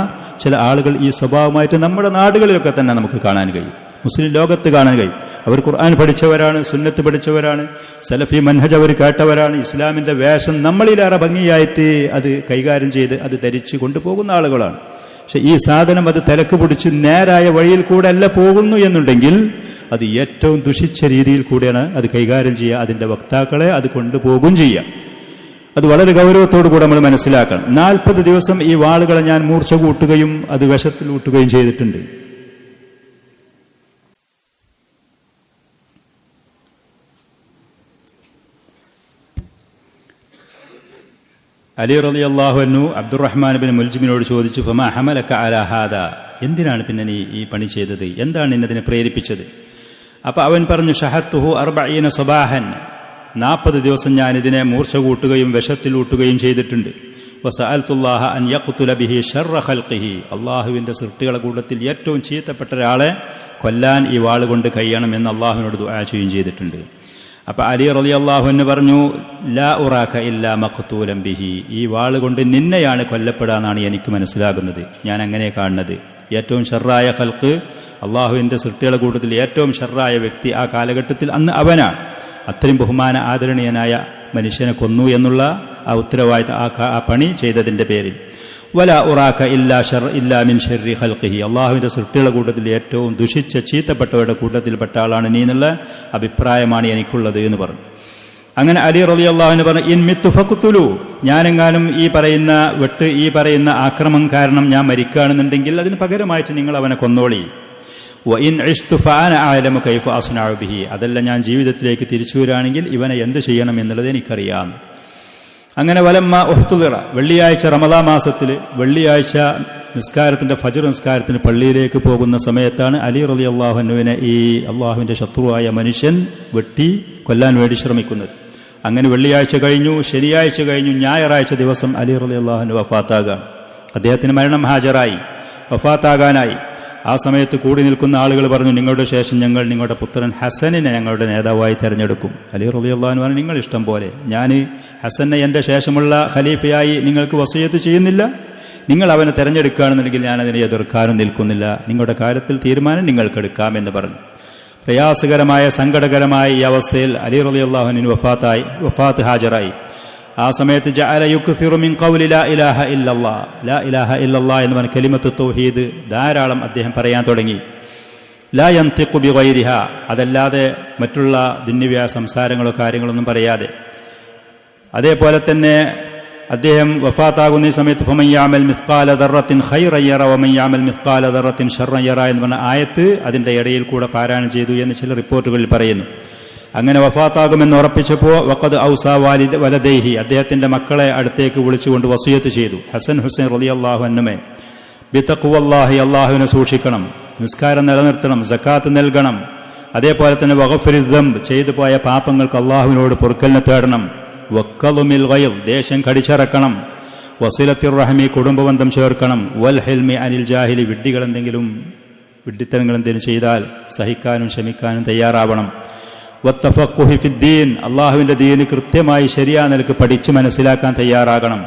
ചില ആളുകൾ ഈ സ്വഭാവമായിട്ട് നമ്മുടെ നാടുകളിലൊക്കെ തന്നെ നമുക്ക് കാണാൻ കഴിയും, മുസ്ലിം ലോകത്ത് കാണാൻ കഴിയും. അവർ ഖുർആൻ പഠിച്ചവരാണ്, സുന്നത്ത് പഠിച്ചവരാണ്, സലഫി മൻഹജ് അവർ കേട്ടവരാണ്. ഇസ്ലാമിന്റെ വേഷം നമ്മളിലേറെ ഭംഗിയായിട്ട് അത് കൈകാര്യം ചെയ്ത് അത് ധരിച്ച് കൊണ്ടുപോകുന്ന ആളുകളാണ്. പക്ഷെ ഈ സാധനം അത് തിരക്ക് പിടിച്ച് നേരായ വഴിയിൽ കൂടെ അല്ല പോകുന്നു എന്നുണ്ടെങ്കിൽ അത് ഏറ്റവും ദുഷിച്ച രീതിയിൽ കൂടെയാണ് അത് കൈകാര്യം ചെയ്യുക. അതിന്റെ വക്താക്കളെ അത് കൊണ്ടുപോകും ചെയ്യാം. അത് വളരെ ഗൗരവത്തോടു കൂടെ നമ്മൾ മനസ്സിലാക്കണം. 40 ദിവസം ഈ വാളുകളെ ഞാൻ മൂർച്ച കൂട്ടുകയും അത് വിഷത്തിൽ ഊട്ടുകയും ചെയ്തിട്ടുണ്ട്. അലി റളിയല്ലാഹു അൻഹു അബ്ദുറഹ്മാൻ ബിൻ മുൽജിമിനോട് ചോദിച്ചു, ഫമാ ഹമലക അലാ ഹാദാ, എന്തിനാണ് പിന്നെ നീ ഈ പണി ചെയ്തത്? എന്താണ് നിന്നതിനെ പ്രേരിപ്പിച്ചത്? അപ്പൊ അവൻ പറഞ്ഞു, ഷഹത്തുഹു 40 സബാഹൻ, 40 ദിവസം ഞാൻ ഇതിനെ മൂർച്ച കൂട്ടുകയും വിഷത്തിലൂട്ടുകയും ചെയ്തിട്ടുണ്ട്. വസഅൽതുല്ലാഹ അൻ യഖ്തുല ബിഹി ശർറ ഖൽഖിഹി, അള്ളാഹുവിന്റെ സൃഷ്ടികളുടെ കൂട്ടത്തിൽ ഏറ്റവും ചീത്തപ്പെട്ട ഒരാളെ കൊല്ലാൻ ഈ വാള് കൊണ്ട് കഴിയണമെന്ന് അള്ളാഹുവിനോട് ദുആ ചെയ്യുകയും ചെയ്തിട്ടുണ്ട്. അപ്പൊ അലി റളിയല്ലാഹു അൻഹു പറഞ്ഞു, ലാ ഉറാക ഇല്ലാ മഖ്തൂലൻ ബിഹി, ഈ വാള് കൊണ്ട് നിന്നെയാണ് കൊല്ലപ്പെടാന്നാണ് എനിക്ക് മനസ്സിലാകുന്നത്, ഞാൻ അങ്ങനെ കാണുന്നത്. ഏറ്റവും ഷർറായ ഖൽഖ്, അള്ളാഹുവിന്റെ സൃഷ്ടികളുടെ കൂട്ടത്തിൽ ഏറ്റവും ഷർറായ വ്യക്തി ആ കാലഘട്ടത്തിൽ അന്ന് അവനാണ്. അത്രയും ബഹുമാന ആദരണീയനായ മനുഷ്യനെ കൊന്നു എന്നുള്ള ആ ഉത്തരവാദിത്തം ആ പണി ചെയ്തതിന്റെ പേരിൽ. വലാ ഉറാക ഇല്ലാ മിൻ ശർരി ഖൽഖിഹി, അള്ളാഹുവിന്റെ സൃഷ്ടികളുടെ കൂട്ടത്തിൽ ഏറ്റവും ദുഷിച്ച ചീത്തപ്പെട്ടവരുടെ കൂട്ടത്തിൽപ്പെട്ട ആളാണ് നീ എന്നുള്ള അഭിപ്രായമാണ് എനിക്കുള്ളത് എന്ന് പറഞ്ഞു. അങ്ങനെ അലി റളിയല്ലാഹു അൻഹു പറഞ്ഞു, ഇൻ മിത്തു ഫഖ്തുലു, ഞാനെങ്ങാനും ഈ പറയുന്ന ആക്രമണം കാരണം ഞാൻ മരിക്കുകയാണെന്നുണ്ടെങ്കിൽ അതിന് പകരമായിട്ട് നിങ്ങൾ അവനെ കൊന്നോളി. വഇൻ ഇശ്തു ഫഅന അഅലമു കൈഫ അസ്നഉ ബിഹി, അതല്ല ഞാൻ ജീവിതത്തിലേക്ക് തിരിച്ചു വരികയാണെങ്കിൽ ഇവനെ എന്ത് ചെയ്യണം എന്നുള്ളത് എനിക്കറിയാം. അങ്ങനെ വലമ്മ ഉഹ്തുദിറ, വെള്ളിയാഴ്ച റമദാൻ മാസത്തിൽ വെള്ളിയാഴ്ച നിസ്കാരത്തിന്റെ ഫജ്ർ നിസ്കാരത്തിന് പള്ളിയിലേക്ക് പോകുന്ന സമയത്താണ് അലി റളിയല്ലാഹു അൻഹുവിനെ ഈ അള്ളാഹുവിന്റെ ശത്രുവായ മനുഷ്യൻ വെട്ടി കൊല്ലാൻ വേണ്ടി ശ്രമിക്കുന്നത്. അങ്ങനെ വെള്ളിയാഴ്ച കഴിഞ്ഞു, ശനിയാഴ്ച കഴിഞ്ഞു, ഞായറാഴ്ച ദിവസം അലി റളിയല്ലാഹു അൻഹു വഫാത്താകാണ്. അദ്ദേഹത്തിന് മരണം ഹാജരായി, വഫാത്താകാനായി. ആ സമയത്ത് കൂടി നിൽക്കുന്ന ആളുകൾ പറഞ്ഞു, നിങ്ങളുടെ ശേഷം ഞങ്ങൾ നിങ്ങളുടെ പുത്രൻ ഹസനിനെ ഞങ്ങളുടെ നേതാവായി തെരഞ്ഞെടുക്കും. അലി റളിയല്ലാഹു അൻഹു പറഞ്ഞു, നിങ്ങൾ ഇഷ്ടം പോലെ, ഞാൻ ഹസനെ എന്റെ ശേഷമുള്ള ഖലീഫയായി നിങ്ങൾക്ക് വസിയത്ത് ചെയ്യുന്നില്ല. നിങ്ങൾ അവനെ തെരഞ്ഞെടുക്കുകയാണെന്നുണ്ടെങ്കിൽ ഞാൻ അതിനെ എതിർക്കാനും നിൽക്കുന്നില്ല. നിങ്ങളുടെ കാര്യത്തിൽ തീരുമാനം നിങ്ങൾക്കെടുക്കാം എന്ന് പറഞ്ഞു. പ്രയാസകരമായ സങ്കടകരമായ ഈ അവസ്ഥയിൽ അലി റളിയല്ലാഹു അൻഹു വഫാത്ത് ഹാജരായി. ആ സമയത്ത് ജഅല യുക്സിറു മിൻ ഖൗലി ലാ ഇലാഹ ഇല്ലല്ലാഹ്, ലാ ഇലാഹ ഇല്ലല്ലാഹ് എന്ന് പറഞ്ഞ കലിമത്ത് തൗഹീദ് ധാരാളം അദ്ദേഹം പറയാൻ തുടങ്ങി. ലാ യൻതിഖു ബിഗൈരിഹാ, അതല്ലാതെ മറ്റുള്ള ദുന്യവ്യ സംസാരങ്ങളോ കാര്യങ്ങളൊന്നും പറയാതെ. അതേപോലെ തന്നെ അദ്ദേഹം വഫാത്താകുന്ന ഈ സമയത്ത് ഫമൻ യഅമൽ മിസ്ഖാല ദർറത്തിൻ ഖൈറൻ യറ വമൻ യഅമൽ മിസ്ഖാല ദർറത്തിൻ ശർറൻ യറ എന്ന് പറഞ്ഞ ആയത്ത് അതിന്റെ ഇടയിൽ കൂടെ പാരായണം ചെയ്തു എന്ന് ചില റിപ്പോർട്ടുകളിൽ പറയുന്നു. അങ്ങനെ വഫാത്താകുമെന്ന് ഉറപ്പിച്ചപ്പോൾ വഖദ് ഔസാ വലദൈഹി, അദ്ദേഹത്തിന്റെ മക്കളെ അടുത്തേക്ക് വിളിച്ചുകൊണ്ട് വസിയത്ത് ചെയ്തു. ഹസൻ ഹുസൈൻ റളിയല്ലാഹു അൻഹുമേ ബിതഖ്വല്ലാഹി, അല്ലാഹുവിനെ സൂക്ഷിക്കണം, നിസ്കാരം നിലനിർത്തണം, സക്കാത്ത് നൽകണം, അതേപോലെ തന്നെ വഗ്ഫിരിദ് ദംബ്, ചെയ്തു പോയ പാപങ്ങൾക്ക് അല്ലാഹുവിനോട് പൊറുക്കലിനെ തേടണം, വഖ്ളുമിൽ ഗൈദ്, ദേഷ്യം കടിച്ചറക്കണം, വസിലത്തിർ റഹ്മി, കുടുംബബന്ധം ചേർക്കണം, വൽ ഹിൽമി അനിൽ ജാഹിലി, വിഡ്ഢിത്തരങ്ങൾ എന്തെങ്കിലും ചെയ്താൽ സഹിക്കാനും ക്ഷമിക്കാനും തയ്യാറാവണം, വത്തഫഖുഹി ഫിദ്ദീൻ, അള്ളാഹുവിന്റെ ദീന് കൃത്യമായി ശരിയാ നിലക്ക് പഠിച്ചു മനസ്സിലാക്കാൻ തയ്യാറാകണം,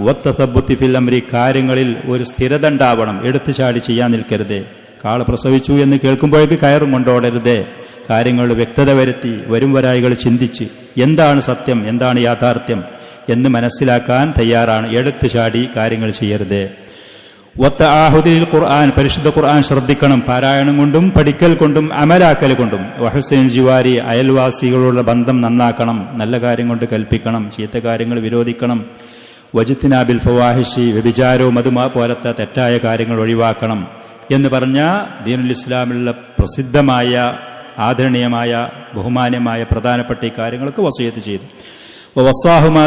വത്തസബ്ബുത്തി ഫിൽ അംരി, കാര്യങ്ങളിൽ ഒരു സ്ഥിരത ഉണ്ടാവണം, എടുത്തു ചാടി ചെയ്യാൻ നിൽക്കരുതേ, കാള പ്രസവിച്ചു എന്ന് കേൾക്കുമ്പോഴേക്ക് കയറും കൊണ്ടോടരുതേ, കാര്യങ്ങളുടെ വ്യക്തത വരുത്തി വരും വരായികൾ ചിന്തിച്ച് എന്താണ് സത്യം എന്താണ് യാഥാർത്ഥ്യം എന്ന് മനസ്സിലാക്കാൻ തയ്യാറാണ്, എടുത്തു ചാടി കാര്യങ്ങൾ ചെയ്യരുതേ. വത്തആഹുദിൽ ഖുർആൻ, പരിശുദ്ധ ഖുർആൻ ശ്രദ്ധിക്കണം, പാരായണം കൊണ്ടും പഠിക്കൽ കൊണ്ടും അമലാക്കൽ കൊണ്ടും. വഹുസൈൻ ജിവാരി, അയൽവാസികളുടെ ബന്ധം നന്നാക്കണം, നല്ല കാര്യം കൊണ്ട് കൽപ്പിക്കണം, ചീത്ത കാര്യങ്ങൾ വിരോധിക്കണം. വജ്തിനാബിൽ ഫവാഹിഷി, വ്യഭിചാരവും അതുമാ പോലത്തെ തെറ്റായ കാര്യങ്ങൾ ഒഴിവാക്കണം എന്ന് പറഞ്ഞ ദീനുൽ ഇസ്ലാമിലുള്ള പ്രസിദ്ധമായ ആദരണീയമായ ബഹുമാന്യമായ പ്രധാനപ്പെട്ട ഈ കാര്യങ്ങളൊക്കെ വസിയത്ത് ചെയ്തു. വവസ്സാഹുമാ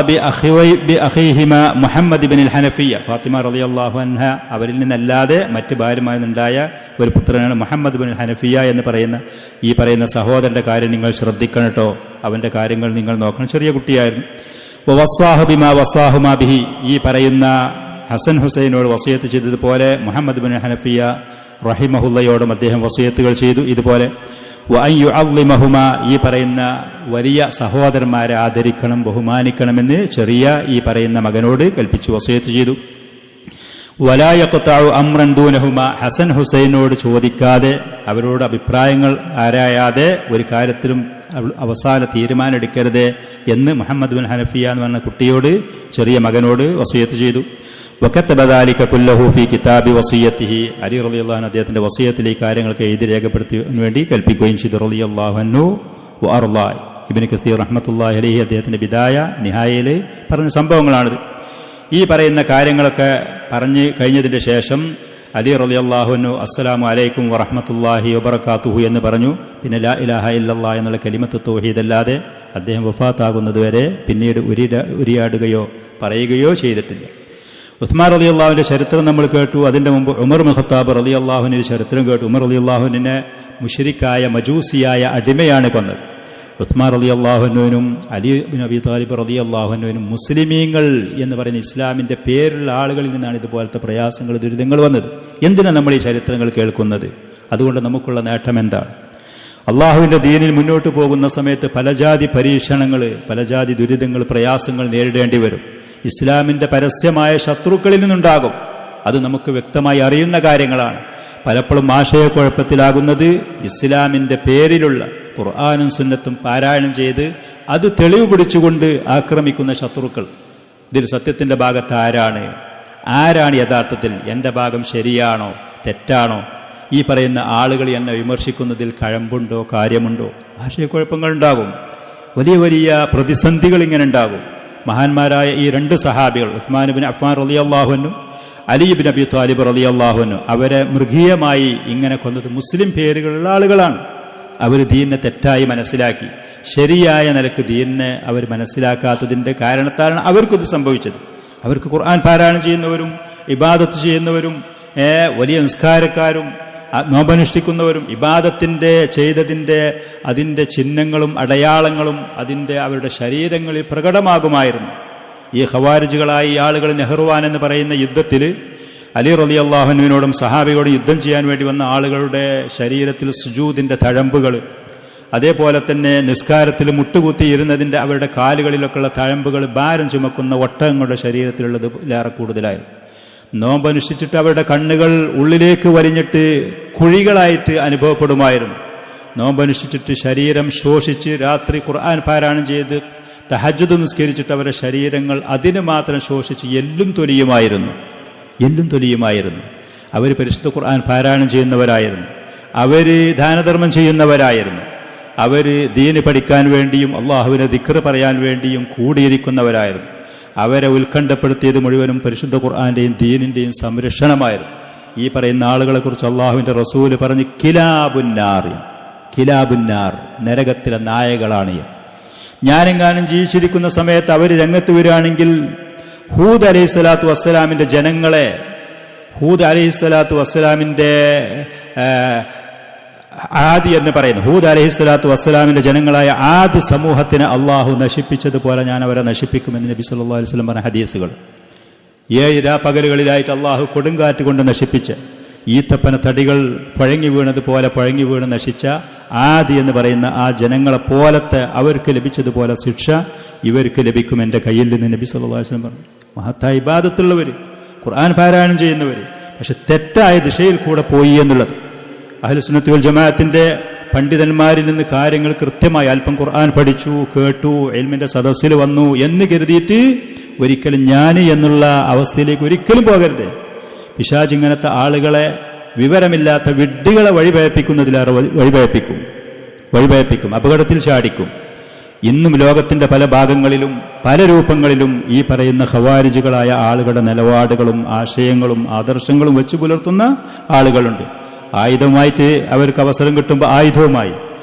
ബിഅഖീഹിമാ മുഹമ്മദ് ഇബ്നുൽ ഹനഫിയ്യ, ഫാത്തിമ റളിയല്ലാഹു അൻഹ അവരിൽ നിന്നല്ലാതെ മറ്റ് ഭാര്യമാരിൽ നിന്നുണ്ടായ ഒരു പുത്രനാണ് മുഹമ്മദ് ഇബ്നുൽ ഹനഫിയ്യ എന്ന് പറയുന്ന സഹോദരന്റെ കാര്യം നിങ്ങൾ ശ്രദ്ധിക്കണം കേട്ടോ, അവന്റെ കാര്യങ്ങൾ നിങ്ങൾ നോക്കണം, ചെറിയ കുട്ടിയായിരുന്നു. വവസ്സാഹു ബിമാ വസ്സാഹുമാ ബിഹി, ഈ പറയുന്ന ഹസൻ ഹുസൈനോട് വസിയത്ത് ചെയ്തതുപോലെ മുഹമ്മദ് ഇബ്നുൽ ഹനഫിയ്യ റഹിമഹുല്ലയോടും അദ്ദേഹം വസിയത്തുകൾ ചെയ്തു. ഇതുപോലെ വഅൻ യുഅള്ളിമഹുമാ, ഈ പറയുന്ന വലിയ സഹോദരന്മാരെ ആദരിക്കണം, ബഹുമാനിക്കണമെന്ന് ചെറിയ ഈ പറയുന്ന മകനോട് കൽപ്പിച്ചു, വസിയത്ത് ചെയ്തു. വലാ യഖ്തഉ അംറൻ ദൂനഹുമാ, ഹസൻ ഹുസൈനോട് ചോദിക്കാതെ അവരോട് അഭിപ്രായങ്ങൾ ആരായാതെ ഒരു കാര്യത്തിലും അവസാന തീരുമാനം എടുക്കരുത് എന്ന് മുഹമ്മദ് ബിൻ ഹനഫിയ എന്ന് പറഞ്ഞ കുട്ടിയോട്, ചെറിയ മകനോട് വസിയത്ത് ചെയ്തു. വകതബ ദാലിക കുല്ലഹു ഫീ കിതാബി വസിയത്തിഹി, അലി റളിയല്ലാഹു അൻഹു അദ്ദേഹത്തിന്റെ വസിയത്തിൽ ഈ കാര്യങ്ങൾക്ക് എഴുതി രേഖപ്പെടുത്താൻ വേണ്ടി കൽപ്പിക്കുകയും ചെയ്തു. റളിയല്ലാഹു അൻഹു വഅർളാ, ഇബ്നു കസീർ റഹ്മത്തുള്ളാഹി അലൈഹി അദ്ദേഹത്തിന്റെ ബിദായ നിഹായയിൽ പറഞ്ഞ സംഭവങ്ങളാണിത്. ഈ പറയുന്ന കാര്യങ്ങളൊക്കെ പറഞ്ഞു കഴിഞ്ഞതിന്റെ ശേഷം അലി റളിയല്ലാഹു അൻഹു അസ്സലാമു അലൈക്കും വറഹ്മത്തുള്ളാഹി വബറകാതുഹു എന്ന് പറഞ്ഞു. പിന്നെ ലാ ഇലാഹ ഇല്ലല്ലാഹ് എന്നുള്ള കലിമത്ത് തൗഹീദ് അല്ലാതെ അദ്ദേഹം വഫാത്താകുന്നതുവരെ പിന്നീട് ഉരിയാടുകയോ പറയുകയോ ചെയ്തിട്ടില്ല. ഉസ്മാൻ റളിയല്ലാഹുവിന്റെ ചരിത്രം നമ്മൾ കേട്ടു. അതിന്റെ മുമ്പ് ഉമർ ഇബ്നു ഖത്താബ് റളിയല്ലാഹുവിന്റെ ചരിത്രം കേട്ടു. ഉമർ റളിയല്ലാഹുവിനെ മുശ്രിക്കായ മജൂസിയായ അടിമയാണ് കൊന്നത്. ഉസ്മാൻ റളിയല്ലാഹുവിനും അലി ഇബ്നു അബി താലിബ് റളിയല്ലാഹുവിനും മുസ്ലിമീങ്ങൾ എന്ന് പറയുന്ന ഇസ്ലാമിന്റെ പേരുള്ള ആളുകളിൽ നിന്നാണ് ഇതുപോലത്തെ പ്രയാസങ്ങൾ ദുരിതങ്ങൾ വന്നത്. എന്തിനാണ് നമ്മൾ ഈ ചരിത്രങ്ങൾ കേൾക്കുന്നത്? അതുകൊണ്ട് നമുക്കുള്ള നേട്ടം എന്താണ്? അള്ളാഹുവിന്റെ ദീനിൽ മുന്നോട്ട് പോകുന്ന സമയത്ത് പലജാതി പരീക്ഷണങ്ങൾ, പലജാതി ദുരിതങ്ങൾ, പ്രയാസങ്ങൾ നേരിടേണ്ടി വരും. ഇസ്ലാമിന്റെ പരസ്യമായ ശത്രുക്കളിൽ നിന്നുണ്ടാകും. അത് നമുക്ക് വ്യക്തമായി അറിയുന്ന കാര്യങ്ങളാണ്. പലപ്പോഴും ആശയക്കുഴപ്പത്തിലാകുന്നത് ഇസ്ലാമിന്റെ പേരിലുള്ള ഖുർആനും സുന്നത്തും പാരായണം ചെയ്ത് അത് തെളിവ് പിടിച്ചുകൊണ്ട് ആക്രമിക്കുന്ന ശത്രുക്കൾ. ഇതിൽ സത്യത്തിന്റെ ഭാഗത്ത് ആരാണ്? ആരാണ് യഥാർത്ഥത്തിൽ എൻ്റെ ഭാഗം ശരിയാണോ തെറ്റാണോ, ഈ പറയുന്ന ആളുകൾ എന്നെ വിമർശിക്കുന്നതിൽ കഴമ്പുണ്ടോ കാര്യമുണ്ടോ, ആശയക്കുഴപ്പങ്ങളുണ്ടാകും, വലിയ വലിയ പ്രതിസന്ധികൾ ഇങ്ങനെ ഉണ്ടാകും. മഹാന്മാരായ ഈ രണ്ട് സഹാബികൾ ഉസ്മാൻ ഇബ്നു അഫ്ഫാൻ റളിയല്ലാഹു അൻഹു, അലി ഇബ്നു അബി ത്വാലിബ് റളിയല്ലാഹു അൻഹു, അവരെ മൃഗീയമായി ഇങ്ങനെ കൊന്നത് മുസ്ലിം പേരുകളുള്ള ആളുകളാണ്. അവർ ദീനിനെ തെറ്റായി മനസ്സിലാക്കി, ശരിയായ നിലക്ക് ദീനിനെ അവർ മനസ്സിലാക്കാത്തതിന്റെ കാരണത്താലാണ് അവർക്കിത് സംഭവിച്ചത്. അവർക്ക് ഖുർആൻ പാരായണം ചെയ്യുന്നവരും ഇബാദത്ത് ചെയ്യുന്നവരും വലിയ നിസ്കാരക്കാരും നോമ്പനുഷ്ഠിക്കുന്നവരും ഇബാദത്തിന്റെ ചെയ്തതിന്റെ അതിന്റെ ചിഹ്നങ്ങളും അടയാളങ്ങളും അവരുടെ ശരീരങ്ങളിൽ പ്രകടമാകുമായിരുന്നു. ഈ ഖവാരിജുകളായ ഈ ആളുകൾ നെഹ്റുവാൻ എന്ന് പറയുന്ന യുദ്ധത്തിൽ അലി റളിയല്ലാഹു അൻഹുവിനോടും സഹാബിയോടും യുദ്ധം ചെയ്യാൻ വേണ്ടി വന്ന ആളുകളുടെ ശരീരത്തിൽ സുജൂദിന്റെ തഴമ്പുകൾ, അതേപോലെ തന്നെ നിസ്കാരത്തിൽ മുട്ടുകുത്തിയിരുന്നതിന്റെ അവരുടെ കാലുകളിലൊക്കെയുള്ള തഴമ്പുകൾ ഭാരം ചുമക്കുന്ന ഒട്ടകങ്ങളുടെ ശരീരത്തിലുള്ളത് ഏറെ കൂടുതലായിരുന്നു. നോമ്പനുഷ്ഠിച്ചിട്ട് അവരുടെ കണ്ണുകൾ ഉള്ളിലേക്ക് വലിഞ്ഞിട്ട് കുഴികളായിട്ട് അനുഭവപ്പെടുമായിരുന്നു. നോമ്പനുഷ്ഠിച്ചിട്ട് ശരീരം ശോഷിച്ച് രാത്രി ഖുർആൻ പാരായണം ചെയ്ത് തഹജ്ജുദ് നിസ്കരിച്ചിട്ട് അവരുടെ ശരീരങ്ങൾ അതിന് മാത്രം ശോഷിച്ച് എല്ലും തൊലിയുമായിരുന്നു. അവർ പരിശുദ്ധ ഖുർആൻ പാരായണം ചെയ്യുന്നവരായിരുന്നു, അവർ ദാനധർമ്മം ചെയ്യുന്നവരായിരുന്നു, അവർ ദീന് പഠിക്കാൻ വേണ്ടിയും അള്ളാഹുവിനെ ദിക്ർ പറയാൻ വേണ്ടിയും കൂടിയിരിക്കുന്നവരായിരുന്നു. അവരെ ഉത്കണ്ഠപ്പെടുത്തിയത് മുഴുവനും പരിശുദ്ധ ഖുർആന്റെയും ദീനിന്റെയും സംരക്ഷണമായിരുന്നു. ഈ പറയുന്ന ആളുകളെ കുറിച്ച് അള്ളാഹുവിന്റെ റസൂല് പറഞ്ഞ് കിലാബുന്നാർ, നരകത്തിലെ നായകളാണ്. ഞാനെങ്ങാനും ജീവിച്ചിരിക്കുന്ന സമയത്ത് അവർ രംഗത്ത് വരികയാണെങ്കിൽ ഹൂദ് അലൈഹിസ്സലാത്തു വസ്സലാമിന്റെ ജനങ്ങളെ, ഹൂദ് അലൈഹിസ്സലാത്തു വസ്സലാമിന്റെ ആദി എന്ന് പറയുന്നു, ഹൂദ് അലൈഹിസ്സലാത്തു വസ്സലാമിന്റെ ജനങ്ങളായ ആദ് സമൂഹത്തിനെ അള്ളാഹു നശിപ്പിച്ചതുപോലെ ഞാൻ അവരെ നശിപ്പിക്കുമെന്ന് നബി സല്ലല്ലാഹു അലൈഹി വസല്ലം പറഞ്ഞ ഹദീസുകൾ. 7 രാപ്പകലുകളിലായിട്ട് അള്ളാഹു കൊടുങ്കാറ്റ് കൊണ്ട് നശിപ്പിച്ച് ഈത്തപ്പന തടികൾ പഴങ്ങി വീണതുപോലെ പഴങ്ങി വീണ് നശിച്ച ആദി എന്ന് പറയുന്ന ആ ജനങ്ങളെ പോലത്തെ അവർക്ക് ലഭിച്ചതുപോലെ ശിക്ഷ ഇവർക്ക് ലഭിക്കും എൻ്റെ കയ്യിൽ നിന്ന് നബി സല്ലല്ലാഹു അലൈഹി വസല്ലം പറഞ്ഞു. മഹത്തായ ഇബാദത്തുള്ളവർ, ഖുർആൻ പാരായണം ചെയ്യുന്നവർ, പക്ഷെ തെറ്റായ ദിശയിൽ കൂടെ പോയി എന്നുള്ളത്. അഹ്ലുസുന്നത്തി വൽ ജമാഅത്തിന്റെ പണ്ഡിതന്മാരിൽ നിന്ന് കാര്യങ്ങൾ കൃത്യമായി അല്പം ഖുർആൻ പഠിച്ചു, കേട്ടു, ഇൽമിന്റെ സദസ്സിൽ വന്നു എന്ന് കരുതിയിട്ട് ഒരിക്കലും ഞാൻ എന്നുള്ള അവസ്ഥയിലേക്ക് ഒരിക്കലും പോകരുത്. പിശാച് ഇങ്ങനത്തെ ആളുകളെ, വിവരമില്ലാത്ത വിഡ്ഢികളെ വഴിപയപ്പിക്കുന്നതിലേറെ വഴിപയപ്പിക്കും, അപകടത്തിൽ ചാടിക്കും. ഇന്നും ലോകത്തിന്റെ പല ഭാഗങ്ങളിലും പല രൂപങ്ങളിലും ഈ പറയുന്ന ഖവാരിജുകളായ ആളുകളുടെ നിലപാടുകളും ആശയങ്ങളും ആദർശങ്ങളും വെച്ചു പുലർത്തുന്ന ആളുകളുണ്ട്. ആയുധമായിട്ട് അവർക്ക് അവസരം കിട്ടുമ്പോൾ ആയുധവുമായി,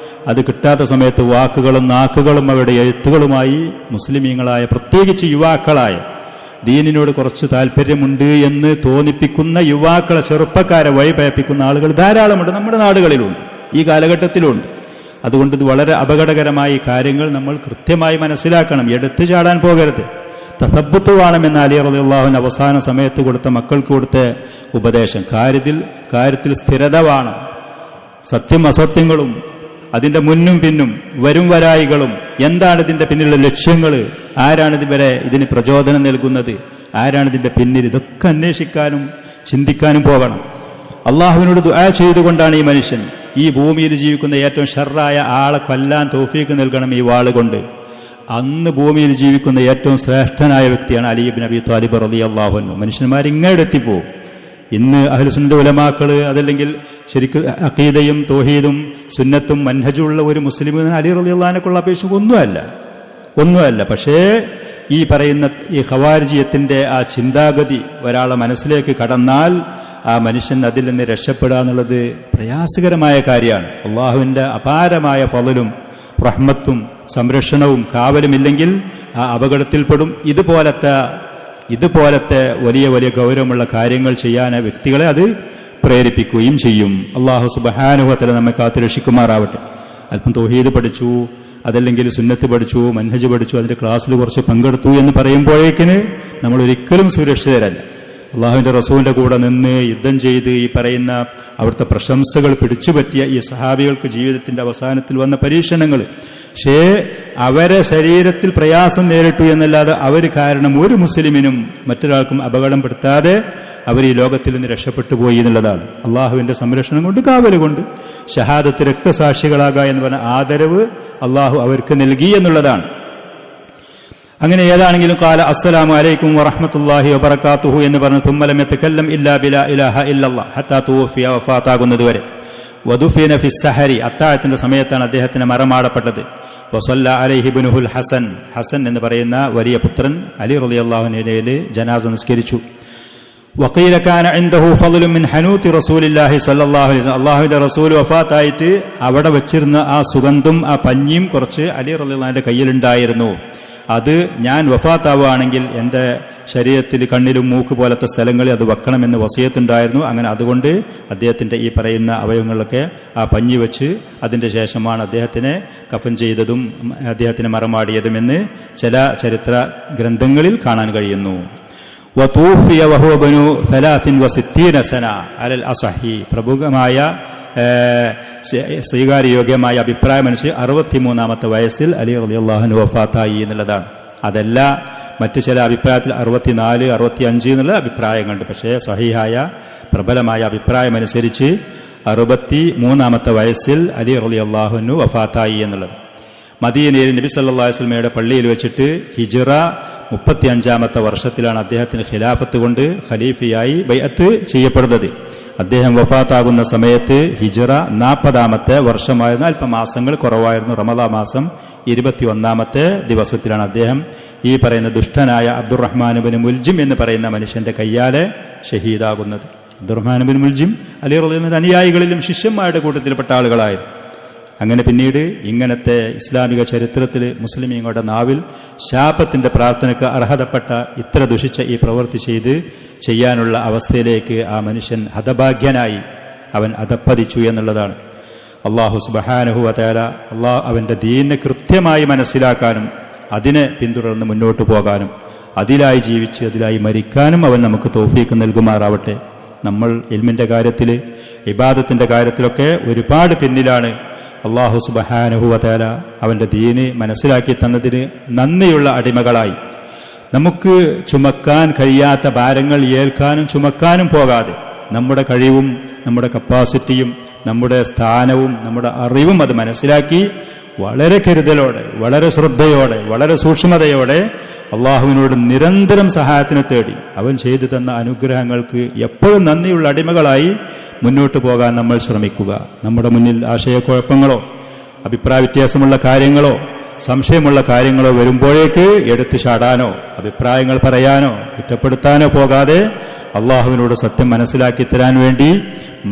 അത് കിട്ടാത്ത സമയത്ത് വാക്കുകളും നാക്കുകളും അവരുടെ എഴുത്തുകളുമായി മുസ്ലിമീങ്ങളായ പ്രത്യേകിച്ച് യുവാക്കളായ ദീനിനോട് കുറച്ച് താല്പര്യമുണ്ട് എന്ന് തോന്നിപ്പിക്കുന്ന യുവാക്കളെ, ചെറുപ്പക്കാരെ വഴിപയപ്പിക്കുന്ന ആളുകൾ ധാരാളമുണ്ട്, നമ്മുടെ നാടുകളിലുണ്ട്, ഈ കാലഘട്ടത്തിലുണ്ട്. അതുകൊണ്ട് ഇത് വളരെ അപകടകരമായ കാര്യങ്ങൾ നമ്മൾ കൃത്യമായി മനസ്സിലാക്കണം. എടുത്തു ചാടാൻ പോകരുത്. തസബ്ബുത്ത് വേണമെന്ന് അലി റളിയല്ലാഹു അൻഹു അവസാന സമയത്ത് കൊടുത്ത മക്കൾക്ക് കൊടുത്ത ഉപദേശം, കാര്യത്തിൽ സ്ഥിരത വേണം. സത്യം അസത്യങ്ങളും അതിന്റെ മുന്നും പിന്നും വരും വരായികളും, എന്താണ് ഇതിന്റെ പിന്നിലുള്ള ലക്ഷ്യങ്ങൾ, ആരാണ് ഇതിന് പ്രചോദനം നൽകുന്നത്, ആരാണ് ഇതിന്റെ പിന്നിൽ, ഇതൊക്കെ അന്വേഷിക്കാനും ചിന്തിക്കാനും പോകണം. അള്ളാഹുവിനോട് ദുആ ചെയ്തുകൊണ്ടാണ് ഈ മനുഷ്യൻ ഈ ഭൂമിയിൽ ജീവിക്കുന്ന ഏറ്റവും ഷർറായ ആളെ കൊല്ലാൻ തൗഫീഖ് നൽകണം ഈ വാളുകൊണ്ട്. അന്ന് ഭൂമിയിൽ ജീവിക്കുന്ന ഏറ്റവും ശ്രേഷ്ഠനായ വ്യക്തിയാണ് അലി ഇബ്നു അബി ത്വാലിബ് റളിയല്ലാഹു അൻഹു. മനുഷ്യന്മാർ ഇങ്ങോട്ടെത്തിപ്പോവും. ഇന്ന് അഹ്ലുസുന്നത്ത് ഉലമാക്കൾ, അതല്ലെങ്കിൽ ശരിക്കും അഖീദയും തൗഹീദും സുന്നത്തും മൻഹജുള്ള ഒരു മുസ്ലിമിന് അലി റളിയല്ലാഹു അൻഹുള്ള അപേക്ഷ ഒന്നുമല്ല. പക്ഷേ ഈ പറയുന്ന ഈ ഖവാരിജിയത്തിന്റെ ആ ചിന്താഗതി ഒരാളെ മനസ്സിലേക്ക് കടന്നാൽ ആ മനുഷ്യൻ അതിൽ നിന്ന് രക്ഷപ്പെടുക എന്നുള്ളത് പ്രയാസകരമായ കാര്യമാണ്. അള്ളാഹുവിന്റെ അപാരമായ ഫളലും റഹ്മത്തും സംരക്ഷണവും കാവലുമില്ലെങ്കിൽ ആ അപകടത്തിൽപ്പെടും. ഇതുപോലത്തെ വലിയ വലിയ ഗൗരവമുള്ള കാര്യങ്ങൾ ചെയ്യാൻ വ്യക്തികളെ അത് പ്രേരിപ്പിക്കുകയും ചെയ്യും. അള്ളാഹു സുബ്ഹാനഹു വ തആല നമ്മെ കാത്തു രക്ഷിക്കുമാറാവട്ടെ. അല്പം തൗഹീദ് പഠിച്ചു, അതല്ലെങ്കിൽ സുന്നത്ത് പഠിച്ചു, മൻഹജ് പഠിച്ചു, അതിന്റെ ക്ലാസ്സിൽ കുറച്ച് പങ്കെടുത്തു എന്ന് പറയുമ്പോഴേക്കിന് നമ്മൾ ഒരിക്കലും സുരക്ഷിതരല്ല. അള്ളാഹുവിന്റെ റസൂലിന്റെ കൂടെ നിന്ന് യുദ്ധം ചെയ്ത് ഈ പറയുന്ന അവിടുത്തെ പ്രശംസകൾ പിടിച്ചുപറ്റിയ ഈ സഹാബികൾക്ക് ജീവിതത്തിന്റെ അവസാനത്തിൽ വന്ന പരീക്ഷണങ്ങൾ, പക്ഷേ അവരെ ശരീരത്തിൽ പ്രയാസം നേരിട്ടു എന്നല്ലാതെ അവർ കാരണം ഒരു മുസ്ലിമിനും മറ്റൊരാൾക്കും അപകടപ്പെടുത്താതെ അവർ ഈ ലോകത്തിൽ നിന്ന് രക്ഷപ്പെട്ടു പോയി എന്നുള്ളതാണ്. അള്ളാഹുവിന്റെ സംരക്ഷണം കൊണ്ട്, കാവലുകൊണ്ട് ഷഹാദത്ത് രക്തസാക്ഷികളാകുക എന്ന് പറഞ്ഞ ആദരവ് അള്ളാഹു അവർക്ക് നൽകി എന്നുള്ളതാണ്. അങ്ങനെ ഏതാണെങ്കിലും ഖാല അസ്സലാമു അലൈക്കും വറഹ്മത്തുള്ളാഹി വബറകാതുഹു എന്ന് പറഞ്ഞു തുമ്മ ലം യതകല്ലം ഇല്ലാ ബിലാ ഇലാഹ ഇല്ലല്ലാഹ് ഹത്താ തുവഫിയ വഫാത്താകുന്നതുവരെ. വദുഫിന ഫിസ്സഹരി അത്താഴത്തിന്റെ സമയത്താണ് അദ്ദേഹത്തിന് മറമാടപ്പെട്ടത്. വസല്ല അലൈഹി ഇബ്നുഹുൽ ഹസൻ, ഹസൻ എന്ന് പറയുന്ന വലിയ പുത്രൻ അലി റളിയല്ലാഹു അൻഹുവിന്റെ ജനാസ നിസ്കരിച്ചു. വഖീല കാന ഇൻദഹു ഫളലുൻ മിൻ ഹനൂതി റസൂലില്ലാഹി സ്വല്ലല്ലാഹു അലൈഹി വസല്ലം, അല്ലാഹുവിന്റെ റസൂൽ വഫാത്തായിട്ട് അവിടെ വെച്ചിരുന്ന ആ സുഗന്ധം ആ പഞ്ഞിയും കുറച്ച് അലി റളിയല്ലാഹുവിന്റെ കയ്യിലുണ്ടായിരുന്നു. അത് ഞാൻ വഫാത്താവുകയാണെങ്കിൽ എൻ്റെ ശരീരത്തിൽ കണ്ണിലും മൂക്ക് പോലത്തെ സ്ഥലങ്ങളിൽ അത് വെക്കണമെന്ന് വസിയത്തുണ്ടായിരുന്നു. അങ്ങനെ അതുകൊണ്ട് അദ്ദേഹത്തിന്റെ ഈ പറയുന്ന അവയവങ്ങളിലൊക്കെ ആ പഞ്ഞി വെച്ച് അതിന്റെ ശേഷമാണ് അദ്ദേഹത്തിനെ കഫൻ ചെയ്തതും അദ്ദേഹത്തിന് മറമാടിയതുമെന്ന് ചില ചരിത്ര ഗ്രന്ഥങ്ങളിൽ കാണാൻ കഴിയുന്നു. വതൂഫിയ വഹുവ ബനു 63 സന അലൽ അസഹി, പ്രമുഖമായ സ്വീകാര്യയോഗ്യമായ അഭിപ്രായമനുസരിച്ച് 63-ാമത്തെ വയസ്സിൽ അലി റളിയല്ലാഹു അൻഹു വഫാത്തായി എന്നുള്ളതാണ്. അതല്ല, മറ്റു ചില അഭിപ്രായത്തിൽ 64, 65 എന്നുള്ള അഭിപ്രായങ്ങളുണ്ട്. പക്ഷേ സ്വഹീഹായ പ്രബലമായ അഭിപ്രായമനുസരിച്ച് 63-ാമത്തെ വയസ്സിൽ അലി റളിയല്ലാഹു അൻഹു വഫാത്തായി എന്നുള്ളത്. മദീനയിൽ നബി സല്ലല്ലാഹു അലൈഹി വസല്ലമയുടെ പള്ളിയിൽ വെച്ചിട്ട് ഹിജ്റ 35-ാമത്തെ വർഷത്തിലാണ് അദ്ദേഹത്തിന് ഖിലാഫത്ത് കൊണ്ട് ഖലീഫയായി ബൈഅത്ത് ചെയ്യപ്പെടുന്നത്. അദ്ദേഹം വഫാത്താകുന്ന സമയത്ത് ഹിജ്റ 40-ാമത്തെ വർഷമായിരുന്നു. അല്പം മാസങ്ങൾ കുറവായിരുന്നു. റമദാൻ മാസം 21-ാമത്തെ ദിവസത്തിലാണ് അദ്ദേഹം ഈ പറയുന്ന ദുഷ്ടനായ അബ്ദുറഹ്മാൻ ഇബ്നു മുൽജിം എന്ന് പറയുന്ന മനുഷ്യന്റെ കയ്യാലെ ഷഹീദാകുന്നത്. അബ്ദുറഹ്മാൻ ഇബ്നു മുൽജിം അലി റളിയല്ലാഹു അൻഹു അനുയായികളിലും ശിഷ്യന്മാരുടെ കൂട്ടത്തിൽപ്പെട്ട ആളുകളായിരുന്നു. അങ്ങനെ പിന്നീട് ഇങ്ങനത്തെ ഇസ്ലാമിക ചരിത്രത്തിൽ മുസ്ലിമീങ്ങളുടെ നാവിൽ ശാപത്തിന്റെ പ്രാർത്ഥനയ്ക്ക് അർഹതപ്പെട്ട ഇത്ര ദുഷിച്ച ഈ പ്രവൃത്തി ചെയ്യാനുള്ള അവസ്ഥയിലേക്ക് ആ മനുഷ്യൻ ഹതഭാഗ്യനായി അവൻ അധപ്പതിച്ചു എന്നുള്ളതാണ്. അല്ലാഹു സുബ്ഹാനഹു വ തആല അവന്റെ ദീനിനെ കൃത്യമായി മനസ്സിലാക്കാനും അതിനെ പിന്തുടർന്ന് മുന്നോട്ട് പോകാനും അതിലായി ജീവിച്ച് അതിലായി മരിക്കാനും അവൻ നമുക്ക് തൗഫീഖ് നൽകുമാറാവട്ടെ. നമ്മൾ ഇൽമിന്റെ കാര്യത്തിൽ ഇബാദത്തിന്റെ കാര്യത്തിലൊക്കെ ഒരുപാട് പിന്നിലാണ്. അല്ലാഹു സുബ്ഹാനഹു വ തആല അവന്റെ ദീന് മനസ്സിലാക്കി തന്നതിന് നന്ദിയുള്ള അടിമകളായി നമുക്ക് ചുമക്കാൻ കഴിയാത്ത ഭാരങ്ങൾ ഏൽക്കാനും ചുമക്കാനും പോകാതെ നമ്മുടെ കഴിവും നമ്മുടെ കപ്പാസിറ്റിയും നമ്മുടെ സ്ഥാനവും നമ്മുടെ അറിവും അത് മനസ്സിലാക്കി വളരെ കരുതലോടെ വളരെ ശ്രദ്ധയോടെ വളരെ സൂക്ഷ്മതയോടെ അള്ളാഹുവിനോട് നിരന്തരം സഹായത്തിന് തേടി അവൻ ചെയ്തു തന്ന അനുഗ്രഹങ്ങൾക്ക് എപ്പോഴും നന്ദിയുള്ള അടിമകളായി മുന്നോട്ട് പോകാൻ നമ്മൾ ശ്രമിക്കുക. നമ്മുടെ മുന്നിൽ ആശയക്കുഴപ്പങ്ങളോ അഭിപ്രായ വ്യത്യാസമുള്ള കാര്യങ്ങളോ സംശയമുള്ള കാര്യങ്ങളോ വരുമ്പോഴേക്ക് എടുത്തു ചാടാനോ അഭിപ്രായങ്ങൾ പറയാനോ കുറ്റപ്പെടുത്താനോ പോകാതെ അള്ളാഹുവിനോട് സത്യം മനസ്സിലാക്കി തരാൻ വേണ്ടി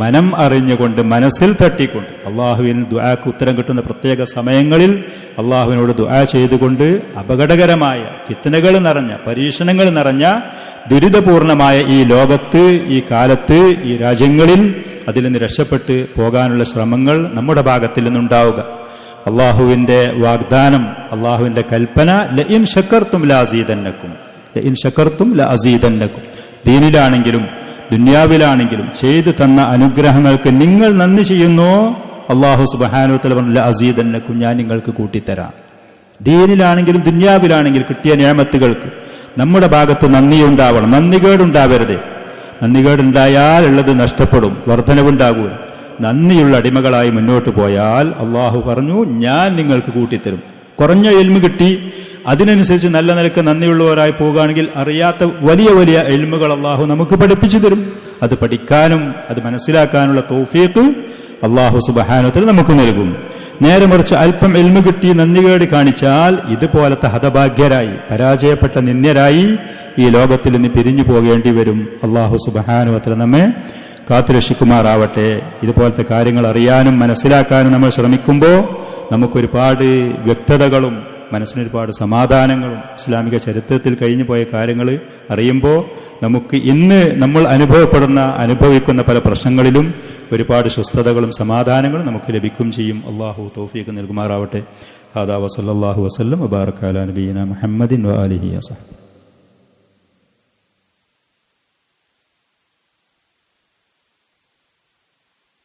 മനം അറിഞ്ഞുകൊണ്ട് മനസ്സിൽ തട്ടിക്കൊണ്ട് അള്ളാഹുവിന് ദുആക്ക് ഉത്തരം കിട്ടുന്ന പ്രത്യേക സമയങ്ങളിൽ അള്ളാഹുവിനോട് ദുആ ചെയ്തുകൊണ്ട് അപകടകരമായ ഫിത്നകൾ നിറഞ്ഞ പരീക്ഷണങ്ങൾ നിറഞ്ഞ ദുരിതപൂർണമായ ഈ ലോകത്ത് ഈ കാലത്ത് ഈ രാജ്യങ്ങളിൽ അതിൽ നിന്ന് രക്ഷപ്പെട്ട് പോകാനുള്ള ശ്രമങ്ങൾ നമ്മുടെ ഭാഗത്തിൽ നിന്നുണ്ടാവുക. അള്ളാഹുവിന്റെ വാഗ്ദാനം അള്ളാഹുവിന്റെ കൽപ്പന ലഇൻ ശക്കർത്തും ലഅസീദന്നക്കും, ലഇൻ ശക്കർത്തും ലഅസീദന്നക്കും. ദീനിലാണെങ്കിലും ദുനിയാവിലാണെങ്കിലും ചെയ്തു തന്ന അനുഗ്രഹങ്ങൾക്ക് നിങ്ങൾ നന്ദി ചെയ്യുന്നോ അള്ളാഹു സുബ്ഹാനഹു വ തആല പറഞ്ഞു ലഅസീദന്നക്കും, ഞാൻ നിങ്ങൾക്ക് കൂട്ടിത്തരാം. ദീനിലാണെങ്കിലും ദുനിയാവിലാണെങ്കിലും കിട്ടിയ നിഅമത്തുകൾക്ക് നമ്മുടെ ഭാഗത്ത് നന്ദിയുണ്ടാവണം, നന്ദികേടുണ്ടാവരുത്. നന്ദികേടുണ്ടായാൽ ഉള്ളത് നഷ്ടപ്പെടും, വർധനവുണ്ടാകൂല. നന്ദിയുള്ള അടിമകളായി മുന്നോട്ട് പോയാൽ അള്ളാഹു പറഞ്ഞു ഞാൻ നിങ്ങൾക്ക് കൂട്ടിത്തരും. കുറഞ്ഞ ഇൽമു കിട്ടി അതിനനുസരിച്ച് നല്ല നിലക്ക് നന്ദിയുള്ളവരായി പോകുകയാണെങ്കിൽ അറിയാത്ത വലിയ വലിയ ഇൽമുകൾ അള്ളാഹു നമുക്ക് പഠിപ്പിച്ചു തരും. അത് പഠിക്കാനും അത് മനസ്സിലാക്കാനുള്ള തൗഫീഖ് അള്ളാഹു സുബ്ഹാനഹു വ തആല നമുക്ക് നൽകും. നേരെ മറിച്ച് അല്പം ഇൽമു കിട്ടി നന്ദികേട് കാണിച്ചാൽ ഇതുപോലത്തെ ഹതഭാഗ്യരായി പരാജയപ്പെട്ട നിന്ദ്യരായി ഈ ലോകത്തിൽ നിന്ന് പിരിഞ്ഞു പോകേണ്ടി വരും. അള്ളാഹു സുബ്ഹാനഹു വ തആല നമ്മെ കാത്തുരക്ഷിക്കുമാറാവട്ടെ. ഇതുപോലത്തെ കാര്യങ്ങൾ അറിയാനും മനസ്സിലാക്കാനും നമ്മൾ ശ്രമിക്കുമ്പോൾ നമുക്കൊരുപാട് വ്യക്തതകളും മനസ്സിനൊരുപാട് സമാധാനങ്ങളും ഇസ്ലാമിക ചരിത്രത്തിൽ കഴിഞ്ഞു പോയ കാര്യങ്ങൾ അറിയുമ്പോൾ നമുക്ക് ഇന്ന് നമ്മൾ അനുഭവിക്കുന്ന പല പ്രശ്നങ്ങളിലും ഒരുപാട് സ്വസ്ഥതകളും സമാധാനങ്ങളും നമുക്ക് ലഭിക്കും ചെയ്യും. അള്ളാഹു തൗഫീഖ് നൽകുമാറാവട്ടെ. ഹാദാ വസല്ലല്ലാഹു വസല്ലം വബാറക അലാ നബിയിനാ മുഹമ്മദിൻ വആലിഹി വസഹ്ബിഹി.